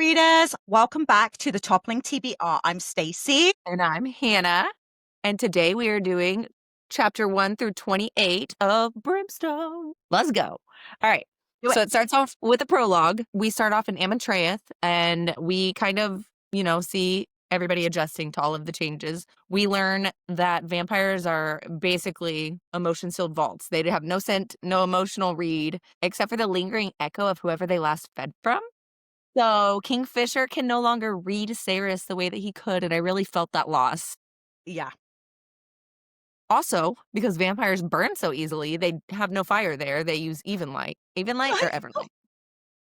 readers. Welcome back to the Toppling TBR. I'm Stacey. And I'm Hannah. And today we are doing chapter 1 through 28 of Brimstone. Let's go. All right. So it starts off with a prologue. We start off in Amontreath and we kind of, see everybody adjusting to all of the changes. We learn that vampires are basically emotion-sealed vaults. They have no scent, no emotional read, except for the lingering echo of whoever they last fed from. So Kingfisher can no longer read Saeris the way that he could, and I really felt that loss. Yeah. Also, because vampires burn so easily, they have no fire there. They use even light. Even light or everlight?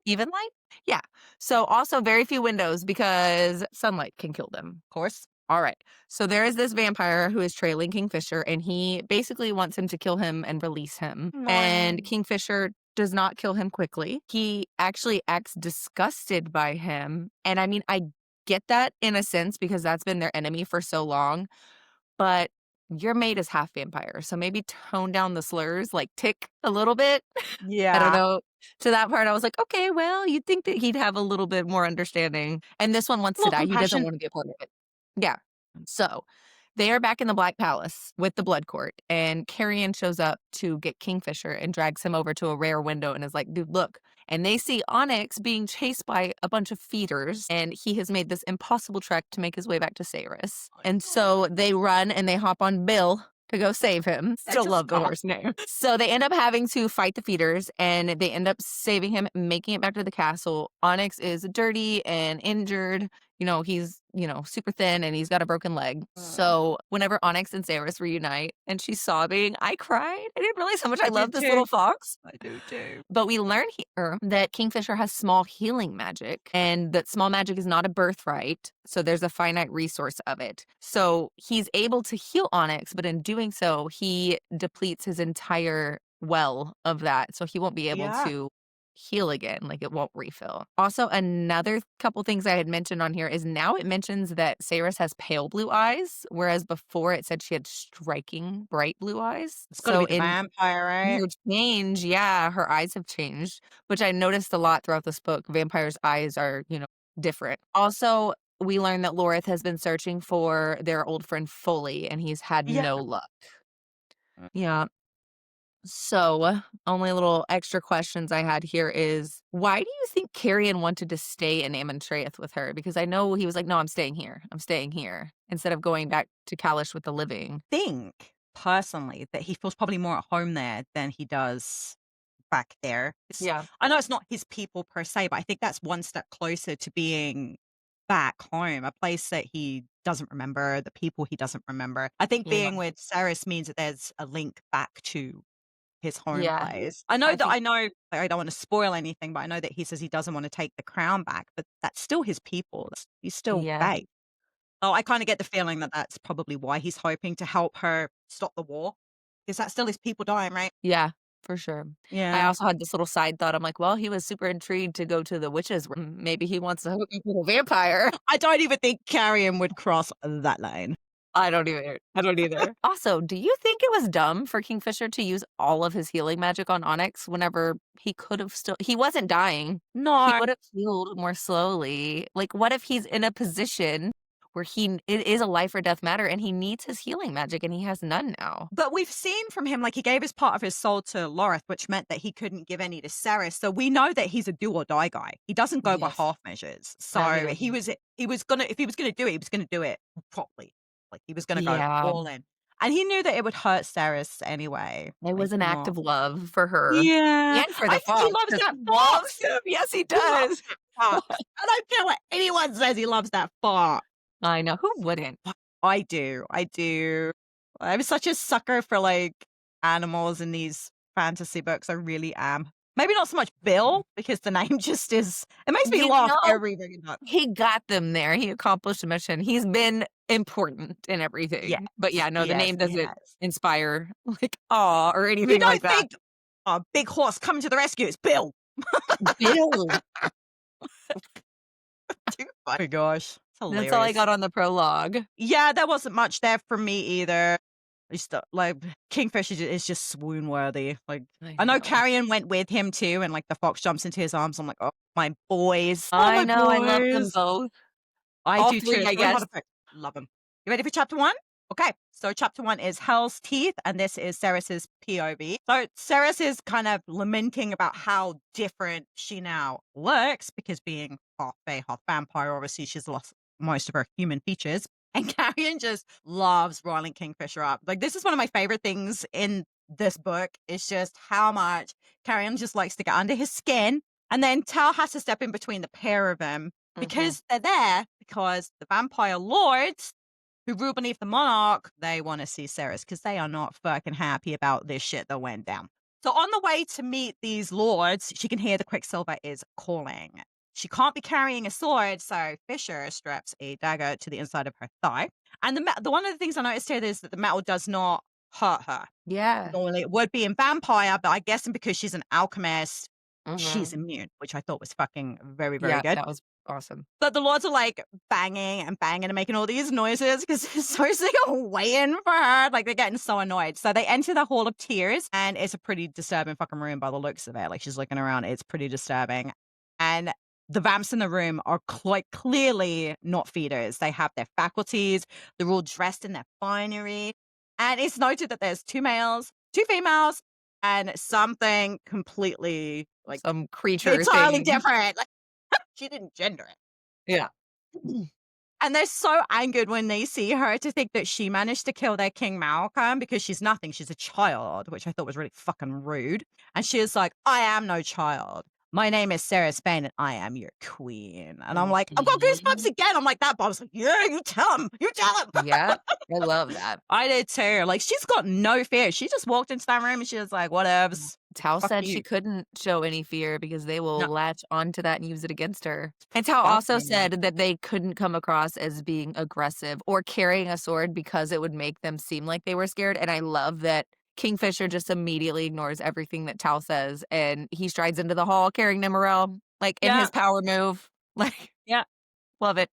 Even light? Yeah. So also very few windows because sunlight can kill them. Of course. All right. So there is this vampire who is trailing Kingfisher, and he basically wants him to kill him and release him. And Kingfisher does not kill him quickly. He actually acts disgusted by him. And I mean, I get that in a sense because that's been their enemy for so long. But your mate is half vampire. So maybe tone down the slurs, like tick a little bit. Yeah. I don't know. To that part, I was like, okay, well, you'd think that he'd have a little bit more understanding. And this one wants to die. He doesn't want to be a part of it. Yeah. So they are back in the Black Palace with the Blood Court, and Carrion shows up to get Kingfisher and drags him over to a rare window and is like, dude, look. And they see Onyx being chased by a bunch of feeders, and he has made this impossible trek to make his way back to Saeris. And so they run and they hop on Bill to go save him. Still love the horse name. So they end up having to fight the feeders, and they end up saving him, making it back to the castle. Onyx is dirty and injured. He's, super thin and he's got a broken leg. So whenever Onyx and Saeris reunite and she's sobbing, I cried. I didn't realize how much I love this little fox. I do too. But we learn here that Kingfisher has small healing magic and that small magic is not a birthright. So there's a finite resource of it. So he's able to heal Onyx, but in doing so, he depletes his entire well of that. So he won't be able to heal again, like it won't refill. Also, another couple things I had mentioned on here is now it mentions that Saeris has pale blue eyes, whereas before it said she had striking bright blue eyes. It's gotta be the vampire, right? Her change, yeah, her eyes have changed, which I noticed a lot throughout this book. Vampires' eyes are, different. Also, we learned that Lorith has been searching for their old friend Foley, and he's had no luck. Yeah. So, only little extra questions I had here is, why do you think Carrion wanted to stay in Amontreath with her? Because I know he was like, no, I'm staying here, instead of going back to Kalish with the living. I think, personally, that he feels probably more at home there than he does back there. I know it's not his people per se, but I think that's one step closer to being back home, a place that he doesn't remember, the people he doesn't remember. I think being with Saeris means that there's a link back to his home place. I know I don't want to spoil anything, but I know that he says he doesn't want to take the crown back, but that's still his people. He's still back. Oh, I kind of get the feeling that that's probably why he's hoping to help her stop the war, because that's still his people dying, right? Yeah, for sure. Yeah. I also had this little side thought. I'm like, well, he was super intrigued to go to the witches' room. Maybe he wants to hook up with a vampire. I don't even think Carrion would cross that line. I don't either. Also, do you think it was dumb for Kingfisher to use all of his healing magic on Onyx whenever he could have he wasn't dying? No. He would have healed more slowly. Like, what if he's in a position where it is a life or death matter and he needs his healing magic and he has none now? But we've seen from him, like, he gave his part of his soul to Lorith, which meant that he couldn't give any to Saeris. So we know that he's a do or die guy. He doesn't go by half measures. So if he was gonna do it, he was gonna do it properly. Like, he was gonna go all in. And he knew that it would hurt Saeris anyway. It was an act of love for her. Yeah. And for the fox. He loves that fox. Yes, he does. I don't care what anyone says, he loves that fox. I know. Who wouldn't? I do. I'm such a sucker for, like, animals in these fantasy books. I really am. Maybe not so much Bill, because the name just is, it makes me laugh every time. He got them there. He accomplished a mission. He's been important in everything. Yeah. But yeah, no, the name doesn't inspire, like, aw, or anything like that. You don't think, big horse coming to the rescue, it's Bill. Bill. Oh my gosh. That's all I got on the prologue. Yeah, there wasn't much there for me either. It's like Kingfisher is just swoon worthy. Like I know know. Carrion went with him too, and like the fox jumps into his arms. I'm like, oh my boys, oh I my know, I love them boys. both. I All do too. 3, It's I really hard guess. to pick. Love them. You ready for chapter 1? Okay, so chapter 1 is Hell's Teeth, and this is Saeris's POV. So Saeris is kind of lamenting about how different she now looks because being half fae, half vampire, obviously she's lost most of her human features. And Carrion just loves riling Kingfisher up. Like this is one of my favorite things in this book. Is just how much Carrion just likes to get under his skin, and then Tal has to step in between the pair of them because they're there because the vampire lords who rule beneath the monarch, they want to see Saeris because they are not fucking happy about this shit that went down. So on the way to meet these lords, she can hear the Quicksilver is calling. She can't be carrying a sword, so Fisher straps a dagger to the inside of her thigh. And the one of the things I noticed here is that the metal does not hurt her. Yeah. Normally it would be in vampire, but I guess because she's an alchemist, she's immune, which I thought was fucking very, very Yeah, good. that was awesome. But the lords are like banging and banging and making all these noises because they're so sick of waiting for her. Like they're getting so annoyed. So they enter the Hall of Tears, and it's a pretty disturbing fucking room by the looks of it. Like she's looking around, it's pretty disturbing. And the vamps in the room are quite clearly not feeders. They have their faculties, they're all dressed in their finery. And it's noted that there's 2 males, 2 females, and something completely like Some creature entirely thing. different. Like, she didn't gender it. Yeah. And they're so angered when they see her to think that she managed to kill their King Malcolm because she's nothing. She's a child, which I thought was really fucking rude. And she is like, I am no child. My name is Sarah Spain and I am your queen. And I'm like, I've got goosebumps again. I'm like, that Bob's like, yeah, you tell him. You tell him. Yeah, I love that. I did too. Like, she's got no fear. She just walked into that room and she was like, whatevs. Tao Fuck said you. she couldn't show any fear because they will No. latch onto that and use it against her. And Tao also said that they couldn't come across as being aggressive or carrying a sword because it would make them seem like they were scared. And I love that Kingfisher just immediately ignores everything that Tao says and he strides into the hall carrying Nemorel, like in his power move. Like, Yeah. love it.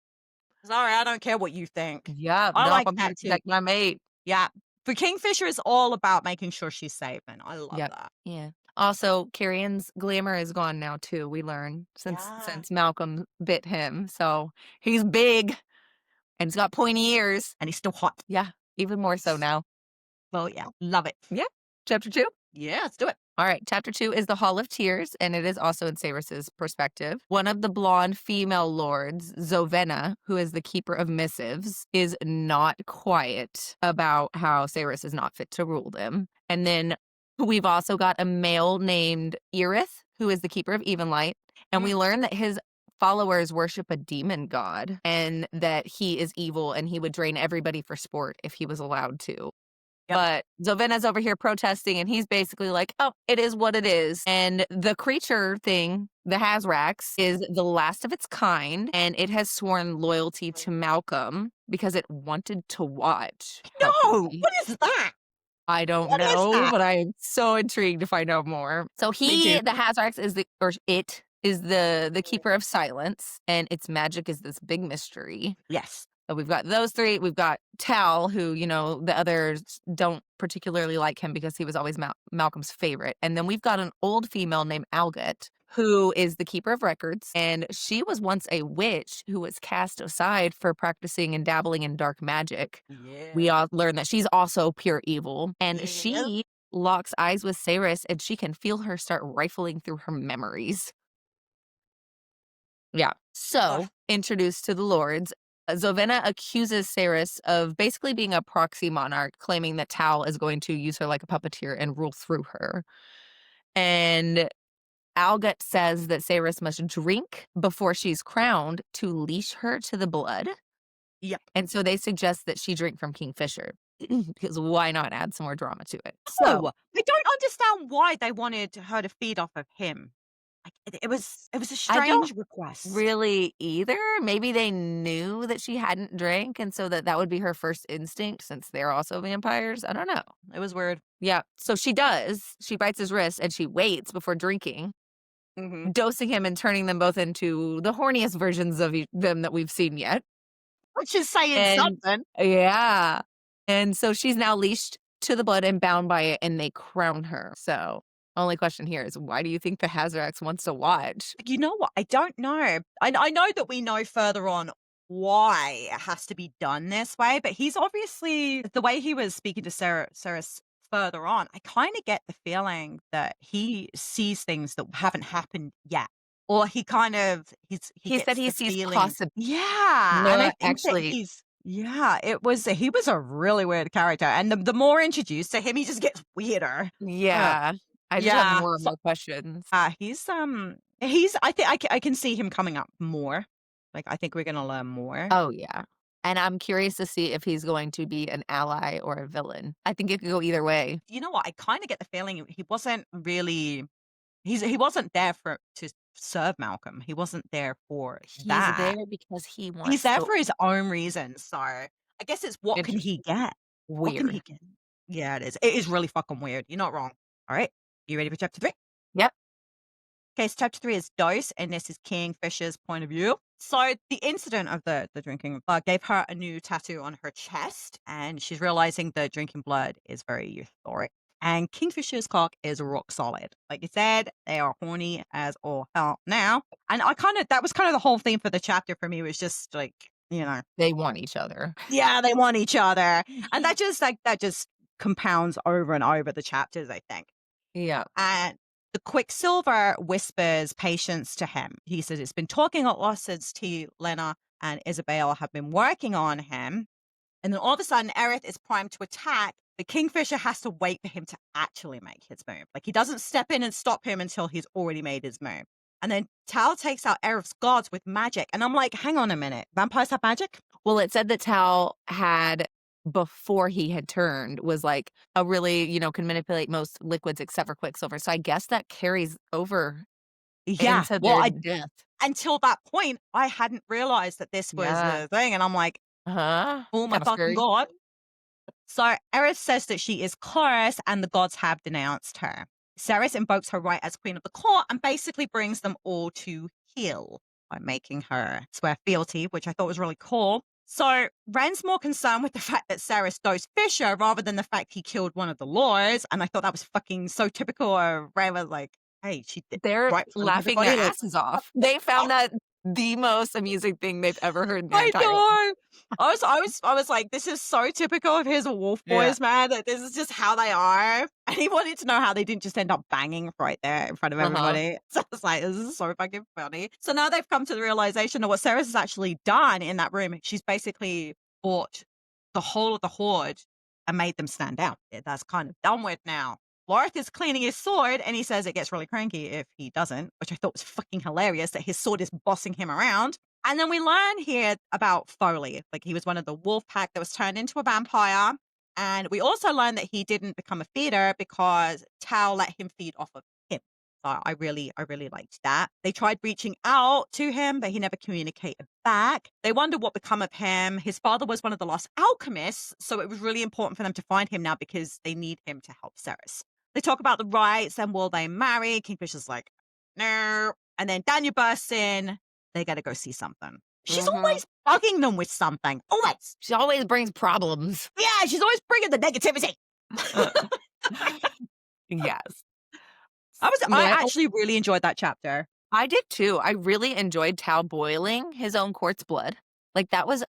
Sorry, I don't care what you think. Yeah, I no, like I'm here that to too. protect my mate. Yeah. For Kingfisher is all about making sure she's safe, and I love that. Yeah. Also, Carrion's glamour is gone now too, we learn, since Malcolm bit him. So he's big and he's got pointy ears. And he's still hot. Yeah, even more so now. Well, yeah, love it. Yeah. Chapter 2? Yeah, let's do it. All right, chapter 2 is the Hall of Tears, and it is also in Saeris's perspective. One of the blonde female lords, Zovena, who is the keeper of missives, is not quiet about how Saeris is not fit to rule them. And then we've also got a male named Irith, who is the keeper of Evenlight, and we learn that his followers worship a demon god and that he is evil and he would drain everybody for sport if he was allowed to. But Zovena's over here protesting, and he's basically like, oh, it is what it is. And the creature thing, the Hazrax, is the last of its kind, and it has sworn loyalty to Malcolm because it wanted to watch. No! What is that? I don't know, but I am so intrigued to find out more. So the Hazrax is it is the keeper of silence, and its magic is this big mystery. Yes. So we've got those 3. We've got Tal, who, the others don't particularly like him because he was always Malcolm's favorite. And then we've got an old female named Alget, who is the keeper of records. And she was once a witch who was cast aside for practicing and dabbling in dark magic. Yeah. We all learn that she's also pure evil. And she locks eyes with Saeris, and she can feel her start rifling through her memories. Yeah. So, introduced to the lords, Zovena accuses Saeris of basically being a proxy monarch, claiming that Tal is going to use her like a puppeteer and rule through her. And Algut says that Saeris must drink before she's crowned to leash her to the blood. Yep. And so they suggest that she drink from Kingfisher because why not add some more drama to it? So I don't understand why they wanted her to feed off of him. It was a strange request. Really either. Maybe they knew that she hadn't drank, and so that would be her first instinct since they're also vampires. I don't know. It was weird. Yeah. So she does. She bites his wrist and she waits before drinking, dosing him and turning them both into the horniest versions of them that we've seen yet. Which is saying something. Yeah. And so she's now leashed to the blood and bound by it, and they crown her. So, only question here is why do you think the Hazarax wants to watch? You know what? I don't know. I know that we know further on why it has to be done this way, but he's obviously the way he was speaking to Saeris further on, I kind of get the feeling that he sees things that haven't happened yet. Or he kind of he He said gets he the sees feeling. possible. Yeah. And I No, think that actually, he was a really weird character. And the more introduced to him, he just gets weirder. Ugh. yeah. I just have Yeah. more and more questions. He's I think I can see him coming up more. Like, I think we're gonna learn more. Oh, yeah. And I'm curious to see if he's going to be an ally or a villain. I think it could go either way. You know what? I kinda get the feeling he wasn't really he wasn't there for to serve Malcolm. He wasn't there for He's that. there because he He's wants there to. for his own reasons, so I guess it's what can he Interesting. get? What can he Weird. get? Yeah, it is. It is really fucking weird. You're not wrong. Alright. You ready for chapter 3? Yep. Okay, so chapter 3 is Dose, and this is Kingfisher's point of view. So the incident of the drinking of blood gave her a new tattoo on her chest, and she's realizing that drinking blood is very euphoric. And Kingfisher's cock is rock solid. Like you said, they are horny as all hell now. And that was kind of the whole theme for the chapter for me was just like, They want each other. yeah, they want each other. And that just compounds over and over the chapters, I think. Yeah. And the Quicksilver whispers patience to him. He says it's been talking a lot since Lena and Isabel have been working on him. And then all of a sudden, Aerith is primed to attack. The Kingfisher has to wait for him to actually make his move. Like, he doesn't step in and stop him until he's already made his move. And then Tal takes out Aerith's guards with magic. And I'm like, hang on a minute. Vampires have magic? Well, it said that Tal had, before he had turned, was like a really, can manipulate most liquids except for Quicksilver. So I guess that carries over Yeah. into Well, their death. until that point, I hadn't realized that this was Yeah. a thing. And I'm like, Uh-huh. oh my Kind of fucking scary. God. So Eris says that she is cursed and the gods have denounced her. Saeris invokes her right as queen of the court and basically brings them all to heel by making her swear fealty, which I thought was really cool. So Ren's more concerned with the fact that Saeris dosed Fisher rather than the fact he killed one of the lords. And I thought that was fucking so typical of Ren was like, hey, she did They're right in front of laughing their everybody. Like, asses off. They found that the most amusing thing they've ever heard in their I entire life. know. I was like, this is so typical of his wolf Yeah. boys, man, that this is just how they are. And he wanted to know how they didn't just end up banging right there in front of Uh-huh. everybody. So I was like, this is so fucking funny. So now they've come to the realization of what Sarah's has actually done in that room. She's basically bought the whole of the horde and made them stand down. That's kind of done with now. Lorith is cleaning his sword, and he says it gets really cranky if he doesn't, which I thought was fucking hilarious that his sword is bossing him around. And then we learn here about Foley. Like, he was one of the wolf pack that was turned into a vampire. And we also learn that he didn't become a feeder because Tao let him feed off of him. So I really liked that. They tried reaching out to him, but he never communicated back. They wonder what become of him. His father was one of the lost alchemists, so it was really important for them to find him now because they need him to help Saeris. They talk about the rights and will they marry? Kingfisher's like, no. And then Daniel bursts in. They got to go see something. She's Mhm. always bugging them with something. Always. She always brings problems. Yeah, she's always bringing the negativity. Yes. I Well, actually really enjoyed that chapter. I did too. I really enjoyed Tal boiling his own quartz blood. Like, that was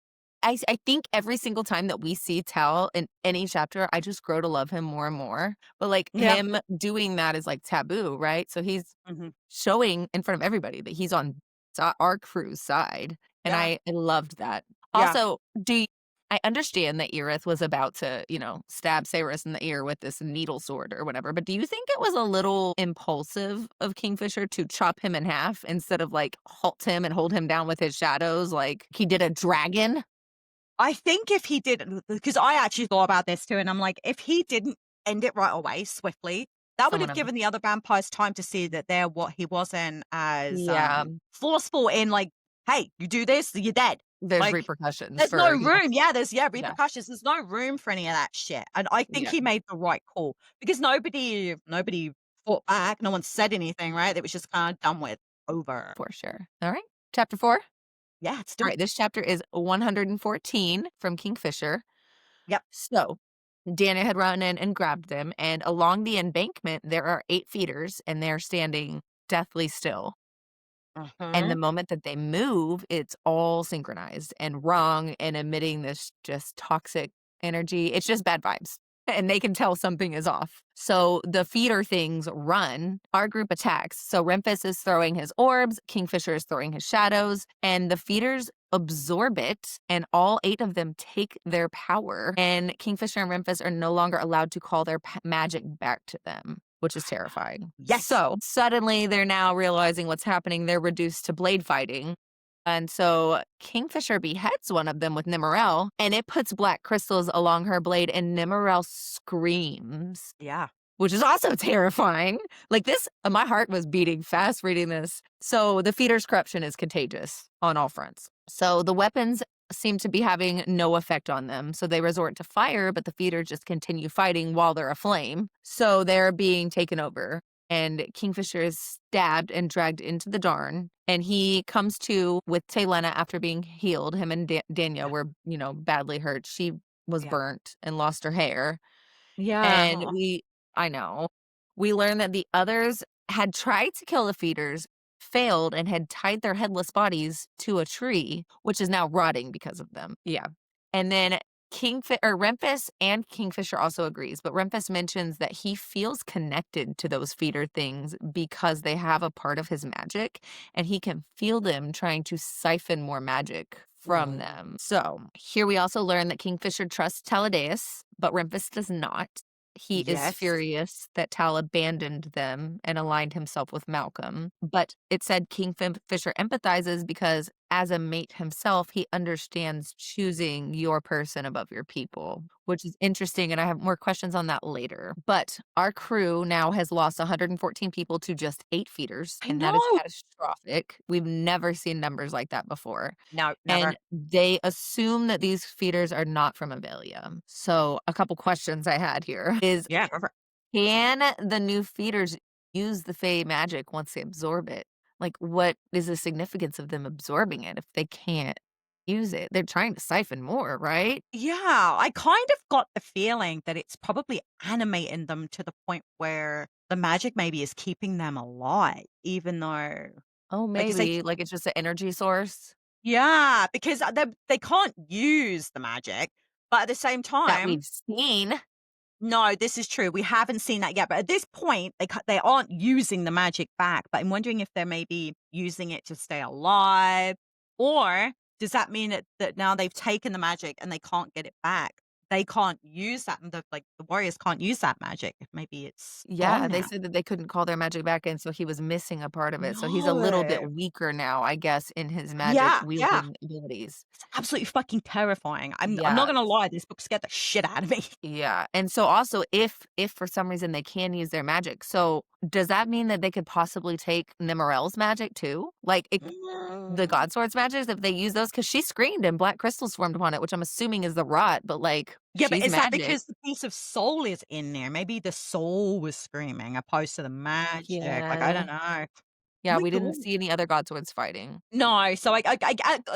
I think every single time that we see Tal in any chapter, I just grow to love him more and more. But, like, Yeah. him doing that is, like, taboo, right? So he's Hmm. showing in front of everybody that he's on our crew's side, and Yeah. I loved that. Yeah. Also, I understand that Aerith was about to, stab Saeris in the ear with this needle sword or whatever, but do you think it was a little impulsive of Kingfisher to chop him in half instead of, like, halt him and hold him down with his shadows like he did a dragon? I think if he did, because I actually thought about this too, and I'm like, if he didn't end it right away, swiftly, that would Someone have else. given the other vampires time to see that he wasn't as Yeah, forceful in like, hey, you do this, you're dead. there's Like, repercussions there's no for room. Yeah, there's yeah, repercussions. There's no room for any of that shit. And I think yeah, he made the right call because nobody fought back. No one said anything, right? It was just kind of done with, over. for sure. Alright, chapter 4. Yeah, let's do it. Alright, this chapter is 114 from Kingfisher. Yep. So, Dana had run in and grabbed them, and along the embankment, there are 8 feeders, and they're standing deathly still. And the Mhm. moment that they move, it's all synchronized and wrong and emitting this just toxic energy. It's just bad vibes. And they can tell something is off. So the feeder things run. Our group attacks. So Rempus is throwing his orbs, Kingfisher is throwing his shadows, and the feeders absorb it, and all 8 of them take their power. And Kingfisher and Rempus are no longer allowed to call their magic back to them, which is terrifying. Yes. So suddenly they're now realizing what's happening. They're reduced to blade fighting. And so Kingfisher beheads one of them with Nimmerel, and it puts black crystals along her blade, and Nimmerel screams, Yeah. which is also terrifying. Like this, my heart was beating fast reading this. So the feeder's corruption is contagious on all fronts. So the weapons seem to be having no effect on them. So they resort to fire, but the feeders just continue fighting while they're aflame. So they're being taken over. And Kingfisher is stabbed and dragged into the Darn. And he comes to with Taylena after being healed. Him and Danya Yeah. were, badly hurt. She was Yeah. burnt and lost her hair. Yeah. And I know. We learned that the others had tried to kill the feeders, failed, and had tied their headless bodies to a tree, which is now rotting because of them. Yeah. And then Rempus and Kingfisher also agrees, but Rempus mentions that he feels connected to those feeder things because they have a part of his magic, and he can feel them trying to siphon more magic from Ooh. them. So here we also learn that Kingfisher trusts Taladeus, but Rempus does not. He is Yes. furious that Tal abandoned them and aligned himself with Malcolm. But it said Kingfisher empathizes because, as a mate himself, he understands choosing your person above your people, which is interesting. And I have more questions on that later. But our crew now has lost 114 people to just 8 feeders, I and that is know. catastrophic. We've never seen numbers like that before. No, And never. they assume that these feeders are not from Avelia. So a couple questions I had here is, Yeah, never. can the new feeders use the Fey magic once they absorb it? Like, what is the significance of them absorbing it if they can't use it? They're trying to siphon more, right? Yeah, I kind of got the feeling that it's probably animating them to the point where the magic maybe is keeping them alive, even though, Oh, like you say, maybe. Like, it's just an energy source yeah, because they can't use the magic, but at the same that time, we've seen. no, this is true. We haven't seen that yet, but at this point, they aren't using the magic back. But I'm wondering if they're maybe using it to stay alive, or does that mean that now they've taken the magic and they can't get it back? They can't use that, and the warriors can't use that magic. Maybe it's Yeah, gone they now. said that they couldn't call their magic back in, so he was missing a part of it. So he's a little bit No. weaker now, I guess, in his magic Yeah, yeah. wielding abilities. It's absolutely fucking terrifying. I'm not Yeah. gonna lie, this book scared the shit out of me. Yeah, and so also if for some reason they can use their magic, so does that mean that they could possibly take Nimmerel's magic too? Like, the Mm. God Sword's magic, if they use those, because she screamed and black crystals formed upon it, which I'm assuming is the rot, but, like, Yeah, but she's is that magic. because the piece of soul is in there? Maybe the soul was screaming opposed to the magic, like, I Yeah. don't know. Oh Yeah, my we didn't god. see any other God Swords fighting. No, so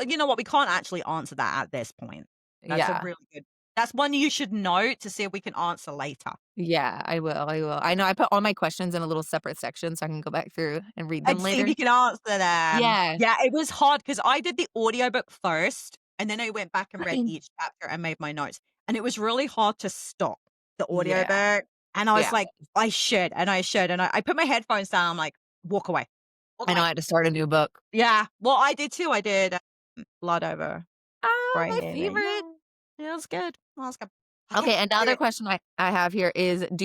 you know what, we can't actually answer that at this point. That's a Yeah. really good that's one you should note to see if we can answer later. Yeah, I will. I know I put all my questions in a little separate section so I can go back through and read And them see if later. you can answer them. Yeah. Yeah, it was hard because I did the audiobook first, and then I went back and read Same. each chapter and made my notes, and it was really hard to stop the Yeah. audiobook, and I was Yeah. like, "I should, and I should," and I put my headphones down, I'm like, "Walk away, walk I know away." I had to start a new book. Yeah, well, I did too, I did, Blood Over Oh, Grey my Hair, yeah. favorite. Yeah, it was good. Well, that's good. Okay, Okay, another so question I have here is, what do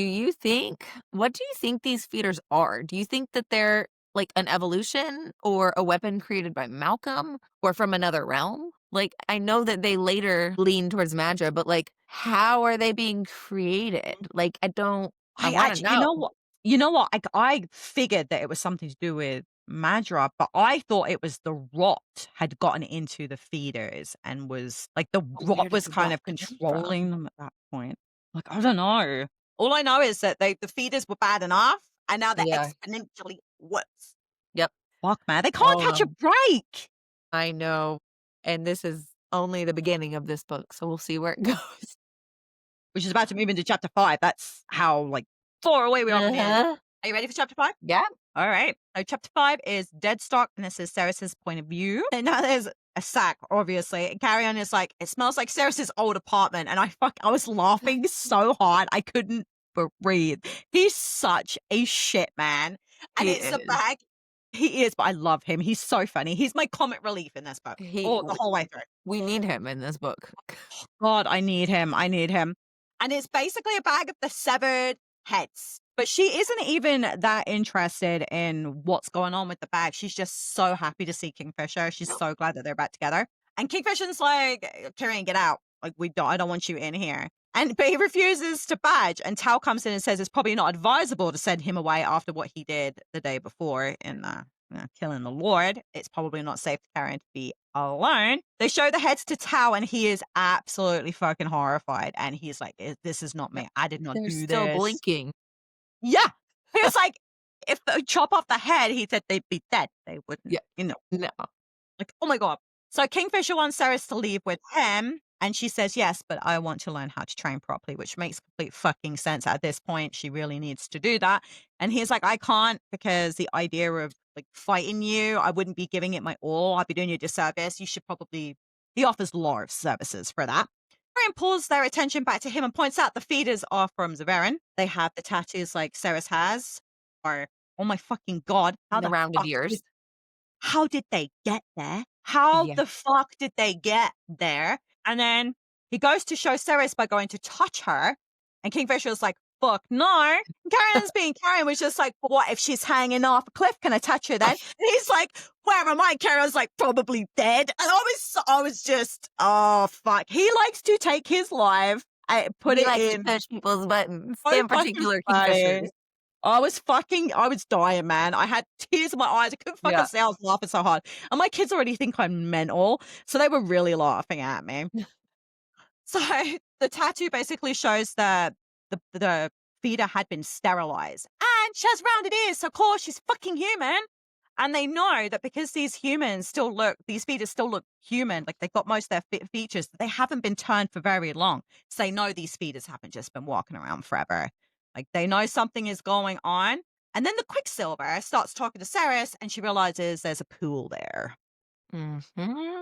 you think these feeders are? Do you think that they're like an evolution or a weapon created by Malcolm or from another realm? Like, I know that they later lean towards Magia, but like, how are they being created? Like, I I want to actually, know. you know what? I figured that it was something to do with Madra, but I thought it was the rot had gotten into the feeders and was like the But where rot did was the kind rot of come from? controlling them at that point. Like, I don't know. All I know is that the feeders were bad enough and now they're Yeah. exponentially worse. Yep. Fuck, man. They can't All of catch a them. break. I know. And this is only the beginning of this book, so we'll see where it goes. which is about to move into chapter 5. That's how, like, far away we are from the end. Uh-huh. Are you ready for chapter 5? Yeah. All right. So chapter 5 is Deadstock, and this is Saeris' point of view. And now there's a sack, obviously. And Carrion is like, it smells like Saeris' old apartment. And I was laughing so hard I couldn't breathe. He's such a shit man. And He it's a is. bag. He is, but I love him. He's so funny. He's my comic relief in this book. He All the whole way through. we need him in this book. God, I need him. I need him. And it's basically a bag of the severed heads. But she isn't even that interested in what's going on with the bag. She's just so happy to see Kingfisher. She's so glad that they're back together. And Kingfisher's like, Tyrion, get out. Like, I don't want you in here. But he refuses to badge. And Tal comes in and says it's probably not advisable to send him away after what he did the day before in killing the Lord. It's probably not safe for Carrion to be alone. They show the heads to Tao, and he is absolutely fucking horrified. And he's like, this is not me. I did not They're do still this. blinking. Yeah. He was like, if they chop off the head, he said they'd be dead. They wouldn't, No. Like, oh my God. So Kingfisher wants Saeris to leave with him. And she says, yes, but I want to learn how to train properly, which makes complete fucking sense at this point. She really needs to do that. And he's like, I can't, because the idea of like fighting you, I wouldn't be giving it my all. I'd be doing you a disservice. You should probably, he offers a lot of services for that. Tyrion pulls their attention back to him and points out the feeders are from Zaverin. They have the tattoos like Saeris has. Or, oh my fucking God. How The the rounded fuck ears. how did they get there? How Yeah. the fuck did they get there? And then he goes to show Saeris by going to touch her. And Kingfisher is like, fuck no. Carrion's being Carrion was just like, what if she's hanging off a cliff? Can I touch her then? And he's like, where am I? Carrion's like, probably dead. And I was just, oh fuck. He likes to take his life and put He it likes in. to push people's buttons. So In fucking particular, funny. Kingfishers. I was dying, man. I had tears in my eyes. I couldn't fucking say I was laughing so hard. And my kids already think I'm mental. So they were really laughing at me. So the tattoo basically shows that the feeder had been sterilized. And she has rounded ears. So of course she's fucking human. And they know that because these feeders still look human, like they've got most of their features, they haven't been turned for very long. So they know these feeders haven't just been walking around forever. Like they know something is going on. And then the Quicksilver starts talking to Saeris and she realizes there's a pool there. Mm-hmm.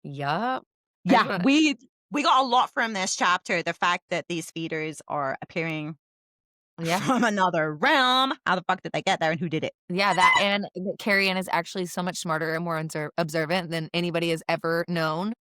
Yup. Yeah, we got a lot from this chapter. The fact that these feeders are appearing from another realm. How the fuck did they get there and who did it? Yeah, that and Carrion is actually so much smarter and more observant than anybody has ever known.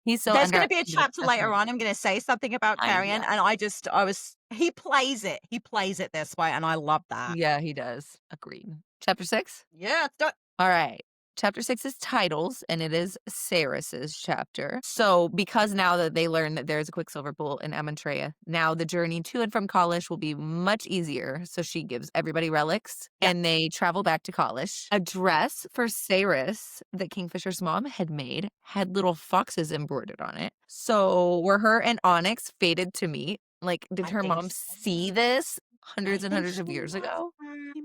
He's so There's going to be a chapter later on. I'm going to say something about I Carrion, know. and he plays it. He plays it this way, and I love that. Yeah, he does. Agreed. Chapter 6? Yeah, it's done. All right. Chapter 6 is titles, and it is Saeris's chapter. So, because now that they learn that there's a Quicksilver pool in Amontrea, now the journey to and from College will be much easier. So she gives everybody relics, and they travel back to College. A dress for Saeris that Kingfisher's mom had made had little foxes embroidered on it. So, were her and Onyx fated to meet? Like, did her mom see this hundreds and hundreds of years ago?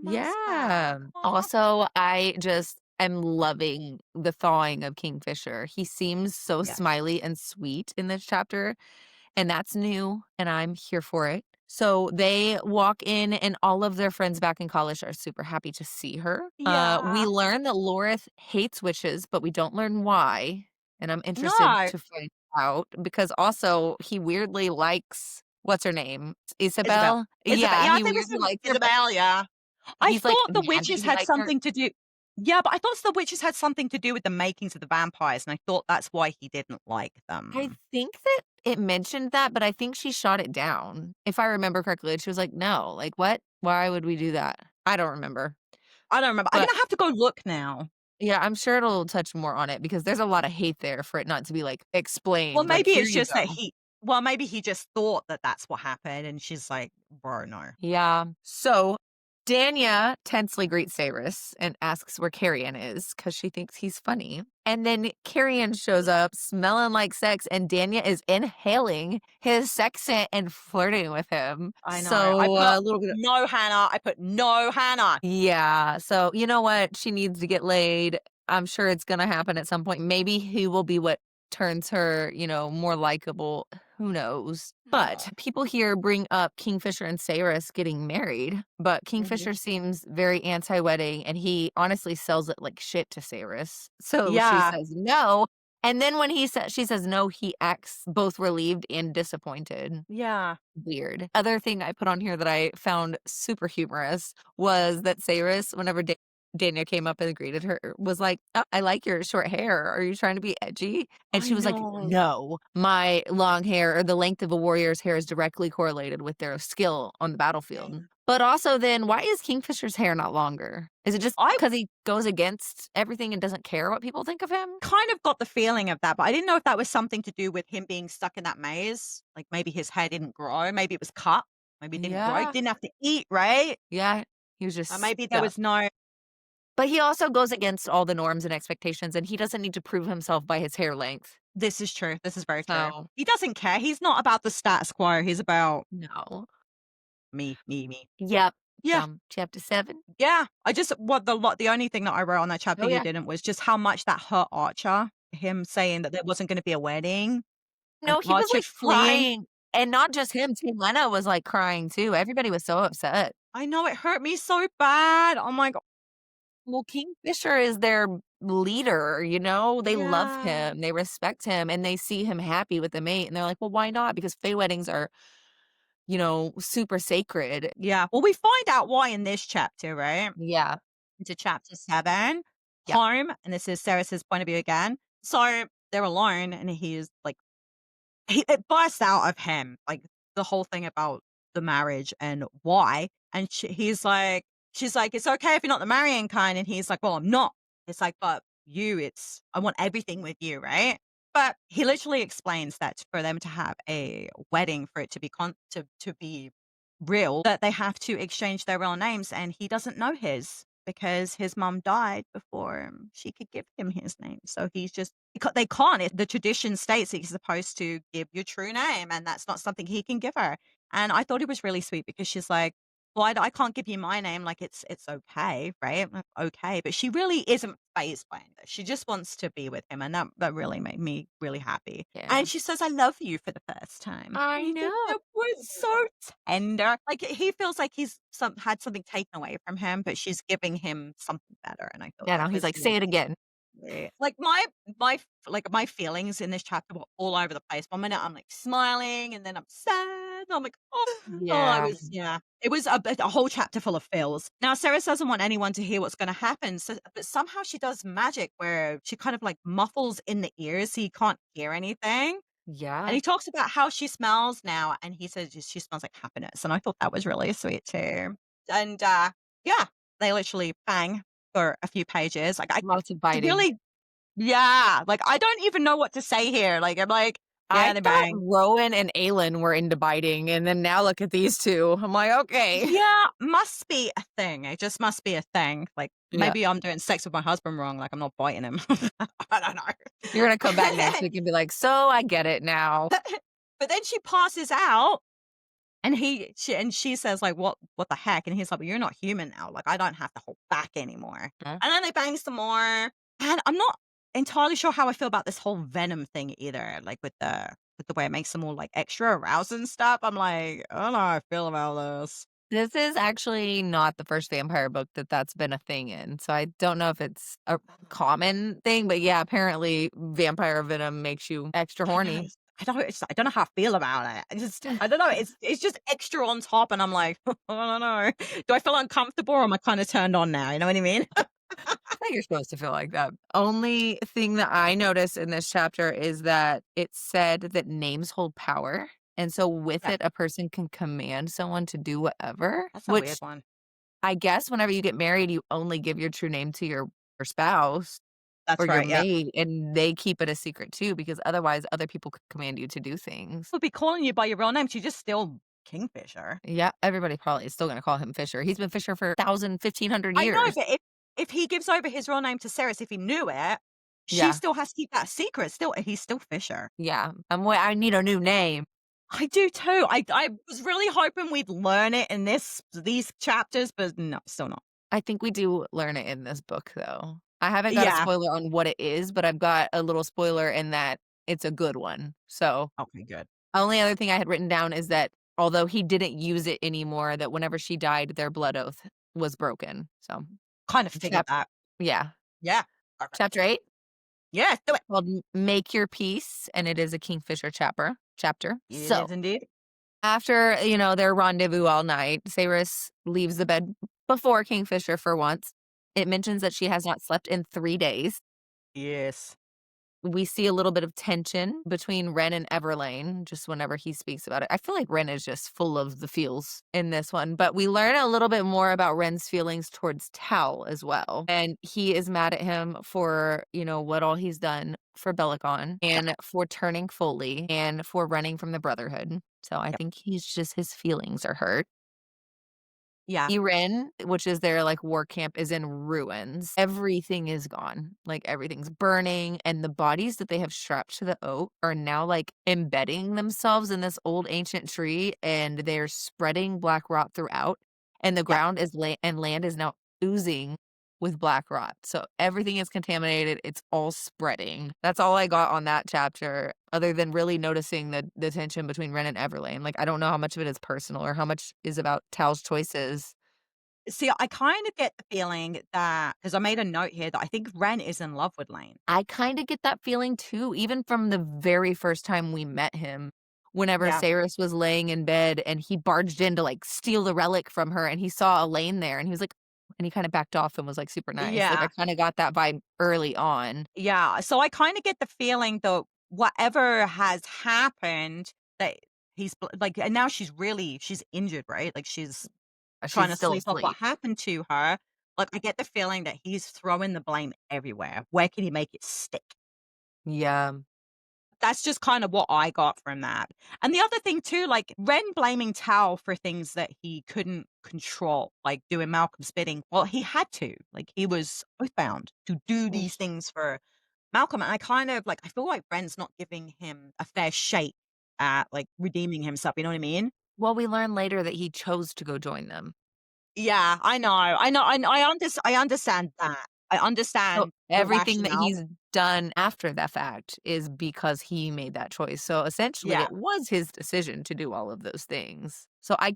Yeah. Also, I just am loving the thawing of Kingfisher. He seems so smiley and sweet in this chapter, and that's new, and I'm here for it. So they walk in, and all of their friends back in College are super happy to see her. We learn that Lorith hates witches, but we don't learn why, and I'm interested to find out, because also he weirdly likes, what's her name? Isabel? Yeah, he weirdly likes Isabel, yeah. I He's, thought like, the mad that witches he had liked her. something to do. Yeah, but I thought the witches had something to do with the makings of the vampires, and I thought that's why he didn't like them. I think that it mentioned that, but I think she shot it down, if I remember correctly. She was like, "No, like, what? Why would we do that?" I don't remember. I don't remember. I'm But gonna have to go look now. yeah, I'm sure it'll touch more on it because there's a lot of hate there for it not to be, like, Well, explained, like, maybe "Here it's you just that go." maybe he just thought that that's what happened, and she's like, "Bro, no." Yeah. So Danya tensely greets Saeris and asks where Carrion is because she thinks he's funny. And then Carrion shows up smelling like sex, and Danya is inhaling his sex scent and flirting with him. I know. So I a put little bit. no Hannah. I put no Hannah. Yeah. So you know what? She needs to get laid. I'm sure it's gonna happen at some point. Maybe he will be what turns her, more likable. who knows? Oh. But people here bring up Kingfisher and Saeris getting married, but Mhm. Kingfisher seems very anti-wedding, and he honestly sells it like shit to Saeris. So she Yeah. says no, and then when she says no, he acts both relieved and disappointed. Yeah. Weird. Other thing I put on here that I found super humorous was that Saeris, whenever Dania came up and greeted her, was like, "Oh, I like your short hair. Are you trying to be edgy?" And I she was like, know. "No, my long hair or the length of a warrior's hair is directly correlated with their skill on the battlefield." But also then, why is Kingfisher's hair not longer? Is it just I because he goes against everything and doesn't care what people think of him? kind of got the feeling of that, but I didn't know if that was something to do with him being stuck in that maze. Like, maybe his hair didn't grow, maybe it was cut, maybe it didn't grow, he Yeah. didn't have to eat, right? Yeah, he was Or just maybe there stuck. was no But he also goes against all the norms and expectations, and he doesn't need to prove himself by his hair length. this is true, this is very true. So, He doesn't care, he's not about the status quo, he's about no. me, me, me. Yep. Yeah, Chapter 7. yeah, I just what the only thing that I wrote on that chapter Oh, you yeah. didn't was just how much that hurt Archer, him saying that there wasn't gonna be a wedding, and No, he was, Archer like, fleeing. crying, and not just him, Team Lena was, like, crying too. Everybody was so upset. I know, it hurt me so bad, oh my god. Well, Kingfisher is their leader, you know? They love Yeah. him, they respect him, and they see him happy with the mate, and they're like, "Well, why not?" Because Fae weddings are, super sacred. Yeah, well, we find out why in this chapter, right? Yeah. Into chapter 7, Yeah. home, and this is Ceres's point of view again. So, they're alone, and he's, like it bursts out of him, like, the whole thing about the marriage and why, and she's like, "It's okay if you're not the marrying kind," and he's like, "Well, I'm not." It's like, "But you, it's I want everything with you, right?" But he literally explains that for them to have a wedding, for it to be to be real, that they have to exchange their real names, and he doesn't know his because his mum died before she could give him his name. So he's just they can't. The tradition states that he's supposed to give your true name, and that's not something he can give her. And I thought it was really sweet because she's like, "Well, I can't give you my name. Like it's okay, right? I'm like, okay." But she really isn't phased by this. She just wants to be with him, and that really made me really happy. Yeah. And she says, "I love you" for the first time. I I think know. that was so tender. Like, he feels like he's had something taken away from him, but she's giving him something better, and I thought Yeah, that no, he's was like, "Say really it again." sweet. Like, my feelings in this chapter were all over the place. One minute I'm, like, smiling, and then I'm sad, and I'm like, "Oh." Oh, it Yeah. was yeah. It was a whole chapter full of feels. Now, Ceres doesn't want anyone to hear what's gonna happen, so but somehow she does magic where she kind of, like, muffles in the ears so you can't hear anything. And Yeah. he talks about how she smells now, and he says she smells like happiness, and I thought that was really sweet too. And, yeah, they literally bang for a few pages. Like, I Lots of biting. really yeah, like, I don't even know what to say here. Like, I'm like, I yeah, they thought bang. Rowan and Aelin were into biting, and then now look at these 2. I'm like, "Okay." Yeah, must be a thing. It just must be a thing. Like, Yeah. maybe I'm doing sex with my husband wrong, like, I'm not biting him. I don't You're gonna come back next know. week and be like, "So, I get it now." But then she passes out. And she says, like, "What the heck?" And he's like, "Well, you're not human now, like, I don't have to hold back anymore." Huh? And then they bang some more, and I'm not entirely sure how I feel about this whole venom thing either, like, with the way it makes them all, like, extra aroused and stuff. I'm like, "I don't know how I feel about this." This is actually not the first vampire book that's been a thing in, so I don't know if it's a common thing, but yeah, apparently vampire venom makes you extra I horny. guess. I don't know how I feel about it. I don't know, it's just extra on top, and I'm like, "I don't know. Do I feel uncomfortable, or am I kinda turned on now?" You know what I mean? I think you're supposed to feel like that. Only thing that I noticed in this chapter is that it said that names hold power. And so with Yeah, it, a person can command someone to do whatever, that's a weird which one. I guess whenever you get married, you only give your true name to your spouse or That's your right, yeah. mate, and they keep it a secret too, because otherwise other people could command you to do things. Would be calling you by your real name, she's just still Kingfisher. Yeah, everybody probably is still gonna call him Fisher. He's been Fisher for 1,000, 1,500 I know, years. but if he gives over his real name to Ceres, if he knew it, she Yeah, still has to keep that secret, still he's still Fisher. yeah. I need a new name. I do too, I was really hoping we'd learn it in these chapters, but no, still not. I think we do learn it in this book, though. I haven't got a Yeah. spoiler on what it is, but I've got a little spoiler in that it's a good one. So, Okay, good. Only other thing I had written down is that although he didn't use it anymore, that whenever she died, their blood oath was broken. So, Kind of figured chap that. yeah. Yeah. Okay. Chapter 8 Yeah, do it. called Make Your Peace, and it is a Kingfisher chapter. It So, is indeed. after, their rendezvous all night, Saeris leaves the bed before Kingfisher for once. It mentions that she has not slept in 3 days. Yes. We see a little bit of tension between Ren and Everlane, just whenever he speaks about it. I feel like Ren is just full of the feels in this one, but we learn a little bit more about Ren's feelings towards Tal as well. And he is mad at him for, what all he's done for Belicon and for turning Foley and for running from the Brotherhood. So I Yep. think his feelings are hurt. Yeah. Iren, which is their, war camp, is in ruins. Everything is gone. Like, everything's burning, and the bodies that they have strapped to the oak are now, embedding themselves in this old ancient tree, and they're spreading black rot throughout, and the Yep. ground is and land is now oozing with black rot. So everything is contaminated, it's all spreading. That's all I got on that chapter, other than really noticing the tension between Ren and Everlane. Like, I don't know how much of it is personal or how much is about Tal's choices. See, I kind of get the feeling that because I made a note here that I think Ren is in love with Lane. I kinda get that feeling too, even from the very first time we met him, whenever Yeah. Saeris was laying in bed and he barged in to, steal the relic from her, and he saw Elaine there, and he was like and he kinda backed off and was, super nice. Like, I Yeah. kinda got that vibe early on. Yeah. So I kind of get the feeling that whatever has happened, that and now she's injured, right? Like she's trying She's to still sleep off what asleep. happened to her. Like I get the feeling that he's throwing the blame everywhere. Where can he make it stick? Yeah. That's just kind of what I got from that. And the other thing too, like Ren blaming Tao for things that he couldn't control, like doing Malcolm's bidding. Well, he had to. Like he was oathbound to do these things for Malcolm. And I kind of I feel like Ren's not giving him a fair shake at redeeming himself. You know what I mean? Well, we learn later that he chose to go join them. Yeah, I know. I know. I understand that. I So, understand the everything that rationale. he's done after that fact is because he made that choice. So, essentially, Yeah. it was his decision to do all of those things. So, I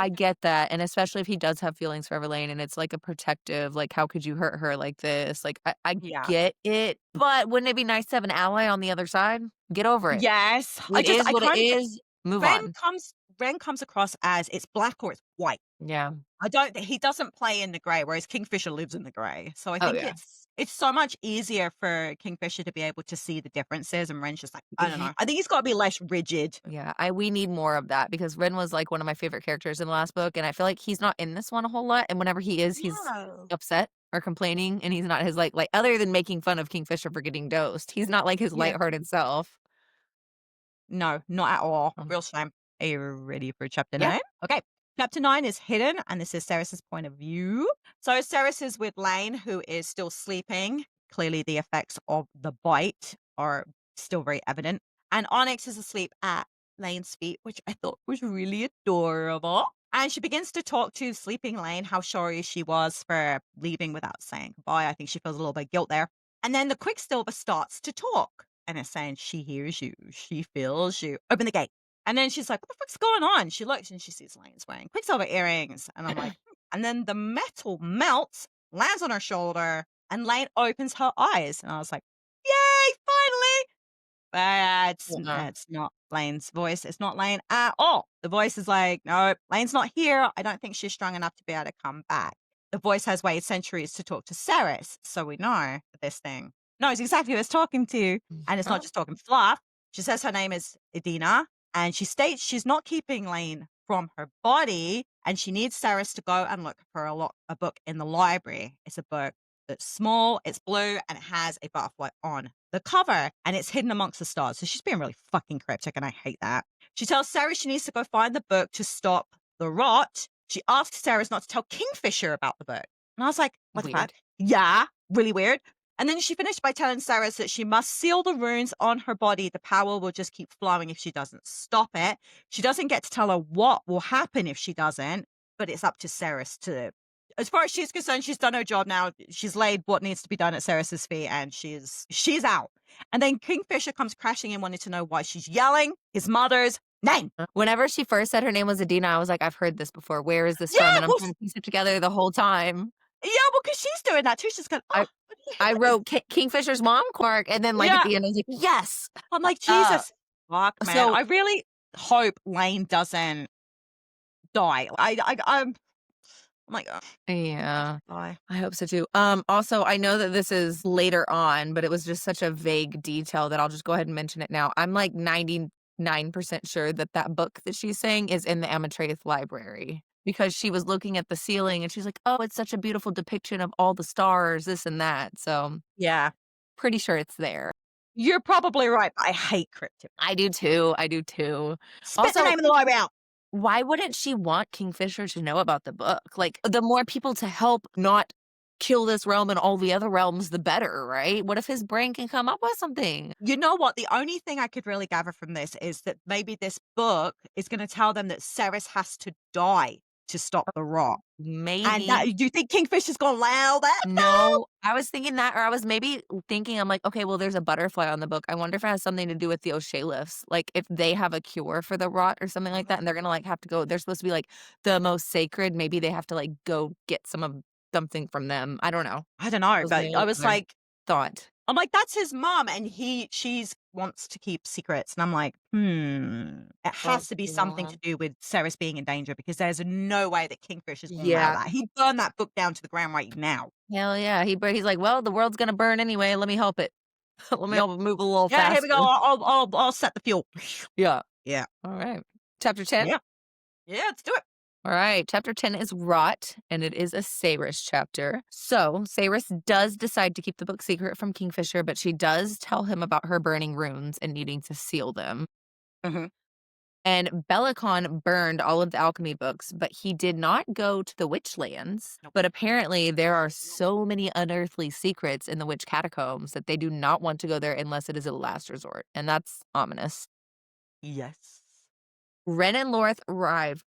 get that, and especially if he does have feelings for Everlane and it's like a protective, like, "How could you hurt her like this?" Like, I Yeah. get it, but wouldn't it be nice to have an ally on the other side? Get over it. Yes. It is I what it kind of get is. Move Ren on. comes Ren comes across as it's black or it's white. Yeah. I don't he doesn't play in the gray, whereas Kingfisher lives in the gray. So I Oh, think yeah. it's so much easier for Kingfisher to be able to see the differences, and Ren's just like, I don't know. I think he's gotta be less rigid. Yeah, we need more of that because Ren was, one of my favorite characters in the last book, and I feel like he's not in this one a whole lot, and whenever he is, he's No. upset or complaining, and he's not his, other than making fun of Kingfisher for getting dosed, he's not, his Yeah. lighthearted self. No, not at all. Um, Real shame. Are you ready for chapter yeah. 9? Okay. Chapter 9 is hidden, and this is Ceres's point of view. So Ceres is with Lane, who is still sleeping. Clearly, the effects of the bite are still very evident. And Onyx is asleep at Lane's feet, which I thought was really adorable. And she begins to talk to sleeping Lane, how sorry she was for leaving without saying goodbye. I think she feels a little bit of guilt there. And then the Quicksilver starts to talk and is saying she hears you, she feels you. Open the gate. And then she's like, "What the fuck's going on?" She looks and she sees Lane's wearing Quicksilver earrings. And I'm like, "Hmm." And then the metal melts, lands on her shoulder, and Lane opens her eyes. And I was like, "Yay, finally!" But Yeah. it's not Lane's voice. It's not Lane at all. The voice is like, "No, Lane's not here. I don't think she's strong enough to be able to come back." The voice has waited centuries to talk to Ceres, so we know that this thing knows exactly who it's talking to, and it's not just talking fluff. She says her name is Edina, and she states she's not keeping Lane from her body, and she needs Ceres to go and look for a book in the library. It's a book that's small, it's blue, and it has a butterfly on the cover, and it's hidden amongst the stars. So she's being really fucking cryptic, and I hate that. She tells Sarah she needs to go find the book to stop the rot. She asks Sarah not to tell Kingfisher about the book. And I was like, what the fuck? Weird. Yeah, really weird. And then she finished by telling Sarah that she must seal the runes on her body. The power will just keep flowing if she doesn't stop it. She doesn't get to tell her what will happen if she doesn't, but it's up to Sarah to As far as she's concerned, she's done her job now. She's laid what needs to be done at Saeris' feet, and she's out. And then Kingfisher comes crashing in, wanting to know why she's yelling his mother's name. Whenever she first said her name was Adina, I was like, I've heard this before. Where is this from? Yeah, And I'm well, trying to piece it together the whole time. yeah, well, because she's doing that too. She's going, I oh, I wrote Kingfisher's mom, Quark, and then like at yeah. the end, I was like, yes. I'm like, Uh, Jesus, fuck, man. so I really hope Lane doesn't die. I'm like, oh, yeah, die. I hope so too. Also, I know that this is later on, but it was just such a vague detail that I'll just go ahead and mention it now. I'm like 99% sure that that book that she's saying is in the Amatrath library because she was looking at the ceiling and she's like, oh, it's such a beautiful depiction of all the stars, this and that. So Yeah, pretty sure it's there. you're probably right. But I hate cryptid. I do too. I do too. Spit the Also, name of the library out. why wouldn't she want Kingfisher to know about the book? Like, the more people to help not kill this realm and all the other realms, the better, right? What if his brain can come up with something? You know what? The only thing I could really gather from this is that maybe this book is going to tell them that Ceres has to die to stop the rot. And Maybe. that, do you think Kingfisher's going to allow that? No, I was thinking that, or I was maybe thinking, I'm like, okay, well, there's a butterfly on the book. I wonder if it has something to do with the O'Shalifs. Like, if they have a cure for the rot or something like that, and they're gonna like have to go, they're supposed to be like the most sacred. Maybe they have to like go get something from them. I don't know. I don't know, Was my but I only was other like, thought. I'm like, that's his mom, and she's wants to keep secrets, and I'm like, it Oh, has to be something yeah. to do with Ceres being in danger because there's no way that Kingfisher's going to allow Yeah. that. He'd burn that book down to the ground right now. Hell yeah. He's like, well, the world's gonna burn anyway. Let me help it. Let me Yep. help it move a little Yeah, here we faster. go. I'll set the fuel. Yeah. Yeah. All right. Chapter 10. Yeah. Yeah. Let's do it. All right, chapter 10 is Wrought, and it is a Saeris chapter. So, Saeris does decide to keep the book secret from Kingfisher, but she does tell him about her burning runes and needing to seal them. Mm-hmm. And Bellicon burned all of the alchemy books, but he did not go to the Witchlands. Nope. But apparently, there are so many unearthly secrets in the witch catacombs that they do not want to go there unless it is a last resort. And that's ominous. Yes. Ren and Lorth arrive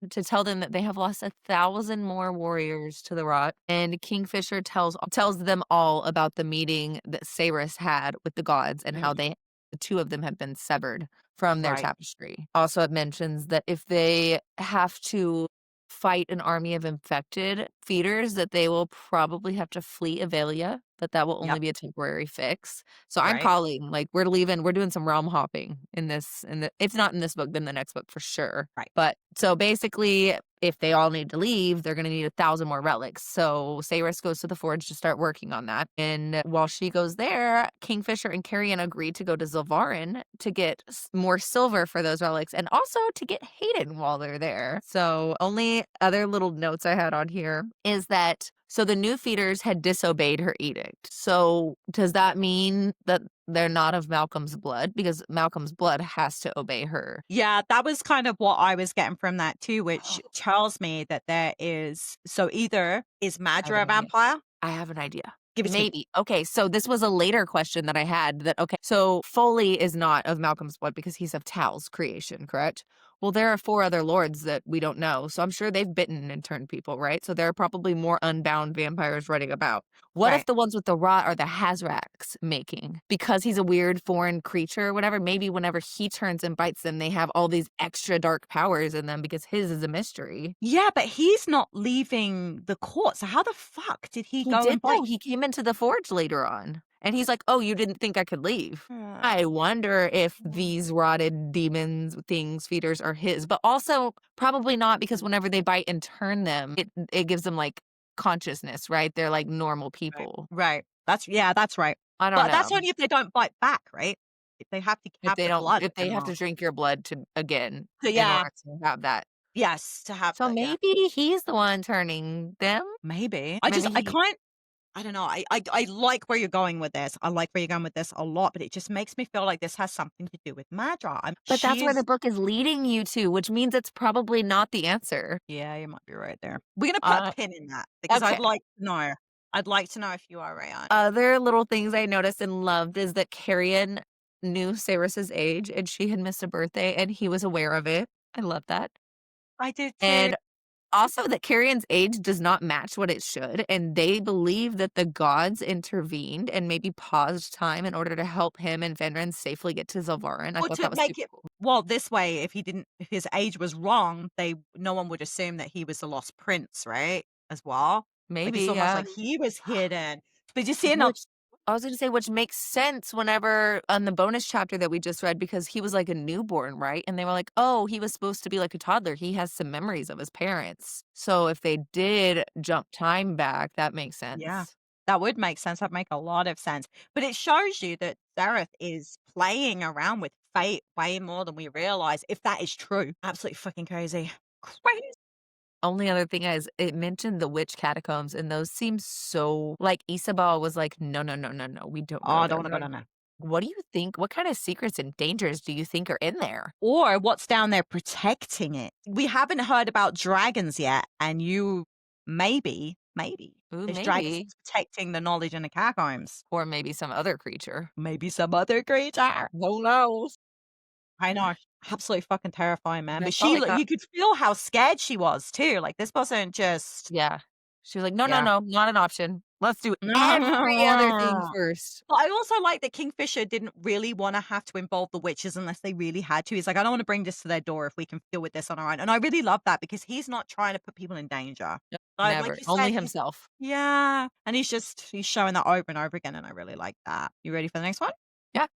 to tell them that they have lost 1,000 more warriors to the rot, and Kingfisher tells them all about the meeting that Saeris had with the gods and how the two of them have been severed from their Right. tapestry. Also, it mentions that if they have to fight an army of infected feeders, that they will probably have to flee Avelia, but that will only Yep. be a temporary fix. So I'm Right. calling, like, we're leaving, we're doing some realm hopping in this, if not in this book, then the next book for sure. Right. But so basically, if they all need to leave, they're going to need 1,000 more relics. So Saeris goes to the forge to start working on that. And while she goes there, Kingfisher and Carrion agree to go to Zilvarin to get more silver for those relics and also to get Hayden while they're there. So only other little notes I had on here is that so the new feeders had disobeyed her edict. So does that mean that they're not of Malcolm's blood? Because Malcolm's blood has to obey her. Yeah, that was kind of what I was getting from that too, which tells me that there is so either is Madra a vampire? I have an idea. Give it to me. Maybe. Okay, so this was a later question that I had that, okay, so Foley is not of Malcolm's blood because he's of Tal's creation, correct? Well, there are 4 other lords that we don't know, so I'm sure they've bitten and turned people, right? So there are probably more unbound vampires running about. What if Right. the ones with the rot are the Hazraks making? Because he's a weird foreign creature or whatever, maybe whenever he turns and bites them, they have all these extra dark powers in them because his is a mystery. Yeah, but he's not leaving the court. So how the fuck did he He go did and though, bite? he came into the forge later on, and he's like, "Oh, you didn't think I could leave?" I wonder if these rotted demons, things, feeders are his, but also probably not because whenever they bite and turn them, it gives them, like, consciousness, right? They're like normal people. Right. That's right. I don't But that's know. only if they don't bite back, right? If they have to have the blood If of they them have to all. drink your blood to again So in yeah, order to have that. yes, to have So that, yeah. maybe he's the one turning them? Maybe. Maybe I he can't I don't know. I like where you're going with this. I like where you're going with this a lot, but it just makes me feel like this has something to do with Madra. But that's where the She's book is leading you to, which means it's probably not the answer. yeah, you might be right there. We're gonna put Uh, a pin in that because okay. I'd like to know. I'd like to know if you are right on it. Other little things I noticed and loved is that Carrion knew Saris's age and she had missed a birthday and he was aware of it. I love that. I did too. And Also, that Carrion's age does not match what it should, and they believe that the gods intervened and maybe paused time in order to help him and Fenrir safely get to Zilvarin. I Or thought to that was make super it cool. well, this way, if his age was wrong, no one would assume that he was the lost prince, right? As well? Like, it's Maybe, almost yeah. like he was hidden. But you see enough. Which I was gonna say, which makes sense whenever on the bonus chapter that we just read, because he was like a newborn, right? And they were like, "Oh, he was supposed to be like a toddler. He has some memories of his parents." So if they did jump time back, that makes Yeah. sense. That would make sense, that'd make a lot of sense. But it shows you that Zareth is playing around with fate way more than we realize, if that is true. Absolutely fucking crazy. Crazy. Only other thing is it mentioned the witch catacombs, and those seem so like Isabel was like, "No, no, no, no, no, we don't Oh, go I don't there." wanna But go down there. what do you think? What kind of secrets and dangers do you think are in there? Or what's down there protecting it? We haven't heard about dragons yet, and you maybe, Ooh, there's dragons maybe. protecting the knowledge in the catacombs. Or maybe some other creature. Maybe some other creature. Who knows? I know. Absolutely fucking terrifying, man. They But probably got you could feel how scared she was too. Like, this wasn't just yeah. She was like, "No, no, yeah. no, not an option. Let's do every other thing first." But I also like that Kingfisher didn't really wanna have to involve the witches unless they really had to. He's like, "I don't wanna bring this to their door if we can deal with this on our own." And I really love that because he's not trying to put people in danger. Yep, Like never. you Only said, he's himself. yeah, and he's showing that over and over again, and I really like that. You ready for the next one? Yeah.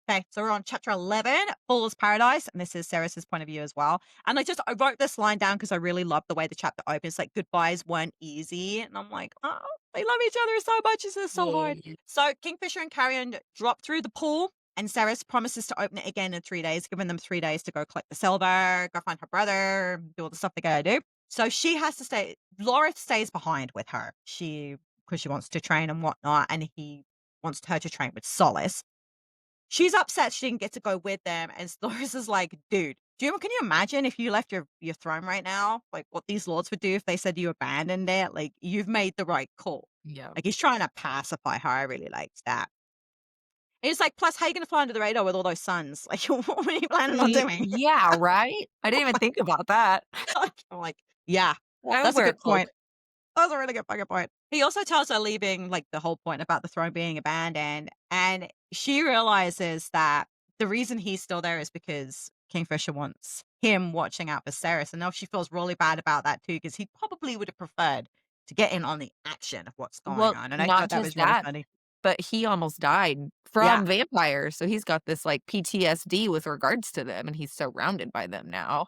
Okay, so we're on chapter 11, Fool's Paradise, and this is Saeris' point of view as well. And I wrote this line down because I really love the way the chapter opens. Like, goodbyes weren't easy. And I'm like, oh, they love each other so much. This is so hard. Yeah. So Kingfisher and Carrion drop through the pool, and Saeris promises to open it again in 3 days, giving them 3 days to go collect the silver, go find her brother, do all the stuff they gotta do. So she has to stay. Laura stays behind with her. Because she wants to train and whatnot, and he wants her to train with Solace. She's upset she didn't get to go with them, and Dolores is like, "Dude, can you imagine if you left your throne right now? Like, what these lords would do if they said you abandoned it? Like, you've made the right call." Yeah. Like, he's trying to pacify her. I really liked that. And it's like, plus, how you gonna fly under the radar with all those suns? Like, what are you planning on doing? Yeah, right? I didn't even think about that. I'm like, yeah, I would that's a wear a good cloak. point. That was a really good fucking point. He also tells her leaving, like, the whole point about the throne being abandoned, and she realizes that the reason he's still there is because Kingfisher wants him watching out for Saeris, and now she feels really bad about that too, because he probably would have preferred to get in on the action of what's going Well, on, and I not thought that just was really that, funny. but he almost died Yeah. from vampires, so he's got this, like, PTSD with regards to them, and he's surrounded by them now.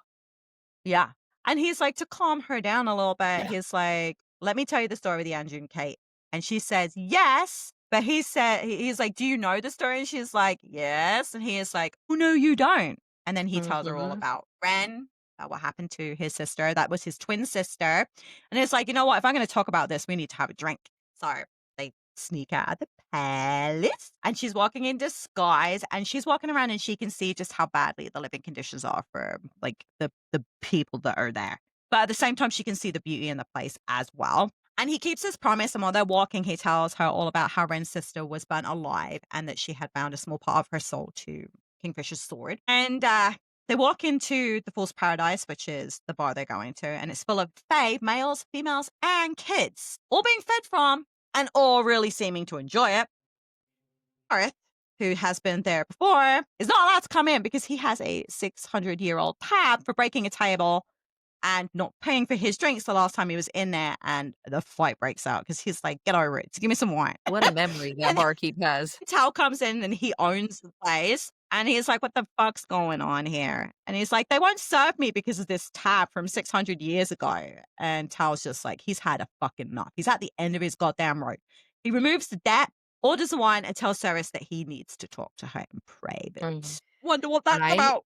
Yeah. And he's like, to calm her down a little bit, he's like, "Let me tell you the story with the Andrew and Kate." And she says, "Yes." But he's like, "Do you know the story?" And she's like, "Yes." And he is like, "Oh, no, you don't." And then he tells her all Mhm. about Ren, about what happened to his sister. That was his twin sister. And it's like, you know what? If I'm going to talk about this, we need to have a drink. So they sneak out of the palace, and she's walking in disguise, and she's walking around, and she can see just how badly the living conditions are for like the people that are there. But at the same time, she can see the beauty in the place as well. And he keeps his promise, and while they're walking, he tells her all about how Ren's sister was burnt alive and that she had bound a small part of her soul to Kingfisher's sword. And they walk into the Fool's Paradise, which is the bar they're going to, and it's full of fae, males, females, and kids, all being fed from and all really seeming to enjoy it. Gareth, who has been there before, is not allowed to come in because he has a 600-year-old tab for breaking a table and not paying for his drinks the last time he was in there, and the fight breaks out because he's like, "Get over it. Just give me some wine." What a memory that And barkeep has. Tal comes in and he owns the place, and he's like, "What the fuck's going on here?" And he's like, "They won't serve me because of this tab from 600 years ago." And Tal's just like, he's had a fucking enough. He's at the end of his goddamn rope. He removes the debt, orders the wine, and tells Saris that he needs to talk to her in Mhm. private. Wonder what that's I about.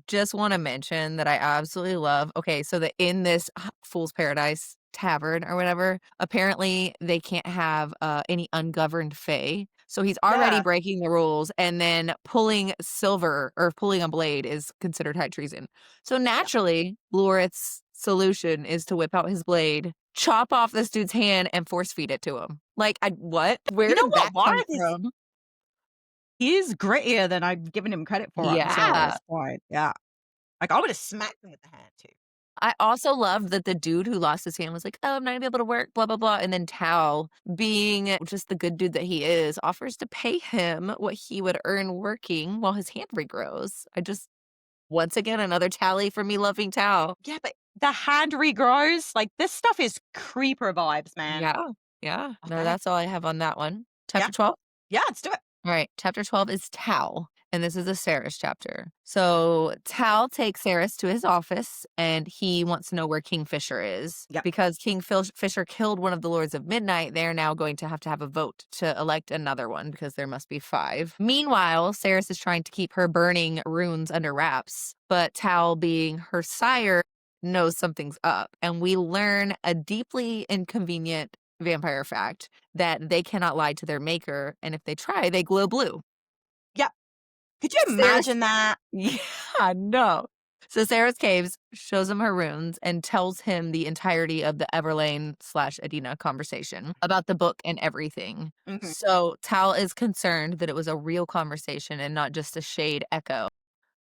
just wanna mention that I absolutely love okay, so that in this Fool's Paradise tavern or whatever, apparently they can't have, any ungoverned fae, so he's already Yeah. breaking the rules, and then pulling silver or pulling a blade is considered high treason. So naturally, Lorith's solution is to whip out his blade, chop off this dude's hand, and force feed it to him. Like, I what? Where You know did what? that come Lawrence is from? he is grittier than I've given him credit for up until Yeah. this point. Yeah. Like, I would have smacked him with the hand too. I also love that the dude who lost his hand was like, "Oh, I'm not gonna be able to work, blah, blah, blah." And then Tao, being just the good dude that he is, offers to pay him what he would earn working while his hand regrows. Once again, another tally for me loving Tao. Yeah, but the hand regrows. Like, this stuff is creeper vibes, man. Yeah, yeah. No, Okay. that's all I have on that one. Yeah. Chapter 12? Yeah, let's do it. All right, chapter 12 is Tal, and this is a Saeris chapter. So Tal takes Saeris to his office, and he wants to know where Kingfisher is. Yep. Because Kingfisher killed one of the Lords of Midnight, they're now going to have a vote to elect another one, because there must be 5. Meanwhile, Saeris is trying to keep her burning runes under wraps, but Tal, being her sire, knows something's up, and we learn a deeply inconvenient vampire fact that they cannot lie to their maker, and if they try, they glow blue. Yep. Could you Saeris, imagine that? yeah, no. So Saeris Caves shows him her runes and tells him the entirety of the Everlane/Adina conversation about the book and everything. Mhm. So Tal is concerned that it was a real conversation and not just a shade echo.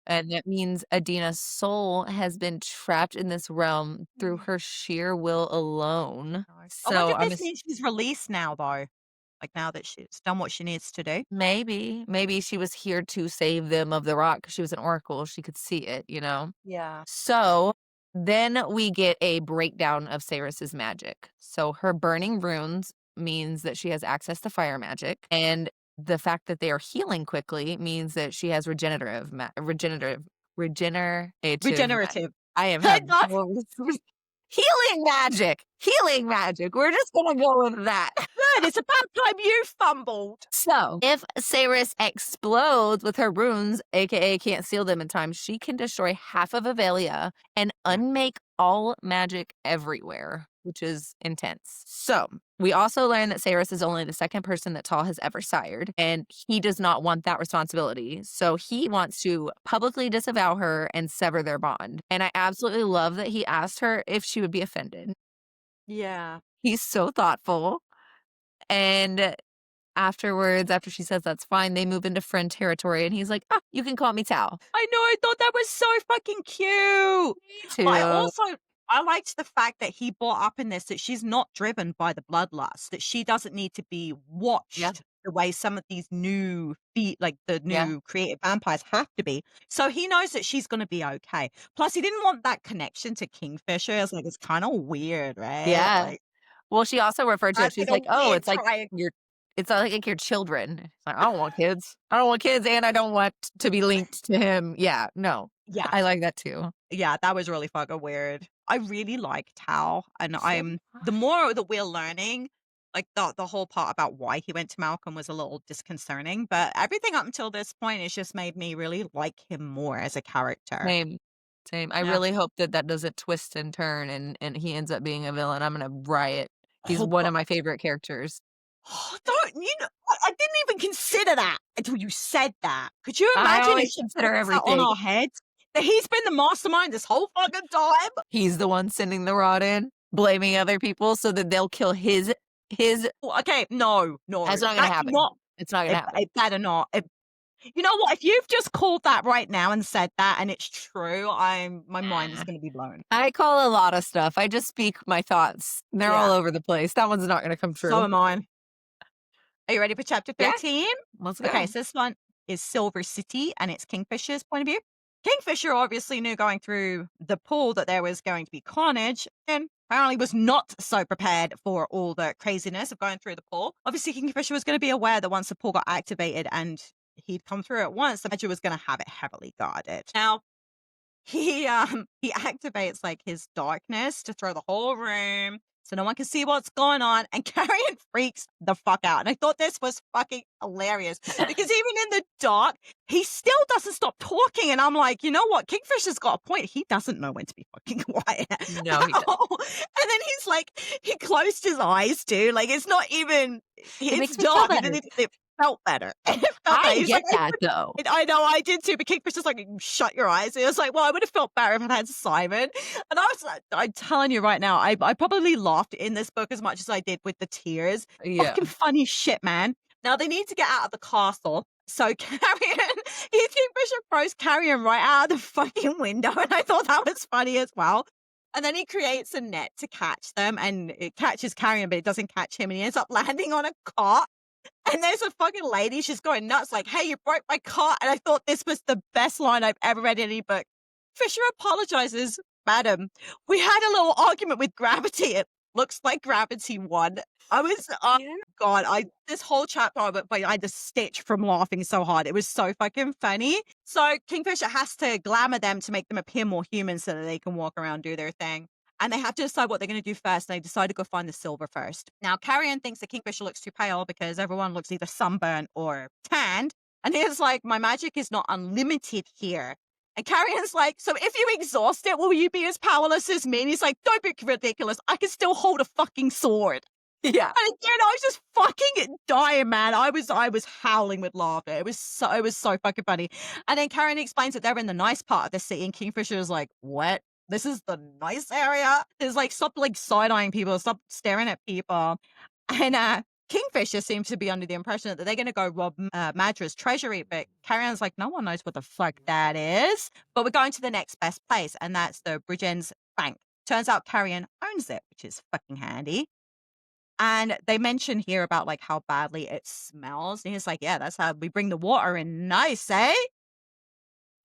And that means Adina's soul has been trapped in this realm through her sheer will alone. I wonder So if this means she's released now, though. Like, now that she's done what she needs to do. maybe she was here to save them of the rock 'cause she was an oracle, she could see it, you know? Yeah. So, then we get a breakdown of Saris's magic. So, her burning runes means that she has access to fire magic, and the fact that they are healing quickly means that she has regenerative Regenerative. I am I having know. trouble with healing magic, we're just gonna go with that. Good. It's about time you fumbled. So, if Saeris explodes with her runes, aka can't seal them in time, she can destroy half of Avelia and Yeah. unmake all magic everywhere, which is intense. So, we also learn that Saeris is only the second person that Tal has ever sired, and he does not want that responsibility. So, he wants to publicly disavow her and sever their bond. And I absolutely love that he asked her if she would be offended. Yeah. He's so thoughtful. And afterwards, after she says that's fine, they move into friend territory, and he's like, "Ah, you can call me Tal." I know, I thought that was so fucking cute. Me But too. I liked the fact that he brought up in this that she's not driven by the bloodlust, that she doesn't need to be Yeah, watched the way some of these new like the yeah, new creative vampires have to be. So he knows that she's gonna be okay. Plus, he didn't want that connection to Kingfisher. It's like, it's kinda weird, right? yeah. Like, Well, she also referred to it, that's she's like a like, "Oh, weird triangle. it's like your children." It's like, "I don't want kids. I don't want kids, and I don't want to be linked to him." Yeah, no. Yeah. I like that too. Yeah, that was really fucking weird. I really like Tao, and So the more that we're learning, like the whole part about why he went to Malcolm was a little disconcerting, but everything up until this point has just made me really like him more as a character. same, same. I Yeah. really hope that that doesn't twist and turn and he ends up being a villain. I'm gonna riot. He's Oh one god. of my favorite characters. Oh, don't you know, I didn't even consider that until you said that. Could you I imagine if always she consider puts that on everything. our heads? That he's been the mastermind this whole fucking time? He's the one sending the rod in, blaming other people so that they'll kill his Well, okay, no, no. that's not gonna That happen. cannot It's not gonna happen. it better not. You know what? If you've just called that right now and said that and it's true, my mind is Nah. gonna be blown. I call a lot of stuff. I just speak my thoughts. They're all Yeah, over the place. That one's not gonna come so true. am I. Are you ready for chapter Yeah, 13? let's Okay, go. so this one is Silver City and it's Kingfisher's point of view. Kingfisher obviously knew going through the pool that there was going to be carnage and apparently was not so prepared for all the craziness of going through the pool. Obviously, Kingfisher was going to be aware that once the pool got activated and he'd come through at once, the Badger was going to have it heavily guarded. Now, he activates like his darkness to throw the whole room so no one can see what's going on, and Carrion freaks the fuck out. And I thought this was fucking hilarious because even in the dark, he still doesn't stop talking. And I'm like, you know what? Kingfisher's got a point. He doesn't know when to be fucking quiet. No, he doesn't. And then he's like, he closed his eyes too. Like, it's not even, It it's makes me feel dark. better. It felt better. It felt better. I He's get like, that though. I know, I did too, but Kingfisher's like, shut your eyes. And it was like, well, I would have felt better if I had Simon. And I was like, I'm telling you right now, I probably laughed in this book as much as I did with the tears. Yeah. Fucking funny shit, man. Now they need to get out of the castle. So Carrion, Kingfisher throws Carrion right out of the fucking window. And I thought that was funny as well. And then he creates a net to catch them, and it catches Carrion, but it doesn't catch him, and he ends up landing on a cot. And there's a fucking lady, she's going nuts, like, "Hey, you broke my cot." And I thought this was the best line I've ever read in any book. Fisher apologizes, "Madam, we had a little argument with gravity. It looks like gravity won." I was, oh Yeah. God, this whole chapter, but I had to stitch from laughing so hard. It was so fucking funny. So Kingfisher has to glamour them to make them appear more human so that they can walk around, do their thing. And they have to decide what they're going to do first. And they decide to go find the silver first. Now, Carrion thinks that Kingfisher looks too pale because everyone looks either sunburnt or tanned. And he's like, "My magic is not unlimited here." And Carrion's like, "So if you exhaust it, will you be as powerless as me?" And he's like, "Don't be ridiculous. I can still hold a fucking sword." Yeah. And again, I was just fucking dying, man. I was howling with laughter. It was so fucking funny. And then Karen explains that they're in the nice part of the city, and Kingfisher is like, "What? This is the nice area?" There's like, stop like side-eyeing people, stop staring at people. And Kingfisher seems to be under the impression that they're gonna go rob Madra's treasury, but Carrion's like, "No one knows what the fuck that is." But we're going to the next best place, and that's the Bridgen's Bank. Turns out Carrion owns it, which is fucking handy. And they mention here about, like, how badly it smells, and he's like, "Yeah, that's how we bring the water in nice, eh?"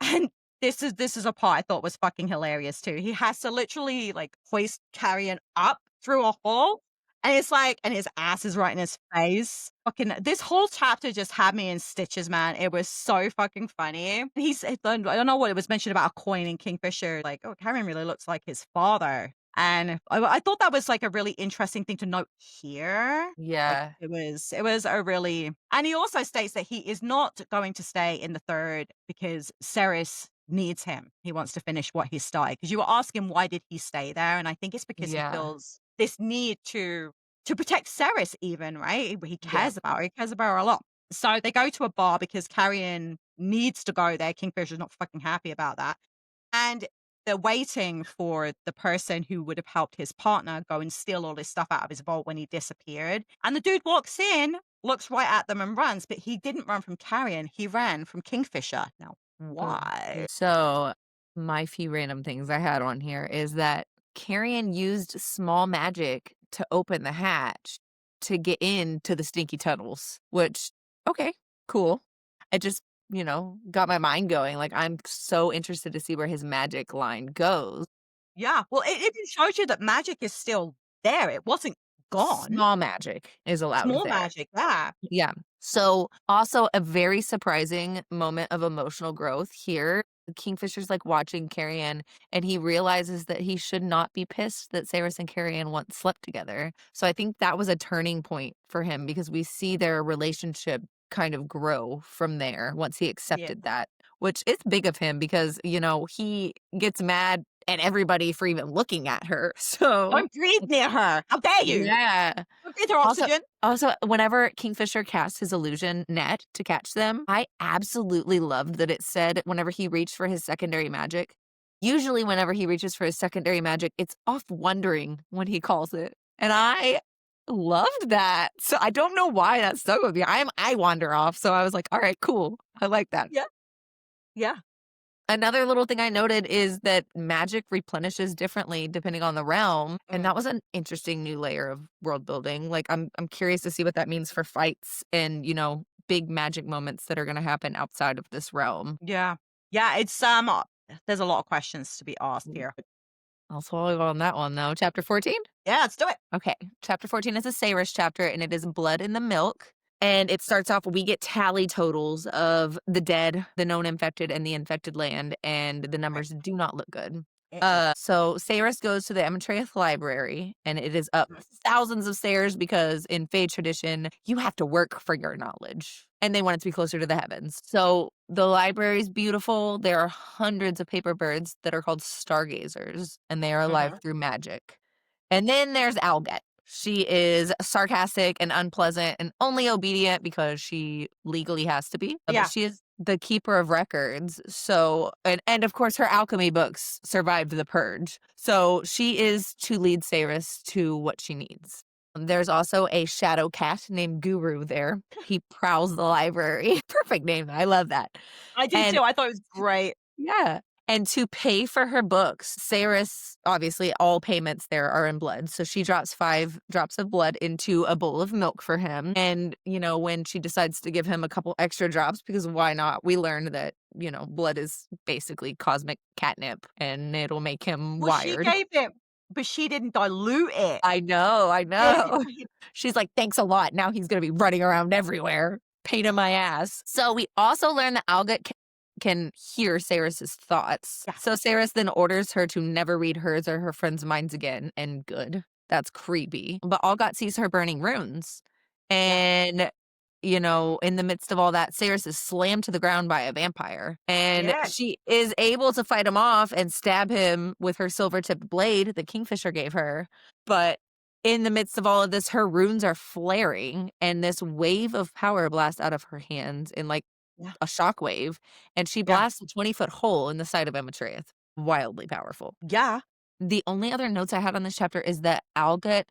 And this is a part I thought was fucking hilarious too. He has to literally, like, hoist Carrion up through a hole, and it's like, and his ass is right in his face. Fucking this whole chapter just had me in stitches, man. It was so fucking funny. He said, I don't know what it was mentioned about a coin in Kingfisher, like, "Oh, Carrion really looks like his father." And I thought that was, like, a really interesting thing to note here. Like, Yeah. it was a really, and he also states that he is not going to stay in the 3rd because Saeris needs him. He wants to finish what he started. Because you were asking why did he stay there, and I think it's because he Yeah. feels this need to protect Saeris even, right? He Yeah. cares about her. He cares about her a lot. So they go to a bar because Carrion needs to go there. Kingfisher's not fucking happy about that. And they're waiting for the person who would have helped his partner go and steal all his stuff out of his vault when he disappeared. And the dude walks in, looks right at them and runs, but he didn't run from Carrion. He ran from Kingfisher. Now, Oh. why? So, my few random things I had on here is that Carrion used small magic to open the hatch to get into the stinky tunnels, which, okay, cool. It just, got my mind going. Like, I'm so interested to see where his magic line goes. Yeah. Well, it even shows you that magic is still there. It wasn't gone. Small magic is allowed Small there. magic, yeah. Yeah. So, also a very surprising moment of emotional growth here. Kingfisher's like watching Carrion, and he realizes that he should not be pissed that Saeris and Carrion once slept together. So I think that was a turning point for him because we see their relationship kind of grow from there once he Yeah. accepted that, which is big of him because, he gets mad at everybody for even looking at her. So, Don't breathe near her. How dare you? yeah. Don't breathe her Also oxygen. also, whenever Kingfisher casts his illusion net to catch them, I absolutely loved that it said whenever he reached for his secondary magic. Usually whenever he reaches for his secondary magic, it's off wondering when he calls it. And I loved that. So I don't know why that stuck with me. I wander off, so I was like, "All right, cool. I like that." Yeah. Yeah. Another little thing I noted is that magic replenishes differently depending on the realm, and Mm. that was an interesting new layer of world building. Like I'm curious to see what that means for fights and, big magic moments that are going to happen outside of this realm. Yeah. Yeah, it's, there's a lot of questions to be asked Mm. here. I'll follow you on that one though. Chapter 14? Yeah, let's do it. Okay. Chapter 14 is a Saeris chapter and it is Blood in the Milk. And it starts off, we get tally totals of the dead, the known infected, and the infected land, and the Okay. numbers do not look good. Uh-oh. So Saeris goes to the Amaterath Library, and it is up Mhm. thousands of stairs because in Fey tradition, you have to work for your knowledge, and they want it to be closer to the heavens. So the library's beautiful. There are hundreds of paper birds that are called stargazers, and they are alive Mhm. through magic. And then there's Albet. She is sarcastic and unpleasant and only obedient because she legally has to be. But Yeah. she is the keeper of records. So, and of course, her alchemy books survived the purge. So she is to lead Saeris to what she needs. There's also a shadow cat named Guru there. He prowls the library. Perfect name. I love that. I did And too. I thought it was great. yeah. And to pay for her books, Saeris, obviously, all payments there are in blood. So she drops 5 drops of blood into a bowl of milk for him. And, when she decides to give him a couple extra drops, because why not? We learned that, blood is basically cosmic catnip and it'll make him Well, she wired. gave it, but she didn't dilute it. I know, I It know. She's like, "Thanks a lot. Now he's gonna be running around everywhere. Pain in my ass." So we also learn that Algot can hear Saris's thoughts. Yeah, So Saris then orders her to never read hers or her friends' minds again, and good. That's creepy. But Algot sees her burning runes. yeah, And in the midst of all that, Saris is slammed to the ground by a vampire. And yes, she is able to fight him off and stab him with her silver-tipped blade that Kingfisher gave her. But in the midst of all of this, her runes are flaring, and this wave of power blasts out of her hands in like yeah, a shockwave, and she yeah, blasts a 20-foot hole in the side of Amaterath. Wildly powerful. yeah, The only other notes I had on this chapter is that Algot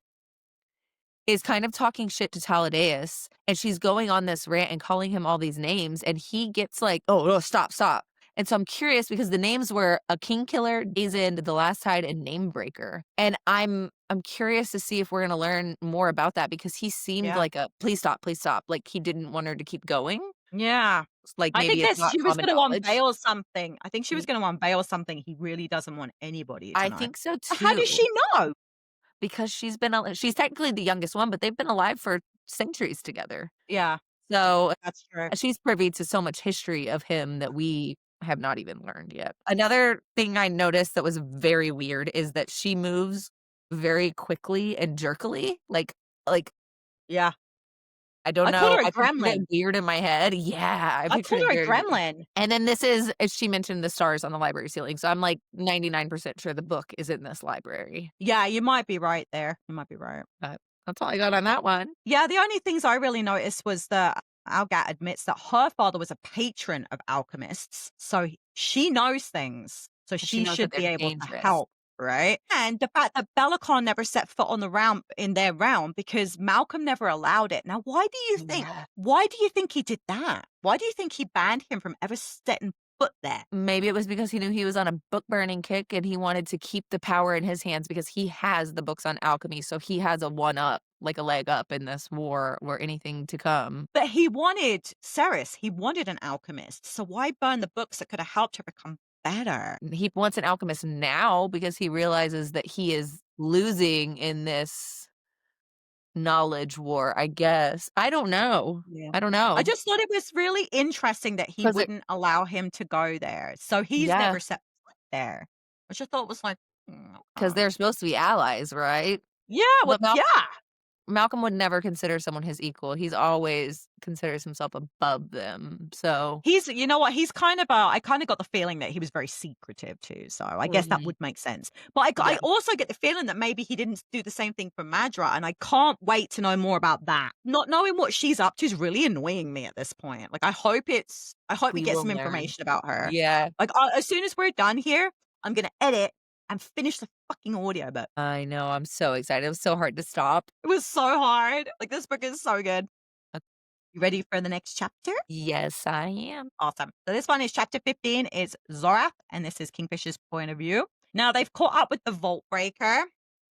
is kind of talking shit to Taladeus, and she's going on this rant and calling him all these names, and he gets like, "Oh, no, stop, stop." And so I'm curious because the names were a king killer, Days End, The Last Tide, and Namebreaker. And I'm curious to see if we're gonna learn more about that because he seemed yeah, like a please stop, like he didn't want her to keep going. yeah. Like I think maybe it's this not she was common gonna knowledge. unveil something. I think she was Y gonna unveil something he really doesn't want anybody to I know. think so How does too, she know? because she's technically the youngest one, but they've been alive for centuries together. Yeah, So that's true. she's privy to so much history of him that we have not even learned yet. Another thing I noticed that was very weird is that she moves very quickly and jerkily. Like Yeah. I don't I called know. her a I pictured it gremlin. weird in my head. Yeah, I I pictured called it her a very weird. gremlin. And then this is, as she mentioned, the stars on the library ceiling. So I'm like 99% sure the book is in this library. Yeah, you might be right there. You might be right. But that's all I got on that one. Yeah, the only things I really noticed was that Algat admits that her father was a patron of alchemists, so she knows things, so And she she knows that should they're be able to dangerous. help, right? And the fact that Bellicon never set foot on the realm in their realm because Malcolm never allowed it. Now, Yeah. why do you think he did that? Why do you think he banned him from ever setting foot there? Maybe it was because he knew he was on a book burning kick and he wanted to keep the power in his hands because he has the books on alchemy. So he has a one up, like a leg up in this war or anything to come. But he wanted Saeris, he wanted an alchemist, so why burn the books that could have helped her become better? He wants an alchemist now because he realizes that he is losing in this knowledge war, I guess. I don't know. Yeah. I don't I know. just thought it was really interesting that he 'Cause it wouldn't allow him to go there, so he's yeah, never set foot there, which I thought was like, because 'cause okay. they're supposed to be allies, right? Yeah, well, But yeah. Malcolm would never consider someone his equal. He's always considers himself above them. So He's you know what? He's kind of I kind of got the feeling that he was very secretive too, so I guess that mhm, would make sense. But I yeah, also get the feeling that maybe he didn't do the same thing for Madra, and I can't wait to know more about that. Not knowing what she's up to is really annoying me at this point. Like I hope we we get will some learn. information about her. Yeah, Like as soon as we're done here, I'm gonna edit and finish the fucking audio book. I know, I'm so excited. It was so hard to stop. It was so hard. Like this book is so good. Uh, You ready for the next chapter? yes, I am. Awesome. So this one is chapter 15 is Zorath, and this is Kingfisher's point of view. Now they've caught up with the Vault Breaker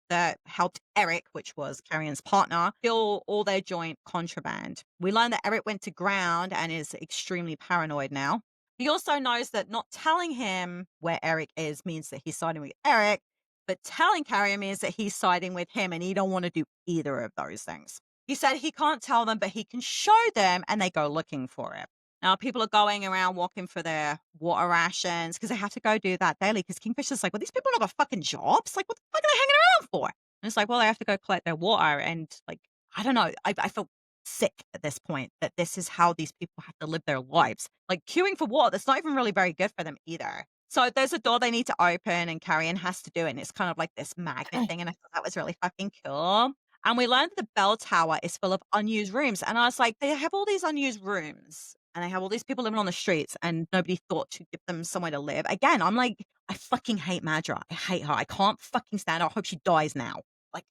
that helped Eric, which was Carrion's partner, steal all their joint contraband. We learn that Eric went to ground and is extremely paranoid now. He also knows that not telling him where Eric is means that he's siding with Eric, but telling Carrion means that he's siding with him, and he don't want to do either of those things. He said he can't tell them, but he can show them, and they go looking for it. Now, people are going around walking for their water rations because they have to go do that daily. Because Kingfisher's like, well, these people don't got fucking jobs. Like, what the fuck are they hanging around for? And it's like, well, they have to go collect their water. And like, I don't know. I feel sick at this point that this is how these people have to live their lives. Like, queuing for water, that's not even really very good for them either. So there's a door they need to open, and Carrion has to do it. And it's kind of like this magnet thing. And I thought that was really fucking cool. And we learned the bell tower is full of unused rooms. And I was like, they have all these unused rooms and they have all these people living on the streets and nobody thought to give them somewhere to live. Again, I'm like, I fucking hate Madra. I hate her. I can't fucking stand her. I hope she dies now. Like,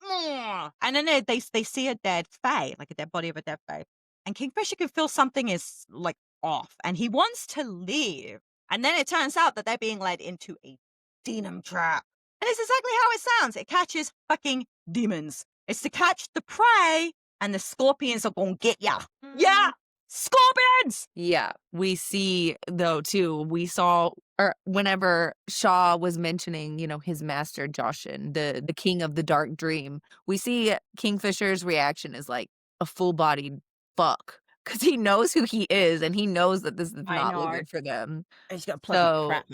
ugh. And then they see a dead fae, like a dead body of a dead fae. And Kingfisher can feel something is like off and he wants to leave. And then it turns out that they're being led into a demon trap. And it's exactly how it sounds. It catches fucking demons. It's to catch the prey, and the scorpions are gonna get ya. Yeah! Scorpions! Yeah. We see, though, too, we saw, or whenever Shaw was mentioning, his master Joshin, the king of the dark dream, we see Kingfisher's reaction is like a full-bodied fuck. Because he knows who he is, and he knows that this does I not look know. good for them. He's got bloody So, crap.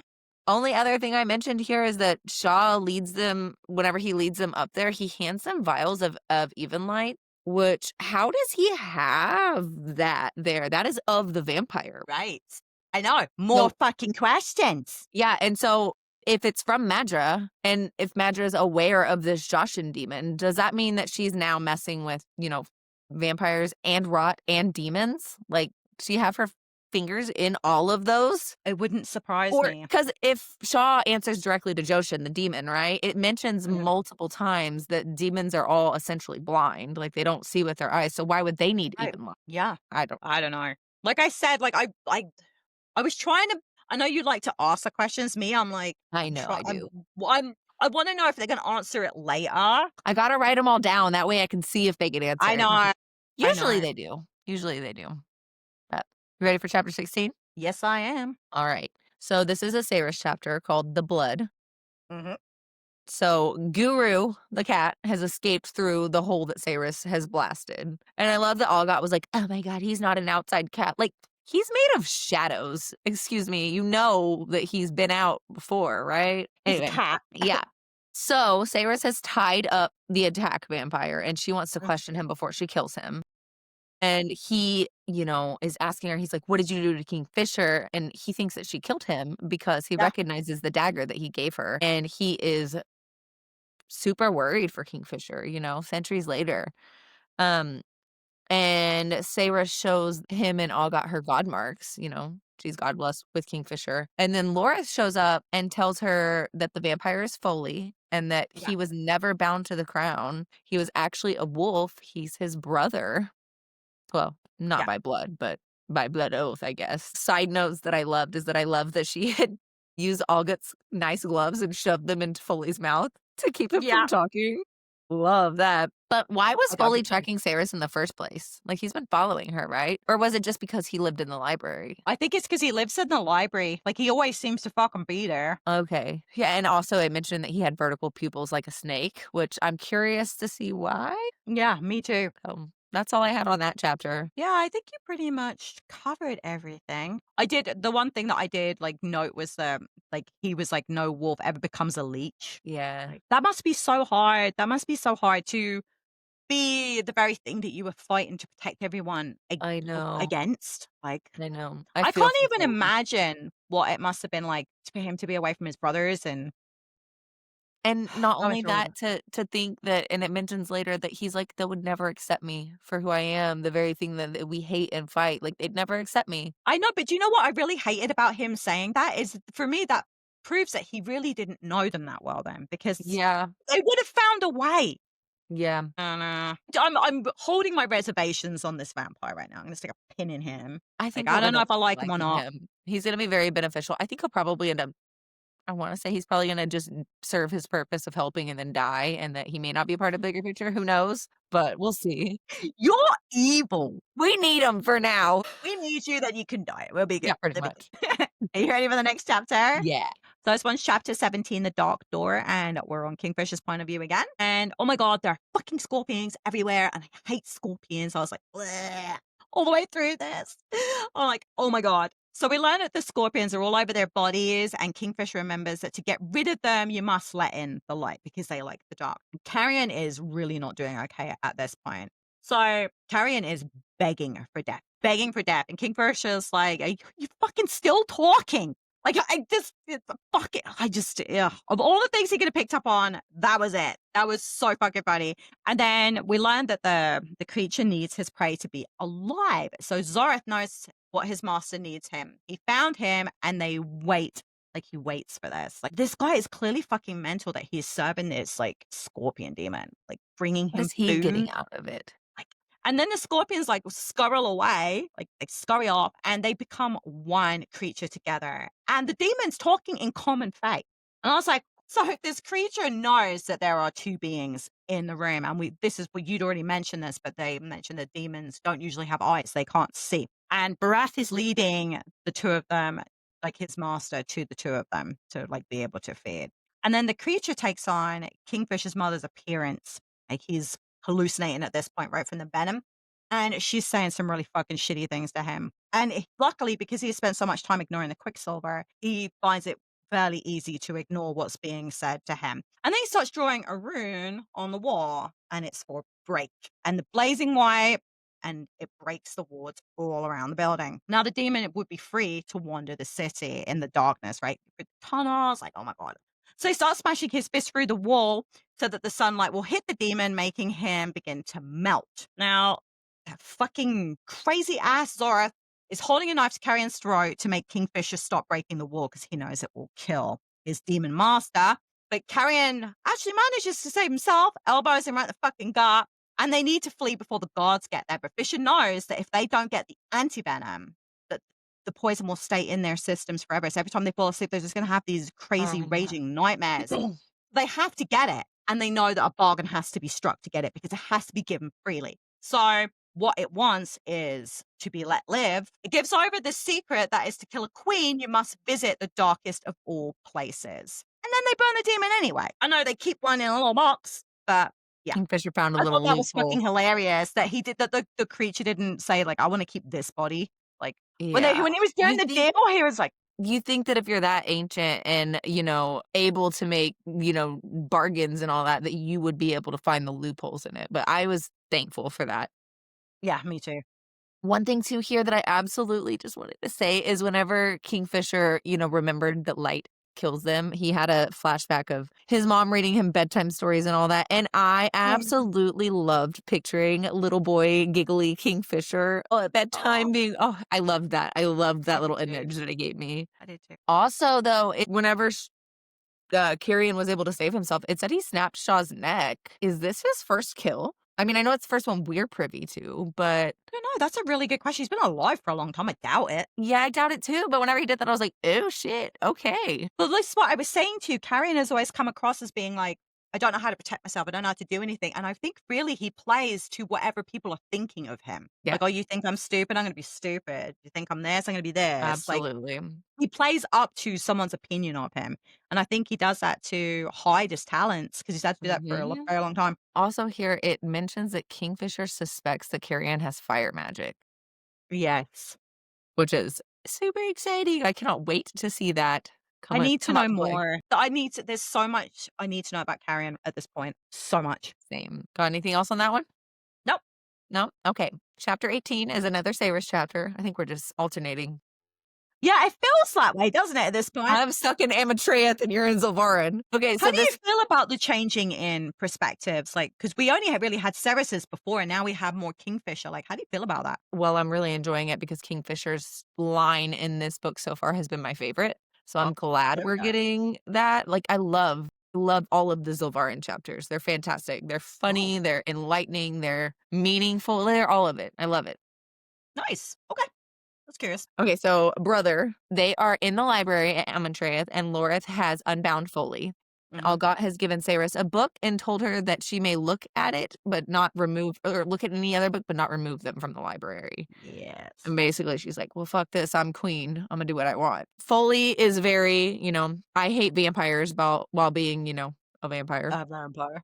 only other thing I mentioned here is that Shaw leads them, whenever he leads them up there, he hands them vials of even light, which, how does he have that there? That is of the vampire. Right. I know. More fucking questions. Yeah, and so if it's from Madra, and if Madra is aware of this Joshin demon, does that mean that she's now messing with, vampires and rot and demons? Like, does she have her fingers in all of those? It wouldn't surprise me. Because if Shaw answers directly to Joshin, the demon, right? It mentions multiple times that demons are all essentially blind. Like, they don't see with their eyes. So why would they need even light? Yeah. I don't know. Like I said, like I was trying to. I know you like to ask the questions. Me, I'm like, I know, I do. I want to know if they're going to answer it later. I gotta write them all down. That way I can see if they get answered. I know. Usually they do. Usually they do. But, you ready for chapter 16? Yes, I am. All right. So this is a Saeris chapter called The Blood. Mm-hmm. So Guru, the cat, has escaped through the hole that Saeris has blasted. And I love that Olgot was like, oh my god, he's not an outside cat. Like, he's made of shadows. Excuse me. You know that he's been out before, right? He's a cat. Yeah. So Saeris has tied up the attack vampire, and she wants to question him before she kills him. And he, is asking her, he's like, what did you do to Kingfisher? And he thinks that she killed him because he recognizes the dagger that he gave her. And he is super worried for Kingfisher, centuries later. And Saeris shows him and Olgot her god marks, she's god blessed with Kingfisher. And then Loris shows up and tells her that the vampire is Foley and that he was never bound to the crown. He was actually a wolf. He's his brother. Well, not by blood, but by blood oath, I guess. Side notes that I loved is that I love that she had used Olgot's nice gloves and shoved them into Foley's mouth to keep him from talking. Love that. But why was Foley tracking Saeris in the first place? Like, he's been following her, right? Or was it just because he lived in the library? I think it's because he lives in the library. Like, he always seems to fucking be there. Okay. Yeah, and also it mentioned that he had vertical pupils like a snake, which I'm curious to see why. Yeah, me too. That's all I had on that chapter. Yeah, I think you pretty much covered everything. The one thing that I did, note was, he was like, no wolf ever becomes a leech. Yeah. That must be so hard. That must be so hard to be the very thing that you were fighting to protect everyone I know. against. I know. I can't even imagine what it must have been like for him to be away from his brothers And not only that, to think that, and it mentions later that he's like, they would never accept me for who I am, the very thing that we hate and fight. Like, they'd never accept me. I know, but you know what I really hated about him saying that is, for me, that proves that he really didn't know them that well then, because they would have found a way. Yeah. I'm holding my reservations on this vampire right now. I'm going to stick a pin in him. I think I don't know if I like him or not. He's going to be very beneficial. I think he'll probably end up, I want to say he's probably going to just serve his purpose of helping and then die, and that he may not be a part of the bigger picture. Who knows? But we'll see. You're evil. We need him for now. We need you that you can die. We'll be good. Yeah, pretty much. Are you ready for the next chapter? Yeah. So this one's chapter 17, The Dark Door, and we're on Kingfisher's point of view again. And oh my god, there are fucking scorpions everywhere, and I hate scorpions. I was like, bleh, all the way through this. I'm like, oh my god. So we learn that the scorpions are all over their bodies, and Kingfisher remembers that to get rid of them, you must let in the light because they like the dark. Carrion is really not doing okay at this point. So Carrion is begging for death. And Kingfisher's like, are you fucking still talking? Like, of all the things he could have picked up on, that was it. That was so fucking funny. And then we learned that the creature needs his prey to be alive. So Zoreth knows what his master needs him. He found him, and they wait. Like, he waits for this. Like, this guy is clearly fucking mental that he's serving this, like, scorpion demon. Like, bringing him What is he food. getting out of it? Like, And then the scorpions like scurry away, like they scurry off, and they become one creature together. And the demon's talking in common faith. And I was like, so if this creature knows that there are two beings in the room, and this is what you'd already mentioned this, but they mentioned that demons don't usually have eyes, they can't see. And Barath is leading the two of them, like his master, to the two of them to like be able to feed. And then the creature takes on Kingfisher's mother's appearance. Like he's hallucinating at this point, right from the venom. And she's saying some really fucking shitty things to him. And luckily, because he spent so much time ignoring the Quicksilver, he finds it fairly easy to ignore what's being said to him. And then he starts drawing a rune on the wall, and it's for break. And the blazing white, and it breaks the wards all around the building. Now, the demon would be free to wander the city in the darkness, right? Through the tunnels, like, oh my God. So he starts smashing his fist through the wall so that the sunlight will hit the demon, making him begin to melt. Now, that fucking crazy ass Zora is holding a knife to Carrion's throat to make Kingfisher stop breaking the wall because he knows it will kill his demon master. But Carrion actually manages to save himself, elbows him right in the fucking gut, and they need to flee before the guards get there. But Fisher knows that if they don't get the anti-venom, that the poison will stay in their systems forever. So every time they fall asleep, they're just going to have these crazy raging nightmares. They have to get it, and they know that a bargain has to be struck to get it because it has to be given freely. So what it wants is to be let live. It gives over the secret that is to kill a queen, you must visit the darkest of all places. And then they burn the demon anyway. I know they keep one in a little box, but yeah. Kingfisher found a I thought little that was loophole. fucking hilarious that he did that the creature didn't say, like, I want to keep this body. Like Yeah. when he was doing the deal, he was like, You think that if you're that ancient and, able to make, bargains and all that, that you would be able to find the loopholes in it. But I was thankful for that. yeah, me too. One thing too here that I absolutely just wanted to say is whenever Kingfisher, remembered that light kills them, he had a flashback of his mom reading him bedtime stories and all that. And I absolutely loved picturing little boy giggly Kingfisher at bedtime being, I loved that. I loved that little image that it gave me. I did too. Also, though, whenever Kyrian was able to save himself, it said he snapped Shaw's neck. Is this his first kill? I mean, I know it's the first one we're privy to, but I don't know. That's a really good question. He's been alive for a long time. I doubt it. yeah, I doubt it too. But whenever he did that, I was like, oh shit, okay. Well, this is what I was saying to you. Carrion has always come across as being like, I don't know how to protect myself. I don't know how to do anything. And I think really he plays to whatever people are thinking of him. Yeah, Like, oh, you think I'm stupid? I'm going to be stupid. You think I'm this? I'm going to be this. Like, absolutely. he plays up to someone's opinion of him. And I think he does that to hide his talents because he's had to do that for a Mhm. very long time. Also, here it mentions that Kingfisher suspects that Kyrian has fire magic, Yes. which is super exciting. I cannot wait to see that I need to come out know to play. more. There's so much I need to know about Carrion at this point. So much. Same. Got anything else on that one? Nope. No? Okay. Chapter 18 is another Saeris chapter. I think we're just alternating. Yeah, it feels that way, doesn't it, at this point? I'm stuck in Amatreath and you're in Zilvarin. Okay, How so do you this feel about the changing in perspectives? Like, because we only really had Ceres's before, and now we have more Kingfisher. Like, how do you feel about that? well, I'm really enjoying it because Kingfisher's line in this book so far has been my favorite. So I'm Oh, glad very we're nice. getting that. Like I love all of the Zilvarin chapters. They're fantastic. They're funny, they're enlightening, they're meaningful. They're all of it. I love it. Nice. Okay. That's curious. Okay, so brother, they are in the library at Amontreath, and Lorith has unbound Foley. Mhm. Algot has given Saeris a book and told her that she may look at it, but not remove, or look at any other book, but not remove them from the library. Yes. And basically, she's like, well, fuck this. I'm queen. I'm gonna do what I want. Foley is very, I hate vampires while being, a vampire. Vampire.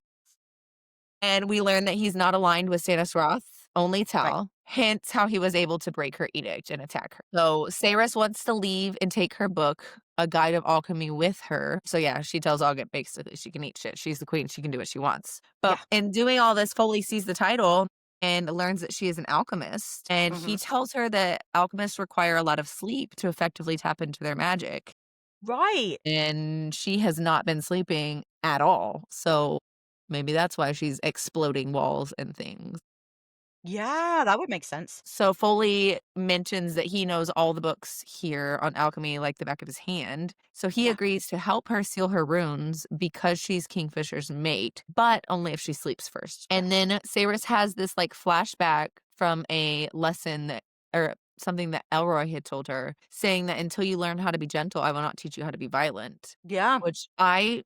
And we learn that he's not aligned with Stannis Roth, only Right. Tal. Hence how he was able to break her edict and attack her. So Saeris wants to leave and take her book, A Guide of Alchemy, with her. So yeah, she tells August basically she can eat shit. She's the queen. She can do what she wants. But Yeah. in doing all this, Foley sees the title and learns that she is an alchemist. And he Mhm. tells her that alchemists require a lot of sleep to effectively tap into their magic. Right. And she has not been sleeping at all. So maybe that's why she's exploding walls and things. Yeah, that would make sense. So Foley mentions that he knows all the books here on alchemy like the back of his hand. So he Yeah. agrees to help her seal her runes because she's Kingfisher's mate, but only if she sleeps first. Yeah. And then Saeris has this like flashback from a lesson that or something that Elroy had told her, saying that until you learn how to be gentle, I will not teach you how to be violent. Yeah. Which I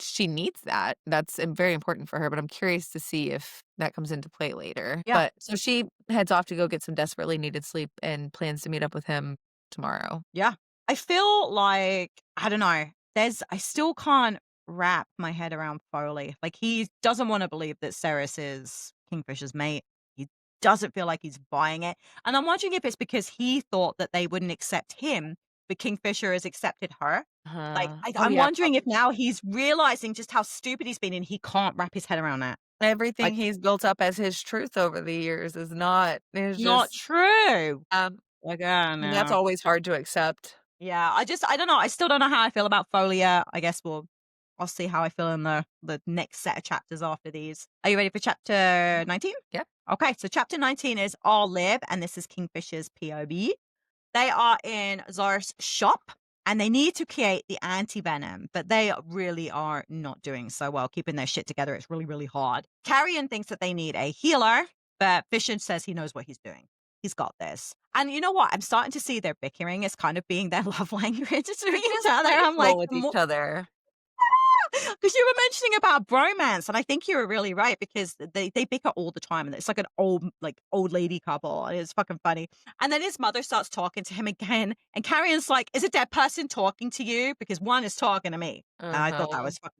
she needs that. That's very important for her, but I'm curious to see if that comes into play later. Yeah. But so she heads off to go get some desperately needed sleep and plans to meet up with him tomorrow. Yeah. I feel like, I don't know, I still can't wrap my head around Foley. Like, he doesn't wanna believe that Saeris is Kingfisher's mate. He doesn't feel like he's buying it, and I'm wondering if it's because he thought that they wouldn't accept him, but Kingfisher has accepted her. Like, Oh I'm yeah, wondering if now he's realizing just how stupid he's been and he can't wrap his head around that. everything Like, he's built up as his truth over the years is not just true. um Like, I don't and that's know. always hard to accept. Yeah, I don't know. I still don't know how I feel about Folia. I guess I'll see how I feel in the next set of chapters after these. Are you ready for chapter 19? Yeah. Okay, so chapter 19 is All Live, and this is Kingfisher's POV. They are in Zar's shop and they need to create the anti-venom, but they really are not doing so well keeping their shit together. It's really, really hard. Carrion thinks that they need a healer, but Fisher says he knows what he's doing. He's got this. And you know what? I'm starting to see their bickering as kind of being their love language to each other. I'm like, Playful with each other. because you were mentioning about bromance, and I think you were really right because they bicker all the time, and it's like an old lady couple, and it's fucking funny. And then his mother starts talking to him again, and Carrion's like, "Is it that person talking to you? Because one is talking to me." And I thought that Uh-huh. was fucking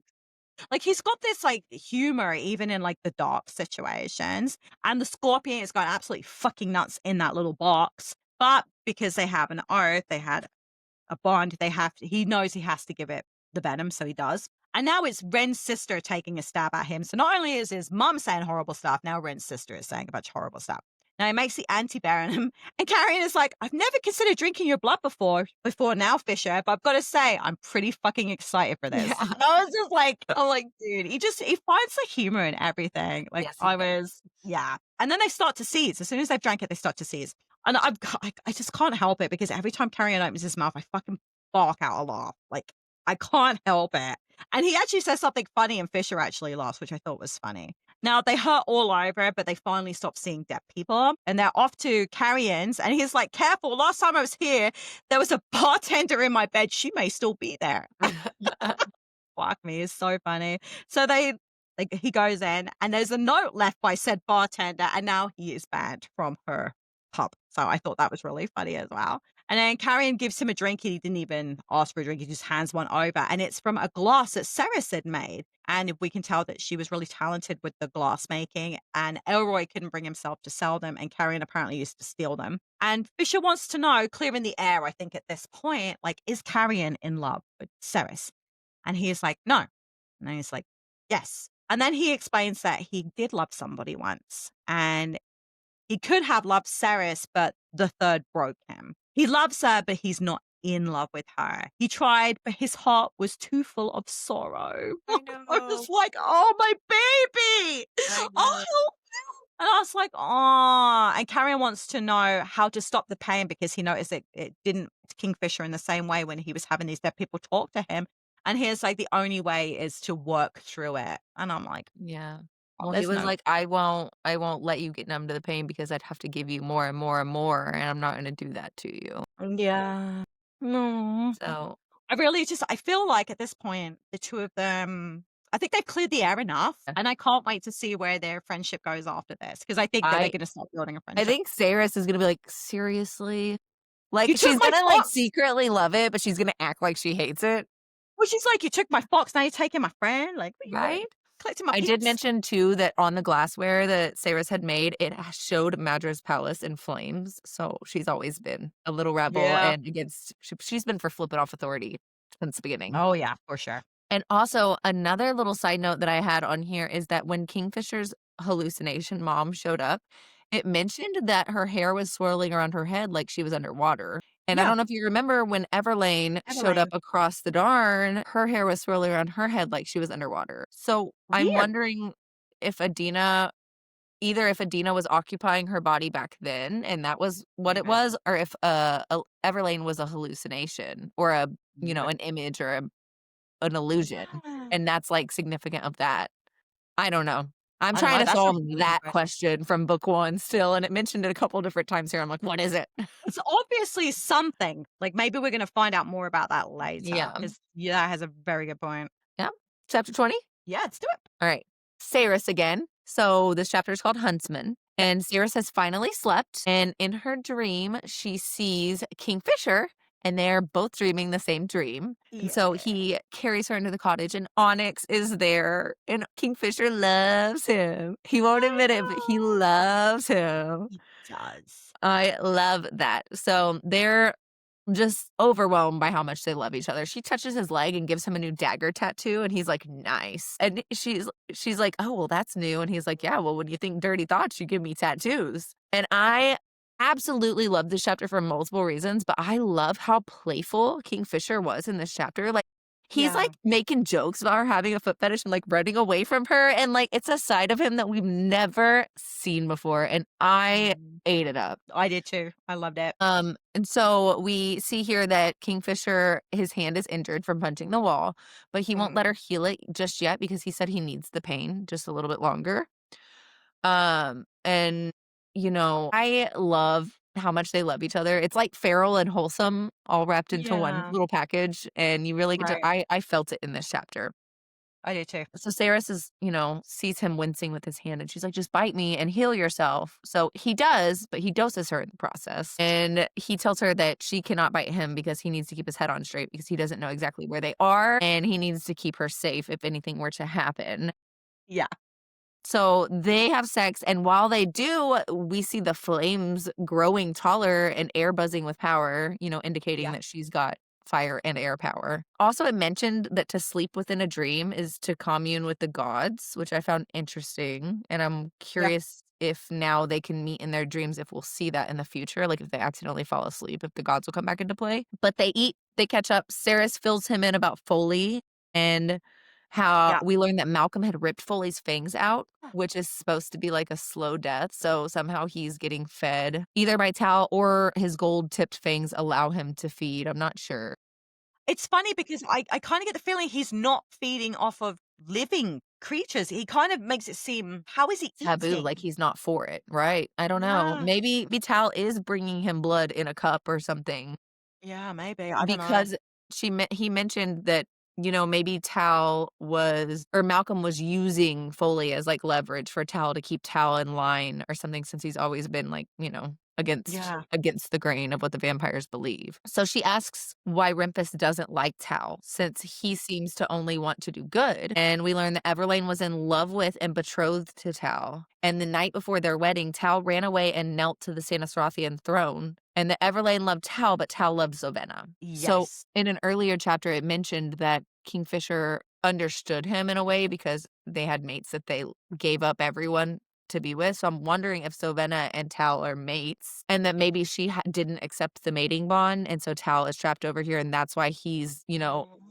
like he's got this like humor even in like the dark situations, and the scorpion is going absolutely fucking nuts in that little box. But because they have an oath, they had a bond. He knows he has to give it the venom, so he does. And now it's Ren's sister taking a stab at him. So not only is his mum saying horrible stuff, now Ren's sister is saying a bunch of horrible stuff. Now he makes the anti-venom, and Carrion is like, I've never considered drinking your blood before now, Fisher, but I've got to say, I'm pretty fucking excited for this. Yeah. And I was just like, I'm like, dude, he finds the humor in everything. Like Yes, he does. yeah. And then they start to seize. As soon as they've drank it, they start to seize. And I just can't help it because every time Carrion opens his mouth, I fucking bark out a laugh. Like, I can't help it. And he actually says something funny, and Fisher actually laughs, which I thought was funny. Now, they hurt all over, but they finally stop seeing dead people, and they're off to Carrion's, and he's like, "Careful, last time I was here, there was a bartender in my bed. She may still be there." Fuck me, it's so funny. So he goes in, and there's a note left by said bartender, and now he is banned from her pub. So I thought that was really funny as well. And then Carrion gives him a drink. He didn't even ask for a drink. He just hands one over, and it's from a glass that Saeris had made. And we can tell that she was really talented with the glass making. And Elroy couldn't bring himself to sell them, and Carrion apparently used to steal them. And Fisher wants to know, clear in the air, I think at this point, like, is Carrion in love with Saeris? And he's like, "No." And then he's like, "Yes." And then he explains that he did love somebody once, and he could have loved Saris, but the third broke him. He loves her, but he's not in love with her. He tried, but his heart was too full of sorrow. I I'm know. just like, "Oh, my baby. I Oh, know. and I was like, "Oh." And Carrion wants to know how to stop the pain because he noticed it didn't Kingfisher in the same way when he was having these dead people talk to him. And he's like, the only way is to work through it. And I'm like, Yeah. "Oh, Well, he there's was no." like, I won't let you get numb to the pain because I'd have to give you more and more and more, and I'm not gonna do that to you." Yeah. No. So, I really just I feel like at this point, the two of them, I think they've cleared the air enough, yeah. and I can't wait to see where their friendship goes after this because I think that they're I gonna start building a I friendship. think Saris is gonna be like, "Seriously?" Like, "You took she's my gonna, like, fox!" secretly love it, but she's gonna act like she hates it, Well, she's like, "You took my fox, now you're taking my friend, like, what are you doing? right? Collecting my I did peeps?" mention too that on the glassware that Saris had made, it showed Madra's palace in flames, so she's always been a little rebel Yeah. and against she's been for flipping off authority since the beginning. Oh, yeah, for sure. And also, another little side note that I had on here is that when Kingfisher's hallucination mom showed up, it mentioned that her hair was swirling around her head like she was underwater. And I Yeah, don't know if you remember when Everlane showed up Evelyn. across the Darn, her hair was swirling around her head like she was underwater. So I'm Weird. wondering if Adina either if Adina was occupying her body back then, and that was what it Okay. was, or if, Everlane was a hallucination or Right. an image or an illusion, Yeah. and that's, like, significant of that. I don't know. I'm I don't trying know, to that's a solve really good that question. question from book 1 still, and it mentioned it a couple different times here. I'm like, "What is it?" It's obviously something. Like, maybe we're gonna find out more about that later. Yeah. Because yeah, that has a very good point. Yeah. Chapter 20? Yeah, let's do it. All right. Saeris again. So this chapter is called Huntsman. Yep. And Saeris has finally slept. And in her dream, she sees Kingfisher, and they're both dreaming the same dream. And so Yeah. he carries her into the cottage, and Onyx is there. And Kingfisher loves him. He won't I admit it, but he know. loves him. He does. I love that. So they're just overwhelmed by how much they love each other. She touches his leg and gives him a new dagger tattoo, and he's like, "Nice." And she's like, "Oh, well, that's new." And he's like, "Yeah, well, when you think dirty thoughts, you give me tattoos." And I absolutely love this chapter for multiple reasons, but I love how playful Kingfisher was in this chapter. Like, he's Yeah. like making jokes about her having a foot fetish and like running away from her. And like, it's a side of him that we've never seen before. And I Mhm. ate it up. I did too. I loved it. And so we see here that Kingfisher, his hand is injured from punching the wall, but he won't let Mhm. her heal it just yet because he said he needs the pain just a little bit longer. And I love how much they love each other. It's like feral and wholesome all wrapped into one Yeah. little package, and you really get to Right. I felt it in this chapter. I did too. So Saris sees him wincing with his hand, and she's like, "Just bite me and heal yourself." So he does, but he doses her in the process. And he tells her that she cannot bite him because he needs to keep his head on straight because he doesn't know exactly where they are, and he needs to keep her safe if anything were to happen. Yeah. So they have sex, and while they do, we see the flames growing taller and air buzzing with power, indicating Yeah. that she's got fire and air power. Also, it mentioned that to sleep within a dream is to commune with the gods, which I found interesting. And I'm Yeah. curious if now they can meet in their dreams, if we'll see that in the future, like if they accidentally fall asleep, if the gods will come back into play. But they eat, they catch up. Saris fills him in about Foley and how Yeah. we learned that Malcolm had ripped Foley's fangs out, which is supposed to be like a slow death. So somehow he's getting fed either by Tal or his gold tipped fangs allow him to feed. I'm not sure. It's funny because I kinda get the feeling he's not feeding off of living creatures. He kind of makes it seem how is he Taboo, like eating? he's not for it, right? I don't know. Yeah. Maybe Vital is bringing him blood in a cup or something. Yeah, maybe. I don't know. Because he mentioned that, maybe Tal was or Malcolm was using Foley as, like, leverage for Tal to keep Tal in line or something since he's always been, like, Yeah. against the grain of what the vampires believe. So she asks why Rempus doesn't like Tal since he seems to only want to do good, and we learn that Everlane was in love with and betrothed to Tal, and the night before their wedding, Tal ran away and knelt to the Sanisrothian throne, and that Everlane loved Tal, but Tal loved Zovena. So Yes. in an earlier chapter, it mentioned that Kingfisher understood him in a way because they had mates that they gave up everyone to be with. So I'm wondering if Zovena and Tal are mates and that maybe she didn't accept the mating bond. And so Tal is trapped over here. And that's why he's,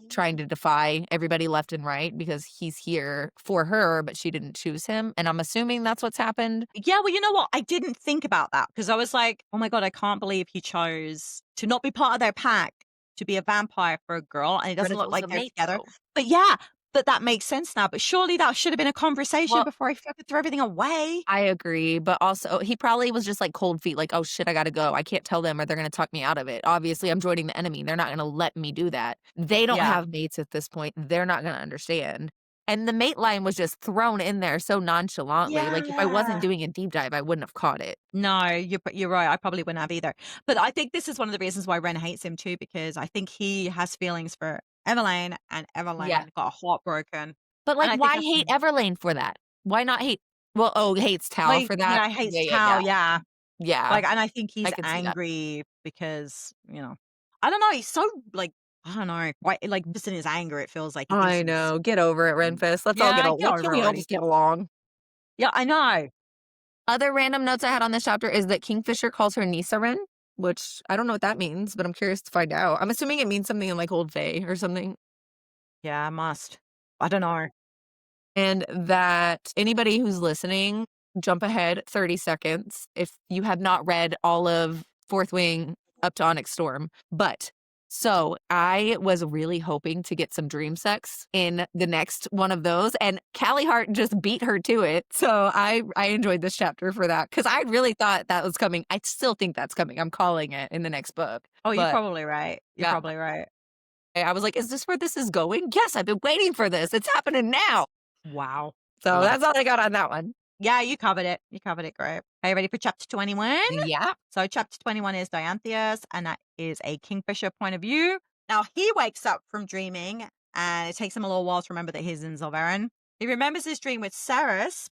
trying to defy everybody left and right because he's here for her, but she didn't choose him. And I'm assuming that's what's happened. Yeah, well, you know what? I didn't think about that because I was like, "Oh my god, I can't believe he chose to not be part of their pack, to be a vampire for a girl, and it What doesn't if it look was like a they're mate, together." though? But yeah, but that makes sense now, but surely that should have been a conversation Well, before he fucking threw everything away. I agree, but also he probably was just like cold feet, like, "Oh shit, I gotta go. I can't tell them or they're gonna talk me out of it. Obviously, I'm joining the enemy. They're not gonna let me do that." They don't Yeah. have mates at this point. They're not gonna understand. And the mate line was just thrown in there so nonchalantly. Like, if I wasn't Yeah. doing a deep dive, I wouldn't have caught it. No, you're right, I probably wouldn't have either. But I think this is one of the reasons why Ren hates him too, because I think he has feelings for Evelyn, and Yeah. Evelyn got heartbroken, But, and like, I think why that's hate Everlane for that? Why not hate hates Tal why for that? yeah, hates Yeah, yeah, Tal, yeah. yeah. Yeah, Like, and I think I he's can see that. angry because, I don't know, he's so, like, I don't know, why like, just in his anger, it feels like he thinks I he's know. Get over it, Renfest. Let's all get yeah, a get Can over it we all already. just get along? Yeah, I know. Other random notes I had on this chapter is that Kingfisher calls her Nisarin, which I don't know what that means, but I'm curious to find out. I'm assuming it means something in like Old Fae or something. Yeah, I must. I don't know. And that anybody who's listening, jump ahead 30 seconds if you have not read all of Fourth Wing up to Onyx Storm. But so I was really hoping to get some dream sex in the next one of those, and Callie Hart just beat her to it. So I enjoyed this chapter for that because I really thought that was coming. I still think that's coming. I'm calling it in the next book. Oh, you're But probably right. You're yeah, probably right. I was like, is this where this is going? Yes, I've been waiting for this. It's happening now. Wow. I So love it. that's all I got on that one. Yeah, you covered it. You covered it great. Are you ready for chapter 21? Yeah. So chapter 21 is Diantheus, and that is a Kingfisher point of view. Now he wakes up from dreaming, and it takes him a little while to remember that he's in Zilverin. He remembers his dream with Saeris,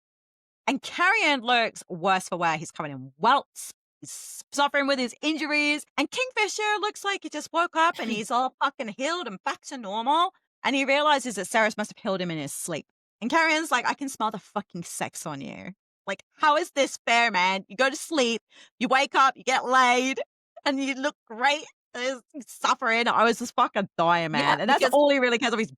and Carrion looks worse for wear. He's covered in welts. He's suffering with his injuries. And Kingfisher looks like he just woke up and he's all fucking healed and back to normal. And he realizes that Saeris must have healed him in his sleep. And Carrion's like, I can smell the fucking sex on you. Like, how is this fair, man? You go to sleep, you wake up, you get laid, and you look great. He's suffering. I was just fucking dying, Yeah, man. And that's because all he really cares of. He's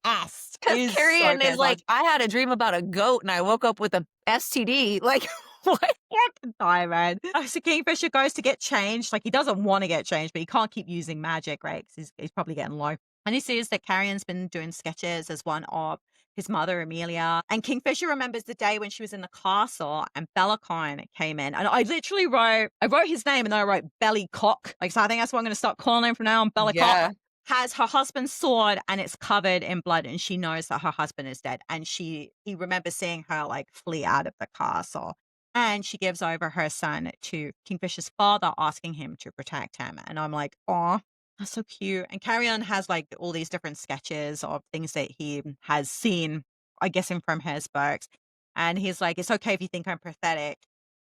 past. because He's so Carrion is pissed. like, I had a dream about a goat and I woke up with a STD. Like, what? Fucking die, man. So Kingfisher goes to get changed. Like, he doesn't want to get changed, but he can't keep using magic, right? 'Cause he's probably getting low. And he sees that Carrion's been doing sketches as one of his mother, Amelia. And Kingfisher remembers the day when she was in the castle and Bellicon came in. And I literally wrote his name and then I wrote Belly Cock. Like, so I think that's what I'm going to start calling him from now on, Belly Yeah. Cock. Has her husband's sword and it's covered in blood and she knows that her husband is dead. And he remembers seeing her like flee out of the castle. And she gives over her son to Kingfisher's father, asking him to protect him. And I'm like, oh, that's so cute. And Carrion has like all these different sketches of things that he has seen, I guess, from his books. And he's like, it's okay if you think I'm pathetic.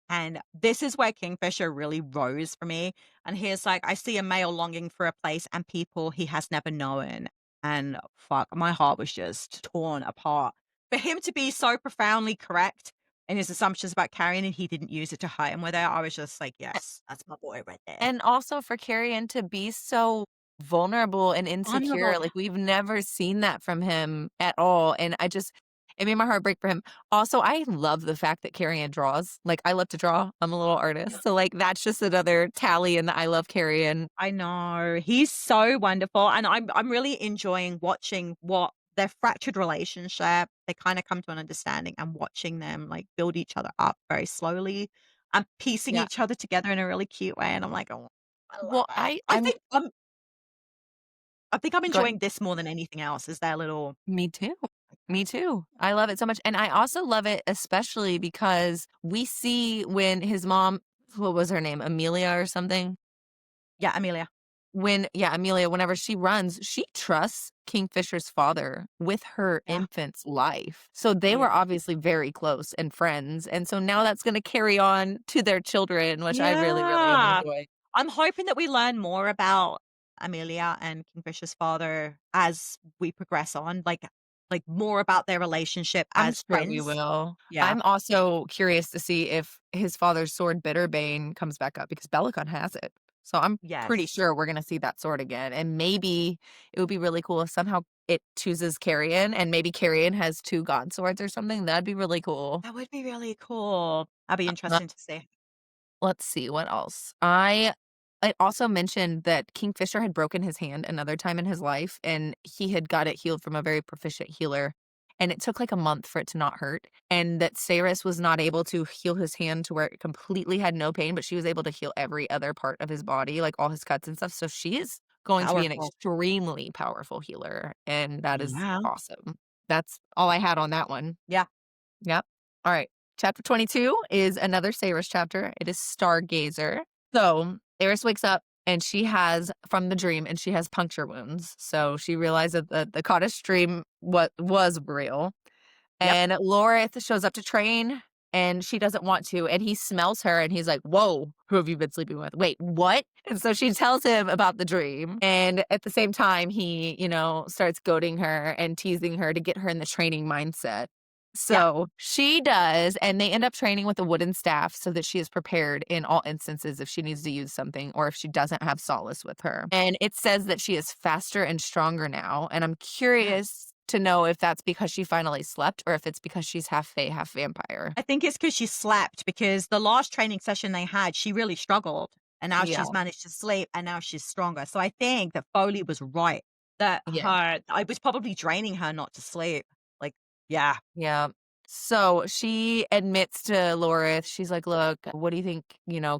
And this is where Kingfisher really rose for me. And he's like, I see a male longing for a place and people he has never known. And fuck, my heart was just torn apart. For him to be so profoundly correct in his assumptions about Carrion and he didn't use it to hurt him with it, I was just like, yes, that's my boy right there. And also for Carrion to be so vulnerable and insecure. Vulnerable. Like, we've never seen that from him at all. And it made my heart break for him. Also, I love the fact that Carrion draws. Like, I love to draw. I'm a little artist. So, like, that's just another tally in the I love Carrion. I know. He's so wonderful. And I'm really enjoying watching what their fractured relationship, they kind of come to an understanding and watching them like build each other up very slowly and piecing Yeah. each other together in a really cute way. And I'm like, oh, I love Well, it. I think I'm go ahead. enjoying this more than anything else. Is their little Me too. Me too. I love it so much. And I also love it, especially because we see when his mom, what was her name? Amelia or something? yeah, Amelia. Amelia, whenever she runs, she trusts Kingfisher's father with her Yeah. infant's life. So they were Yeah. obviously very close and friends. And so now that's going to carry on to their children, which I really, really Yeah. enjoy. I'm hoping that we learn more about Amelia and Kingfisher's father as we progress on, like more about their relationship I'm as sure we friends. will. Yeah. I'm also curious to see if his father's sword, Bitterbane, comes back up because Bellicon has it. So I'm pretty Yes. sure we're going to see that sword again. And maybe it would be really cool if somehow it chooses Carrion and maybe Carrion has two god swords or something. That'd be really cool. That would be really cool. That'd be interesting to see. Let's see what else. I also mentioned that Kingfisher had broken his hand another time in his life, and he had got it healed from a very proficient healer, and it took like a month for it to not hurt, and that Saeris was not able to heal his hand to where it completely had no pain, but she was able to heal every other part of his body, like all his cuts and stuff. So she is going to be an Powerful. extremely powerful healer, and that is Yeah. awesome. That's all I had on that one. Yeah. Yep. All right. Chapter 22 is another Saeris chapter. It is Stargazer. So Saeris wakes up and she has, from the dream, and she has puncture wounds. So she realized that the cottage dream was real. Yep. And Lorith shows up to train and she doesn't want to. And he smells her and he's like, whoa, who have you been sleeping with? Wait, what? And so she tells him about the dream. And at the same time, he, starts goading her and teasing her to get her in the training mindset. Yeah. So she does, and they end up training with a wooden staff so that she is prepared in all instances if she needs to use something or if she doesn't have solace with her. And it says that she is faster and stronger now. And I'm Yeah. curious to know if that's because she finally slept or if it's because she's half fae, half vampire. I think it's because she slept, because the last training session they had, she really struggled, and now Yeah. she's managed to sleep, and now she's stronger. So I think that Foley was right, that Yeah. I was probably draining her not to sleep. Like, yeah. Yeah. So she admits to Lorith, she's like, "Look, what do you think,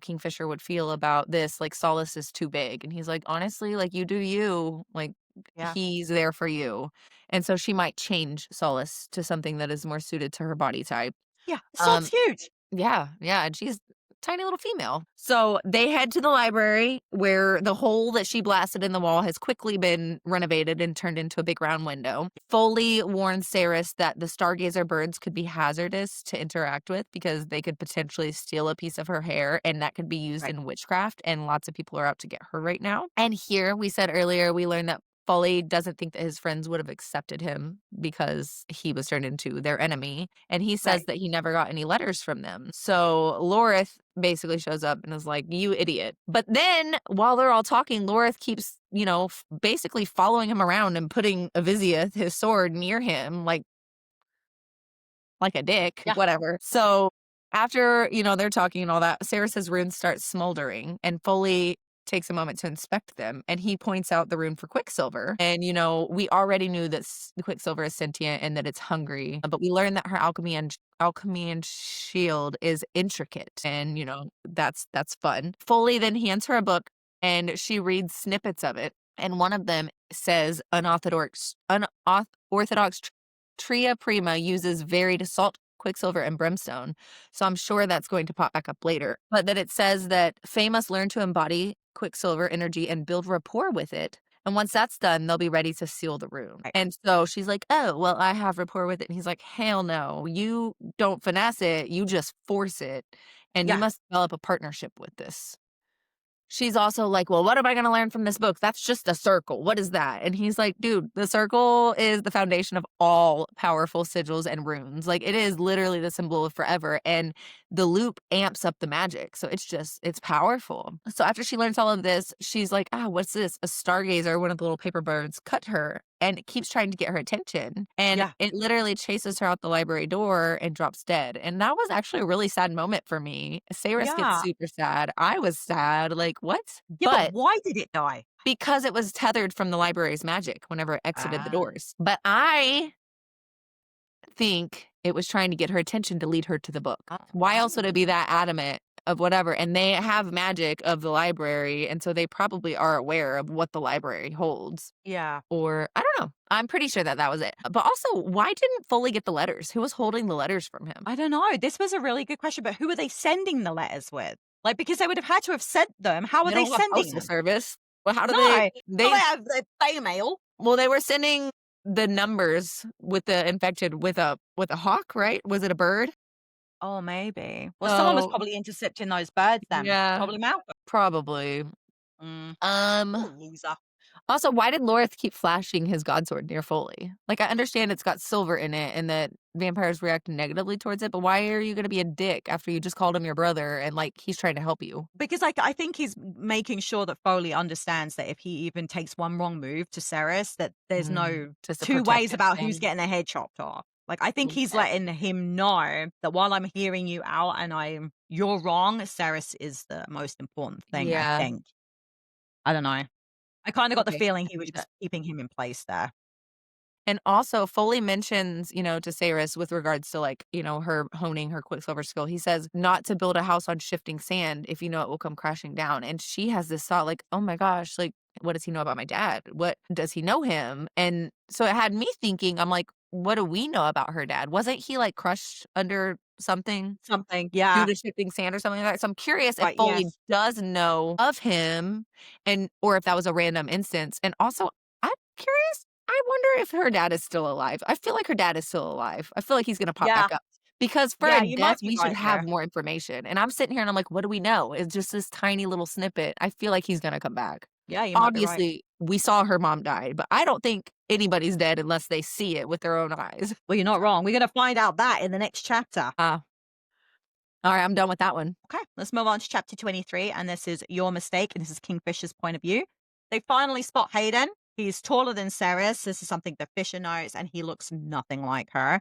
Kingfisher would feel about this? Like, Solace is too big." And he's like, "Honestly, like, you do you. Like, Yeah. he's there for you." And so she might change Solace to something that is more suited to her body type. Yeah. Sword's Um, huge. yeah, yeah, and she's a tiny little female. So they head to the library where the hole that she blasted in the wall has quickly been renovated and turned into a big round window. Foley warns Saeris that the stargazer birds could be hazardous to interact with because they could potentially steal a piece of her hair, and that could be used Right. in witchcraft, and lots of people are out to get her right now. And here we said earlier, we learned that Foley doesn't think that his friends would have accepted him because he was turned into their enemy. And he says Right. that he never got any letters from them. So Lorith basically shows up and is like, "You idiot." But then while they're all talking, Lorith keeps, basically following him around and putting Avizia, his sword, near him, like a dick, Yeah. whatever. So after, they're talking and all that, Saris's runes start smoldering and Foley takes a moment to inspect them and he points out the rune for Quicksilver. And, we already knew that Quicksilver is sentient and that it's hungry, but we learned that her alchemy and shield is intricate and, that's fun. Foley then hands her a book and she reads snippets of it. And one of them says unorthodox Tria Prima uses varied salt, quicksilver, and brimstone, so I'm sure that's going to pop back up later. But that it says that Fae must learn to embody quicksilver energy and build rapport with it. And once that's done, they'll be ready to seal the room. Right. And so she's like, "Oh, well, I have rapport with it." And he's like, "Hell no, you don't finesse it, you just force it. And you Yeah. must develop a partnership with this." She's also like, "Well, what am I gonna learn from this book? That's just a circle. What is that?" And he's like, "Dude, the circle is the foundation of all powerful sigils and runes. Like, it is literally the symbol of forever, and the loop amps up the magic. So it's powerful." So after she learns all of this, she's like, "What's this?" A stargazer, one of the little paper birds, cut her and it keeps trying to get her attention. And Yeah. it literally chases her out the library door and drops dead. And that was actually a really sad moment for me. Saris gets Yeah. super sad. I was sad. Like, what? Yeah, but But why did it die? because it was tethered from the library's magic whenever it exited the Ah. doors. But I think it was trying to get her attention to lead her to the book. Why else would it be that adamant of whatever? And they have magic of the library, and so they probably are aware of what the library holds. Yeah. Or I don't know. I'm pretty sure that that was it. But also, why didn't Foley get the letters? Who was holding the letters from him? I don't know. This was a really good question, but who are they sending the letters with? Like, because they would have had to have sent them. How are They they don't have sending postal them? service. Well, how do No. they? Well, they have the Bay mail. Well, they were sending the numbers with the infected with a hawk, right? Was it a bird? Oh, maybe. Well, someone was Oh, probably intercepting those birds then. yeah, Probably Malcolm. probably. Mm. Um. Poor loser. Also, why did Lorith keep flashing his godsword near Foley? Like, I understand it's got silver in it and that vampires react negatively towards it, but why are you going to be a dick after you just called him your brother and, like, he's trying to help you? Because I think he's making sure that Foley understands that if he even takes one wrong move to Saeris, that there's no Just a two ways protective about who's thing. getting their head chopped off. Like, I think he's Okay. letting him know that while I'm hearing you out and you're wrong, Saeris is the most important thing, I Yeah. think. I don't know. I kind of got the Okay. feeling I he can was see that. just keeping him in place there. And also, Foley mentions, to Saeris with regards to, like, her honing her Quicksilver skill. He says not to build a house on shifting sand if you know it will come crashing down. And she has this thought, like, oh my gosh, like, what does he know about my dad? What does he know him? And so it had me thinking, I'm like, what do we know about her dad? Wasn't he like crushed under something Something, due yeah. to shifting sand or something like that? So I'm curious if Right, Foley yes. does know of him or if that was a random instance. And also, I'm curious. I wonder if her dad is still alive. I feel like her dad is still alive. I feel like he's gonna pop Yeah. back up. Because for a Yeah, you death, might be we should right have there. more information. And I'm sitting here and I'm like, what do we know? It's just this tiny little snippet. I feel like he's gonna come back. Yeah, you might be right. Obviously, we saw her mom die, but I don't think anybody's dead unless they see it with their own eyes. Well, you're not wrong. We're gonna find out that in the next chapter. Uh, all right, I'm done with that one. Okay, let's move on to chapter 23, and this is Your Mistake, and this is Kingfisher's point of view. They finally spot Hayden. He's taller than Saeris. This is something that Fisher knows, and he looks nothing like her.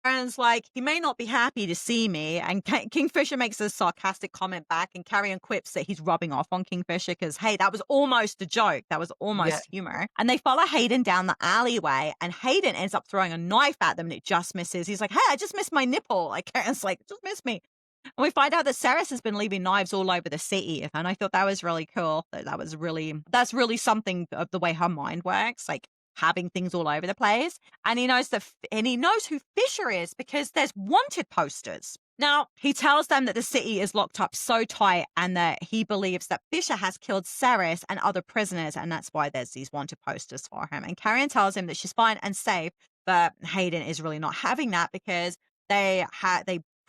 Karen's like, he may not be happy to see me. And Kingfisher makes a sarcastic comment back, and Carrion quips that he's rubbing off on Kingfisher because, hey, that was almost a joke. That was almost humor. And they follow Hayden down the alleyway, and Hayden ends up throwing a knife at them, and it just misses. He's like, hey, I just missed my nipple. Like, Karen's like, just missed me. And we find out that Saeris has been leaving knives all over the city. And I thought that was really cool. That's really something of the way her mind works. Like, having things all over the place. And he knows and he knows who Fisher is because there's wanted posters. Now, he tells them that the city is locked up so tight and that he believes that Fisher has killed Saeris and other prisoners, and that's why there's these wanted posters for him. And Carrion tells him that she's fine and safe, but Hayden is really not having that because they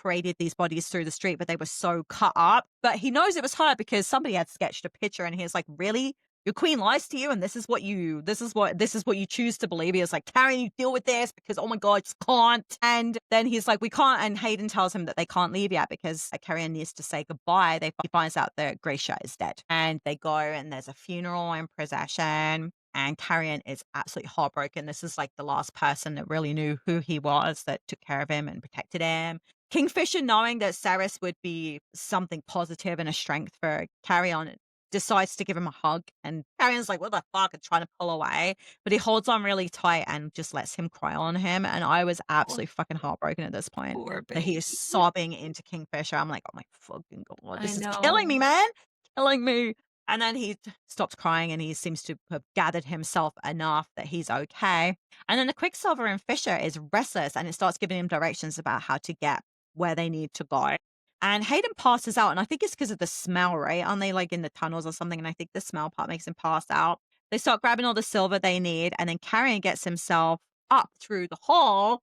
paraded these bodies through the street, but they were so cut up. But he knows it was her because somebody had sketched a picture, and he's like, really? Your queen lies to you, and this is what you choose to believe. He was like, Karen, you deal with this because, oh my God, just can't. And then he's like, we can't. And Hayden tells him that they can't leave yet because Carrion needs to say goodbye. He finds out that Gracia is dead, and they go, and there's a funeral in procession. And Carrion is absolutely heartbroken. This is like the last person that really knew who he was, that took care of him and protected him. Kingfisher, knowing that Saeris would be something positive and a strength for Carrion, decides to give him a hug, and Carrion's like, what the fuck, and trying to pull away, but he holds on really tight and just lets him cry on him. And I was absolutely fucking heartbroken at this point that he is sobbing into Kingfisher. I'm like, oh my fucking God, this is killing me, man, killing me. And then he stops crying, and he seems to have gathered himself enough that he's okay. And then the Quicksilver and Fisher is restless, and it starts giving him directions about how to get where they need to go. And Hayden passes out, and I think it's because of the smell, right? Aren't they like in the tunnels or something? And I think the smell part makes him pass out. They start grabbing all the silver they need, and then Carrion gets himself up through the hall.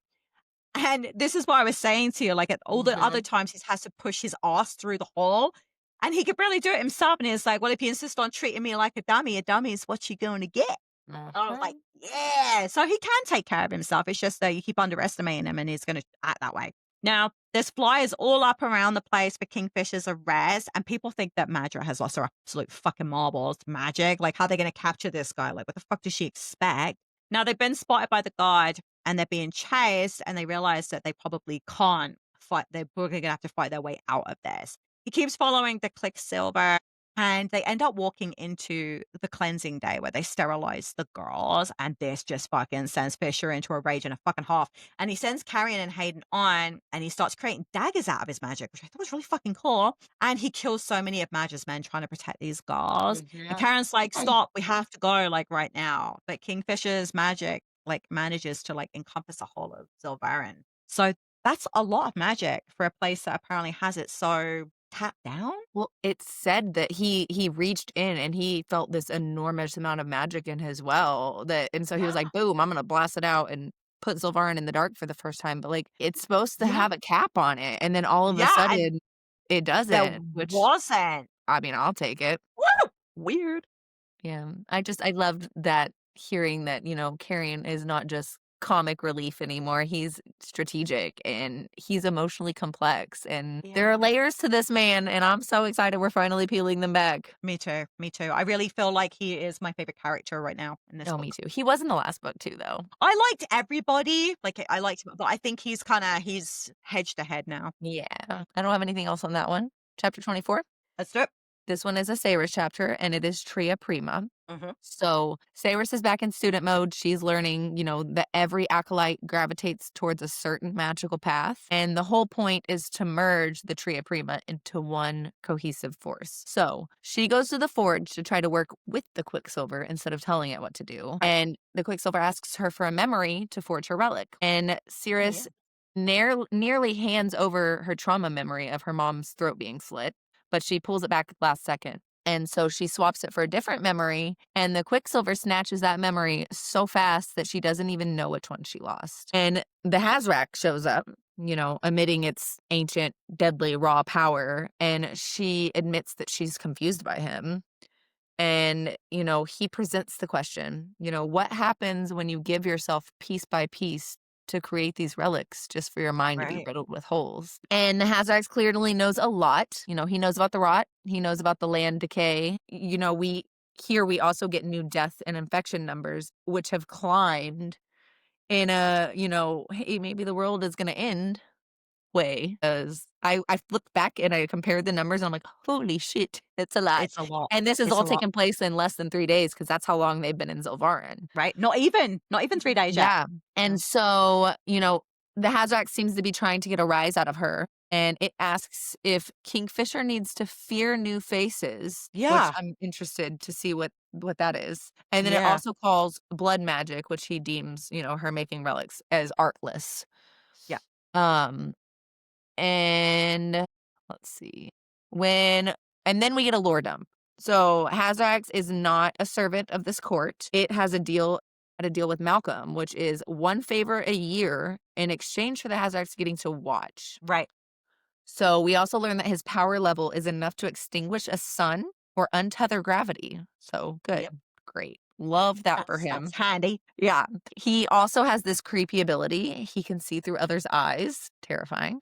And this is what I was saying to you, like at all the other times he has to push his ass through the hall, and he could barely do it himself. And he's like, well, if you insist on treating me like a dummy is what you're going to get. I was like, yeah. So he can take care of himself. It's just that you keep underestimating him, and he's going to act that way. Now, there's flyers all up around the place for Kingfisher's arrest, and people think that Madra has lost her absolute fucking marbles. Magic. Like, how are they going to capture this guy? Like, what the fuck does she expect? Now, they've been spotted by the guard, and they're being chased, and they realize that they probably can't fight. They're probably going to have to fight their way out of this. He keeps following the Quicksilver, and they end up walking into the cleansing day where they sterilize the girls. And this just fucking sends Fisher into a rage and a fucking half. And he sends Carrion and Hayden on, and he starts creating daggers out of his magic, which I thought was really fucking cool. And he kills so many of Madra's men trying to protect these girls. And Carrion's like, stop, we have to go, like, right now. But Kingfisher's magic, like, manages to, like, encompass a whole of Zilvarin. So that's a lot of magic for a place that apparently has it so tapped down. Well, it's said that he reached in and he felt this enormous amount of magic in his well, and so he was like, boom, I'm gonna blast it out and put Zilvarin in the dark for the first time. But like, it's supposed to have a cap on it, and then all of a sudden it doesn't, which wasn't. I mean, I'll take it. Woo! Weird. Yeah. I loved that, hearing that, Carrion is not just comic relief anymore. He's strategic, and he's emotionally complex, and there are layers to this man, and I'm so excited we're finally peeling them back. Me too. I really feel like he is my favorite character right now in this book. Me too. He was in the last book too, though. I liked everybody. Like, I liked him, but I think he's hedged ahead now. Yeah. I don't have anything else on that one. Chapter 24. Let's do it. This one is a Saeris chapter, and it is Tria Prima. So Saeris is back in student mode. She's learning, that every acolyte gravitates towards a certain magical path. And the whole point is to merge the Tria Prima into one cohesive force. So she goes to the forge to try to work with the Quicksilver instead of telling it what to do. And the Quicksilver asks her for a memory to forge her relic. And Saeris nearly hands over her trauma memory of her mom's throat being slit, but she pulls it back at the last second. And so she swaps it for a different memory, and the Quicksilver snatches that memory so fast that she doesn't even know which one she lost. And the Hazrak shows up, emitting its ancient, deadly, raw power, and she admits that she's confused by him. And, he presents the question, what happens when you give yourself piece by piece to create these relics just for your mind to be riddled with holes? And Hazrax clearly knows a lot. He knows about the rot. He knows about the land decay. We here we also get new death and infection numbers, which have climbed in a, "Hey, maybe the world is gonna end" way. 'Cause I looked back and I compared the numbers and I'm like, "Holy shit, it's a lot." It's a lot. And this is It's all a lot, taking place in less than 3 days because that's how long they've been in Zilvarin. right? Not even 3 days yet. Yeah, and so, the Hazorak seems to be trying to get a rise out of her, and it asks if Kingfisher needs to fear new faces, which Yeah, I'm interested to see what that is, and then it yeah, also calls blood magic, which he deems, her making relics, as artless. yeah. Um and let's see. When and then we get a lore dump. So Hazax is not a servant of this court. It has a deal with Malcolm, which is one favor a year in exchange for the Hazax getting to watch. Right. So we also learn that his power level is enough to extinguish a sun or untether gravity. So good. Yep. Great. Love that for That's him. handy. Yeah. He also has this creepy ability. He can see through others' eyes. Terrifying.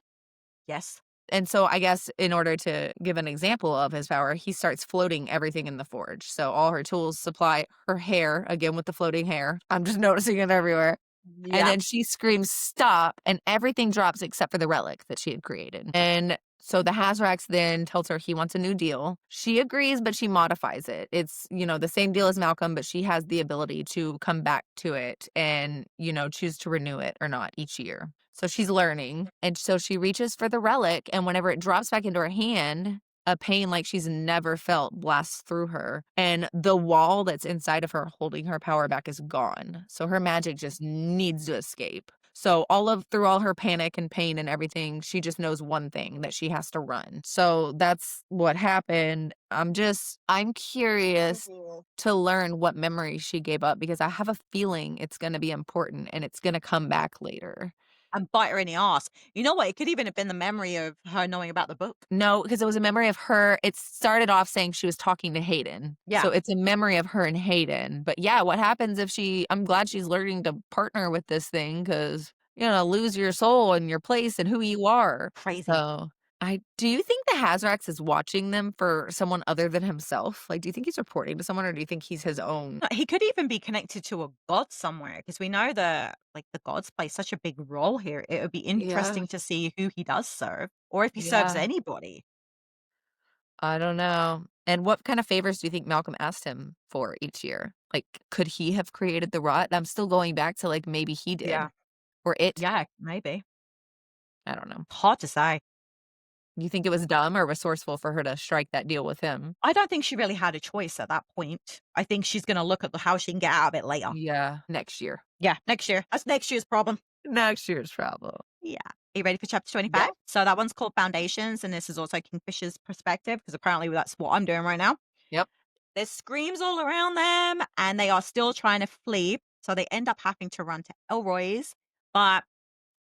Yes. And so I guess in order to give an example of his power, he starts floating everything in the forge. So all her tools supply her hair, again with the floating hair. I'm just noticing it everywhere. And Yeah. then she screams, "Stop!" And everything drops except for the relic that she had created. And so the Hazrax then tells her he wants a new deal. She agrees, but she modifies it. It's, the same deal as Malcolm, but she has the ability to come back to it and, choose to renew it or not each year. So she's learning. And so she reaches for the relic, and whenever it drops back into her hand, a pain like she's never felt blasts through her, and the wall that's inside of her holding her power back is gone. So her magic just needs to escape. So through all her panic and pain and everything, she just knows one thing, that she has to run. So that's what happened. I'm curious Mhm. to learn what memory she gave up because I have a feeling it's going to be important and it's going to come back later. And bite her in the ass. You know what? It could even have been the memory of her knowing about the book. No, because it was a memory of her. It started off saying she was talking to Hayden. So Yeah, it's a memory of her and Hayden. But yeah, what happens if I'm glad she's learning to partner with this thing because, lose your soul and your place and who you are. crazy. So do you think the Hazrax is watching them for someone other than himself? Like, do you think he's reporting to someone or do you think he's his own? He could even be connected to a god somewhere because we know the gods play such a big role here. It would be Yeah. interesting to see who he does serve or if he serves Yeah. anybody. I don't know. And what kind of favors do you think Malcolm asked him for each year? Like, could he have created the rot? I'm still going back to like maybe he did Yeah, or it. yeah, maybe. I don't know. Hard to say. You think it was dumb or resourceful for her to strike that deal with him? I don't think she really had a choice at that point. I think she's gonna look at how she can get out of it later. Yeah, next year. Yeah, next year. That's next year's problem. Next year's problem. Yeah. Are you ready for chapter 25? Yep. So that one's called Foundations, and this is also Kingfisher's perspective, because apparently that's what I'm doing right now. Yep. There's screams all around them, and they are still trying to flee. So they end up having to run to Elroy's. But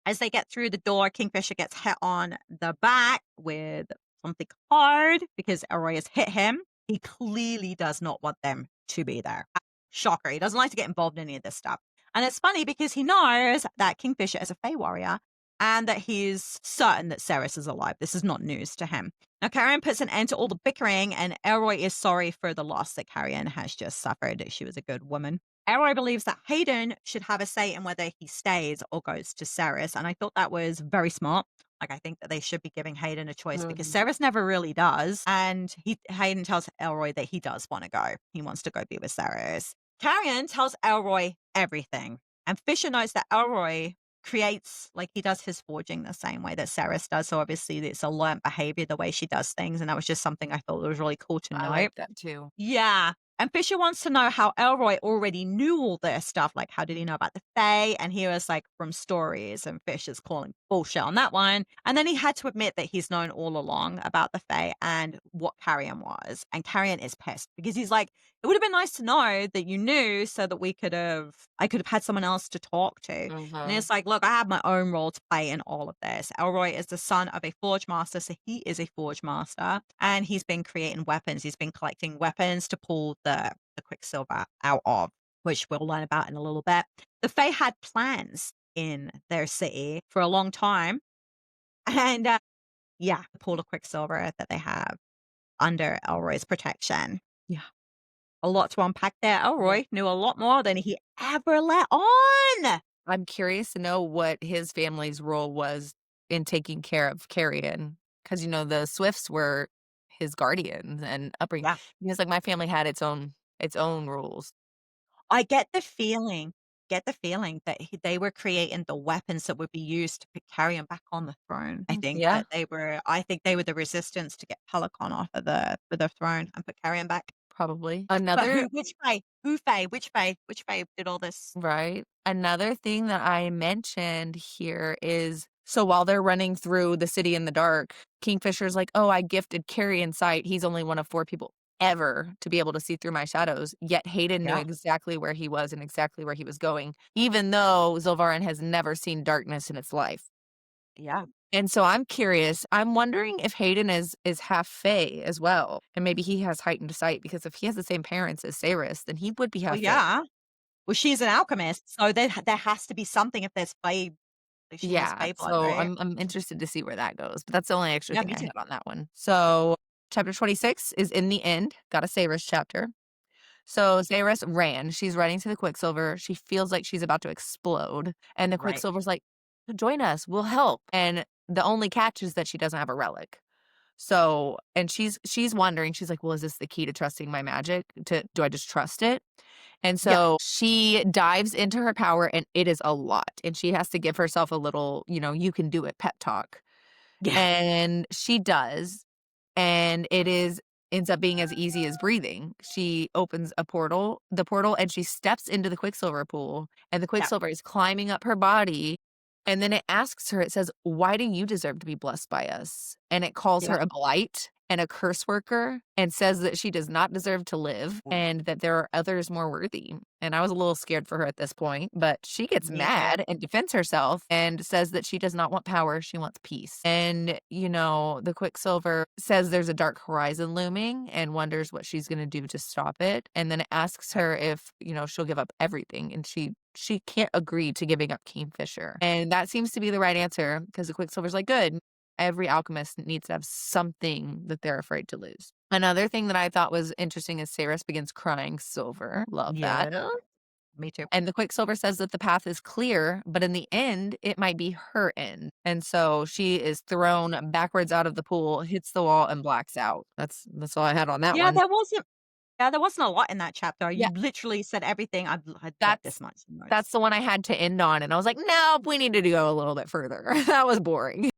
as they get through the door, Kingfisher gets hit on the back with something hard because Elroy has hit him. He clearly does not want them to be there. Shocker. He doesn't like to get involved in any of this stuff. And it's funny because he knows that Kingfisher is a Fey warrior and that he's certain that Saeris is alive. This is not news to him. Now, Carrion puts an end to all the bickering, and Elroy is sorry for the loss that Carrion has just suffered. She was a good woman. Elroy believes that Hayden should have a say in whether he stays or goes to Saeris, and I thought that was very smart. Like, I think that they should be giving Hayden a choice because Mhm. Saeris never really does, and Hayden tells Elroy that he does want to go. He wants to go be with Saeris. Carrion tells Elroy everything, and Fisher knows that Elroy creates, like, he does his forging the same way that Saeris does, so obviously it's a learned behavior, the way she does things, and that was just something I thought was really cool to I note. like that too. Yeah. And Fisher wants to know how Elroy already knew all this stuff. Like, how did he know about the Fae? And he was like, from stories. And Fisher's calling bullshit on that one. And then he had to admit that he's known all along about the Fae and what Carrion was. And Carrion is pissed because he's like, it would have been nice to know that you knew so that I could have had someone else to talk to. And Mhm. it's like, look, I have my own role to play in all of this. Elroy is the son of a forge master, so he is a forge master. And he's been creating weapons. He's been collecting weapons to pull the Quicksilver out of, which we'll learn about in a little bit. The Fae had plans in their city for a long time. And yeah, the pool of Quicksilver that they have under Elroy's protection. Yeah. A lot to unpack there. Elroy knew a lot more than he ever let on. I'm curious to know what his family's role was in taking care of Carrion, because the Swifts were his guardians and upbringing. Yeah. Because, like, my family had its own rules. I get the feeling that they were creating the weapons that would be used to put Carrion back on the throne. Yeah, I think they were the resistance to get Pelicon off of the throne and put Carrion back. probably. But Another which Fae? Who Fae? Which Fae did all this? Right. Another thing that I mentioned here is, so while they're running through the city in the dark, Kingfisher's like, "Oh, I gifted Carrion sight. He's only one of 4 people ever to be able to see through my shadows." Yet Hayden knew Yeah, exactly where he was and exactly where he was going, even though Zilvarin has never seen darkness in its life. yeah. And so I'm curious, I'm wondering if Hayden is half Fae as well, and maybe he has heightened sight, because if he has the same parents as Saeris, then he would be Well, half Fae. yeah. Well, she's an alchemist, so there has to be something if there's Fae if she has Yeah, Fae blood, so right? I'm interested to see where that goes, but that's the only extra Yeah, thing me I too. had on that one. So, chapter 26 is in the end, got a Saeris chapter. So, Saeris ran, she's running to the Quicksilver, she feels like she's about to explode, and the Right. Quicksilver's like, "Join us, we'll help," and the only catch is that she doesn't have a relic. So, and she's wondering, she's like, "Well, is this the key to trusting my magic? Do I just trust it?" And Yeah, so she dives into her power, and it is a lot, and she has to give herself a little, "You can do it" pep talk. yeah, And she does, and ends up being as easy as breathing. She opens the portal, and she steps into the Quicksilver pool, and the yeah, Quicksilver is climbing up her body, and then it asks her, it says, "Why do you deserve to be blessed by us?" And it calls yeah. her a blight and a curse worker, and says that she does not deserve to live Mm. and that there are others more worthy. And I was a little scared for her at this point, but she gets Me too. mad and defends herself and says that she does not want power, she wants peace. And, the Quicksilver says there's a dark horizon looming and wonders what she's going to do to stop it. And then it asks her if, she'll give up everything. And she can't agree to giving up Kingfisher. And that seems to be the right answer, because the Quicksilver's like, "Good. Every alchemist needs to have something that they're afraid to lose." Another thing that I thought was interesting is Saris begins crying silver. Love that. Yeah, me too. And the Quicksilver says that the path is clear, but in the end, it might be her end. And so she is thrown backwards out of the pool, hits the wall, and blacks out. That's all I had on that Yeah, one. there wasn't a lot in that chapter. Yeah, You literally said everything. I'd jot this that's much in that's notes. the one I had to end on, and I was like, "Nope, we need to go a little bit further." That was boring.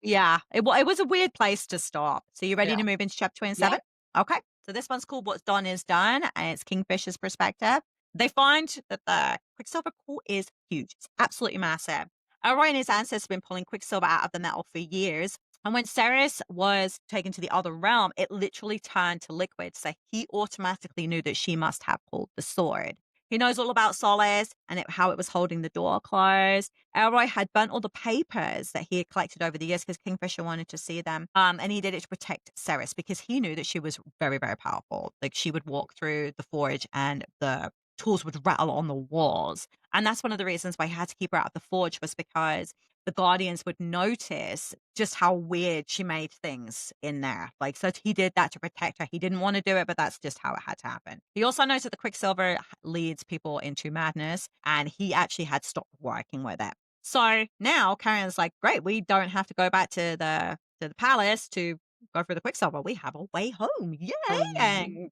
Yeah, it was a weird place to stop. So you ready Yeah. to move into chapter Yeah. 27? Okay. So this one's called What's Done is Done, and it's Kingfisher's perspective. They find that the Quicksilver core is huge. It's absolutely massive. Elroy and his ancestors have been pulling Quicksilver out of the metal for years. And when Saeris was taken to the other realm, it literally turned to liquid. So he automatically knew that she must have pulled the sword. He knows all about Solace and how it was holding the door closed. Elroy had burnt all the papers that he had collected over the years because Kingfisher wanted to see them. And he did it to protect Saeris because he knew that she was very, very powerful. Like she would walk through the forge and the tools would rattle on the walls. And that's one of the reasons why he had to keep her out of the forge, was because the Guardians would notice just how weird she made things in there. Like, so he did that to protect her. He didn't want to do it, but that's just how it had to happen. He also knows that the Quicksilver leads people into madness, and he actually had stopped working with it. So now Karen's like, great, we don't have to go back to the palace to go through the Quicksilver. We have a way home. Yay! Um, And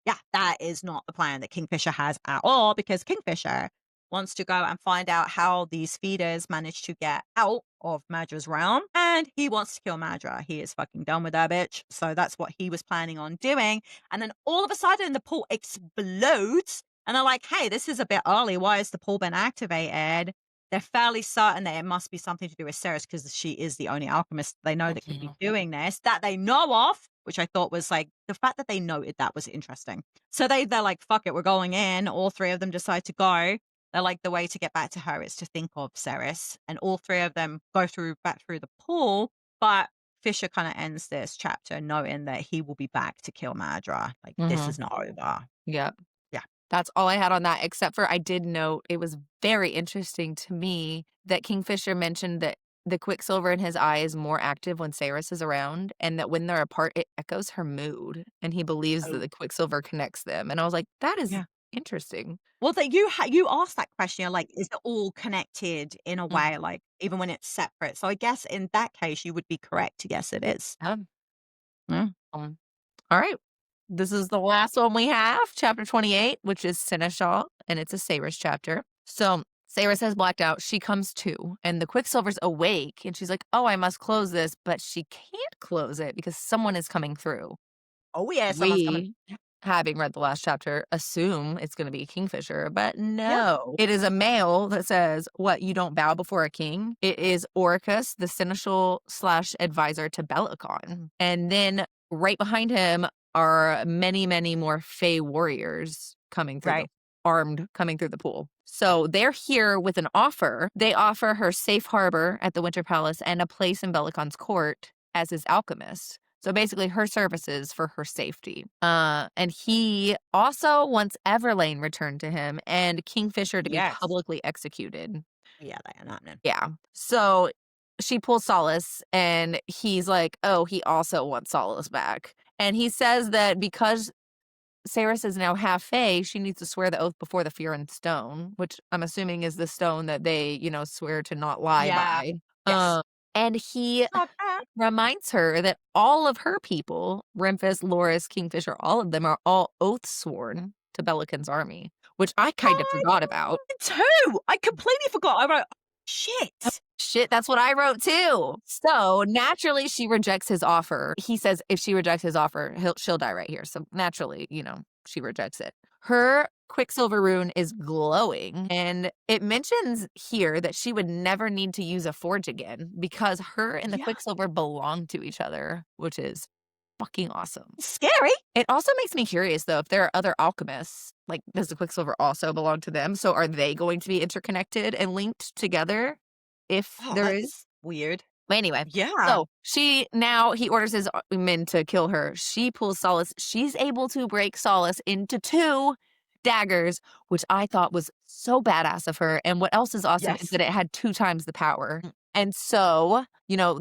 yeah, that is not the plan that Kingfisher has at all, because Kingfisher wants to go and find out how these feeders managed to get out of Madra's realm, and he wants to kill Madra. He is fucking done with that bitch. So that's what he was planning on doing. And then all of a sudden, the pool explodes, and they're like, hey, this is a bit early. Why has the pool been activated? They're fairly certain that it must be something to do with Saeris, because she is the only alchemist they know that could be doing this, that they know of, which I thought was like, the fact that they noted that was interesting. So they're like, fuck it, we're going in. All three of them decide to go. They're like, the way to get back to her is to think of Saeris, and all three of them go back through the pool. But Fisher kind of ends this chapter noting that he will be back to kill Madra. Like, this mhm. is not over. Yep. Yeah. That's all I had on that, except for I did note it was very interesting to me that Kingfisher mentioned that the Quicksilver in his eye is more active when Saeris is around, and that when they're apart, it echoes her mood, and he believes that Oh, the Quicksilver connects them, and I was like, "That is yeah. interesting." Well, that you asked that question, you're like, is it all connected in a Mhm. way, like, even when it's separate? So I guess in that case, you would be correct. Yes, it is. Um, Yeah. um, alright. This is the last one we have, chapter 28, which is Seneschal, and it's a Saeris chapter. So, Saeris has blacked out, she comes to, and the Quicksilver's awake, and she's like, "Oh, I must close this," but she can't close it because someone is coming through. Oh, yeah, someone's coming. We, having read the last chapter, assume it's gonna be Kingfisher, but Yeah, no. It is a male that says, "What, you don't bow before a king?" It is Orcus, the seneschal/advisor to Bellicon. And then right behind him are many, many more Fey warriors coming through right. coming through the pool. So they're here with an offer. They offer her safe harbor at the Winter Palace and a place in Bellicon's court as his alchemist. So basically her services for her safety. And he also wants Everlane returned to him and Kingfisher to be Yes. publicly executed. Yeah, they are happening. Yeah. So she pulls Solace and he's like, oh, he also wants Solace back. And he says that because Saeris is now half Fae, she needs to swear the oath before the Furin Stone, which I'm assuming is the stone that they, swear to not lie Yeah. by. Yes. And he Not bad. reminds her that all of her people, Remphis, Loris, Kingfisher, all of them are all oath sworn to Bellicon's army, which I kind of I forgot about. too. I completely forgot. I wrote, shit. Shit, that's what I wrote too. So naturally, she rejects his offer. He says if she rejects his offer, she'll die right here. So naturally, she rejects it. Her Quicksilver rune is glowing, and it mentions here that she would never need to use a forge again because her and the Yeah. Quicksilver belong to each other, which is fucking awesome. Scary. It also makes me curious, though, if there are other alchemists, like, does the Quicksilver also belong to them? So are they going to be interconnected and linked together if Oh, there is? that's weird. But anyway, Yeah. so he orders his men to kill her. She pulls Solace. She's able to break Solace into 2 daggers, which I thought was so badass of her. And what else is awesome is Yes. that it had 2 times the power. And so,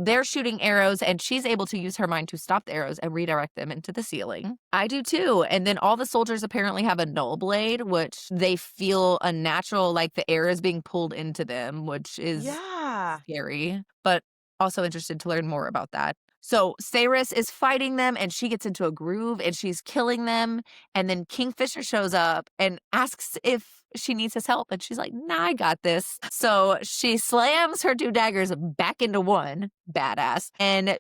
they're shooting arrows and she's able to use her mind to stop the arrows and redirect them into the ceiling. I do too. And then all the soldiers apparently have a null blade, which they feel unnatural, like the air is being pulled into them, which is Yeah. scary, but also interested to learn more about that. So Saeris is fighting them and she gets into a groove and she's killing them. And then Kingfisher shows up and asks if she needs his help. And she's like, nah, I got this. So she slams her 2 daggers back into one. Badass. And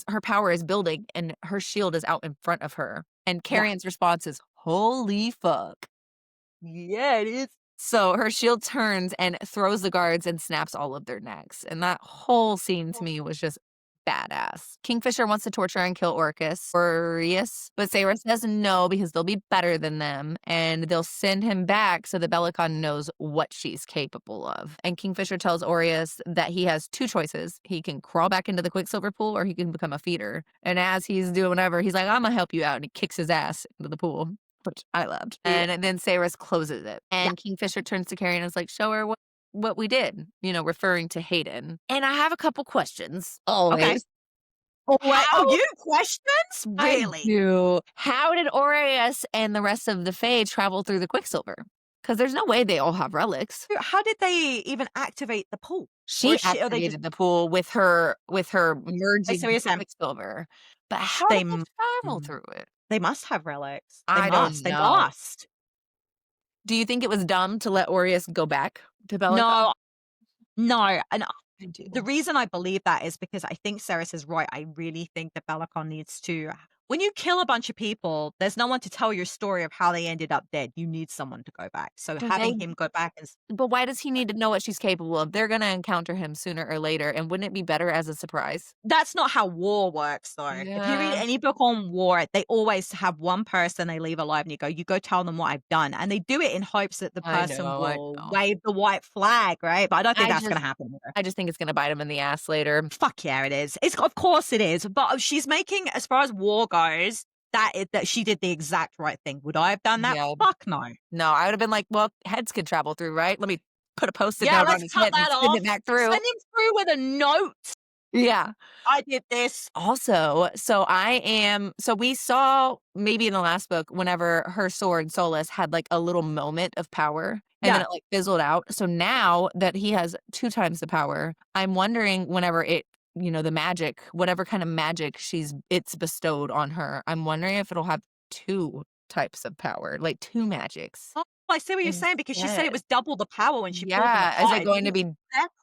her power is building and her shield is out in front of her. And Yeah. Carrion's response is, holy fuck. Yeah, it is. So her shield turns and throws the guards and snaps all of their necks. And that whole scene to me was just badass. Kingfisher wants to torture and kill Orius, but Saeris says no because they'll be better than them and they'll send him back so that Bellicon knows what she's capable of. And Kingfisher tells Orius that he has 2 choices. He can crawl back into the Quicksilver pool or he can become a feeder. And as he's doing whatever, he's like, I'm gonna help you out. And he kicks his ass into the pool, which I loved. Yeah. And then Saeris closes it. Yeah. And Kingfisher turns to Carrion and is like, show her what we did, referring to Hayden. And I have a couple questions. Okay. Always. Oh, what? Oh, How you questions? I Really? do. How did Aureus and the rest of the Fae travel through the Quicksilver? Because there's no way they all have relics. How did they even activate the pool? She Are they just activated the pool with her I merging see what with you're saying. Quicksilver. But how They did they m travel mm, through it? they must have relics. They I don't must. They know. must. Do you think it was dumb to let Aureus go back to Bellicon? No, no, and I do. the reason I believe that is because I think Saeris is right. I really think that Bellicon needs to when you kill a bunch of people, there's no one to tell your story of how they ended up dead. You need someone to go back. So They having him go back is But why does he need to know what she's capable of? They're gonna encounter him sooner or later, and wouldn't it be better as a surprise? that's not how war works, though. If you read Yeah. any book on war, they always have one person they leave alive, and you go tell them what I've done, and they do it in hopes that the person I will know. wave the white flag, right? But I don't think I that's going just to happen here. I just think it's gonna bite him in the ass later. Fuck yeah, it is. It's of course it is. But she's making, as far as war goes, that she did the exact right thing. Would I have done that? Yeah. Fuck no. No, I would have been like, "Well, heads can travel through, right? Let me put a Post-it Yeah, note on let's his cut head and that send off. it back through. Send him through with a note. Yeah. I did this. Also, so we saw maybe in the last book whenever her sword, Solus, had, like, a little moment of power, and then Yeah. it, like, fizzled out. So now that he has 2 times the power, I'm wondering whenever the magic, whatever kind of magic it's bestowed on her, I'm wondering if it'll have 2 types of power, like 2 magics Oh, I see what you're saying because she said it instead. was double the power when she pulled them Yeah, is it apart. going to be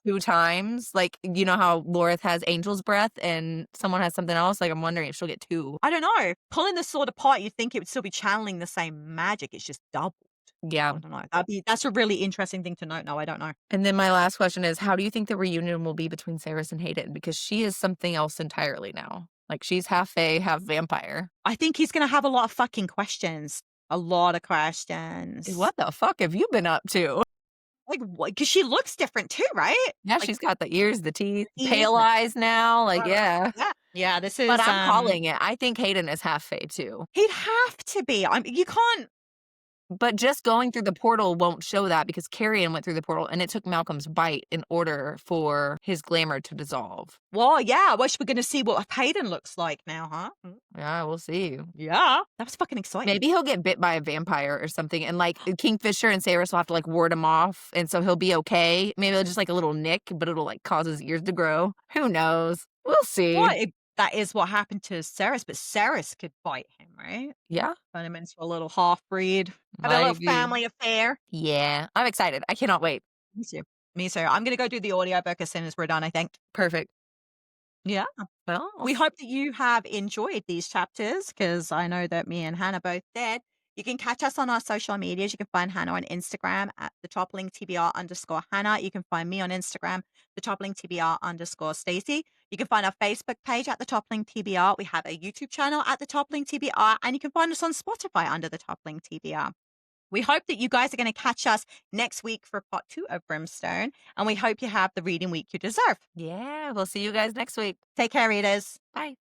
2 times? Like, you know how Lorith has Angel's Breath and someone has something else? Like, I'm wondering if she'll get 2. I don't know. Pulling the sword apart, you'd think it would still be channeling the same magic. It's just doubled. Yeah. I don't know. That's a really interesting thing to note. No, I don't know. And then my last question is, how do you think the reunion will be between Saeris and Hayden? Because she is something else entirely now. Like, she's half fae, half vampire. I think he's gonna have a lot of fucking questions. A lot of questions. What the fuck have you been up to? Like, what? Because she looks different too, right? Yeah, Like, she's got the ears, the teeth, ears pale and eyes now. Like, yeah. yeah. Yeah, this But is, I'm calling it. I think Hayden is half fae too. he'd have to be. You can't. But just going through the portal won't show that because Carrion went through the portal and it took Malcolm's bite in order for his glamour to dissolve. Well, yeah, we're gonna see what Hayden looks like now, huh? Yeah, we'll see. Yeah. That was fucking exciting. Maybe he'll get bit by a vampire or something, and, like, Kingfisher and Saeris will have to, like, ward him off, and so he'll be okay. Maybe it'll just, like, a little nick, but it'll, like, cause his ears to grow. Who knows? We'll see. What? That is what happened to Saeris, but Saeris could bite him, right? Yeah, Turn him into a little half-breed. Have a I little agree. family affair. Yeah, I'm excited. I cannot wait. Me too. Me too. I'm gonna go do the audiobook as soon as we're done, I think. Perfect. Yeah. Well, We hope that you have enjoyed these chapters because I know that me and Hannah both did. You can catch us on our social medias. You can find Hannah on Instagram at the toppling TBR_Hannah. You can find me on Instagram, the toppling TBR_Stacy. You can find our Facebook page at the toppling TBR. We have a YouTube channel at the toppling TBR, and you can find us on Spotify under the toppling TBR. We hope that you guys are going to catch us next week for part 2 of Brimstone, and we hope you have the reading week you deserve. yeah, we'll see you guys next week. Take care, readers. Bye.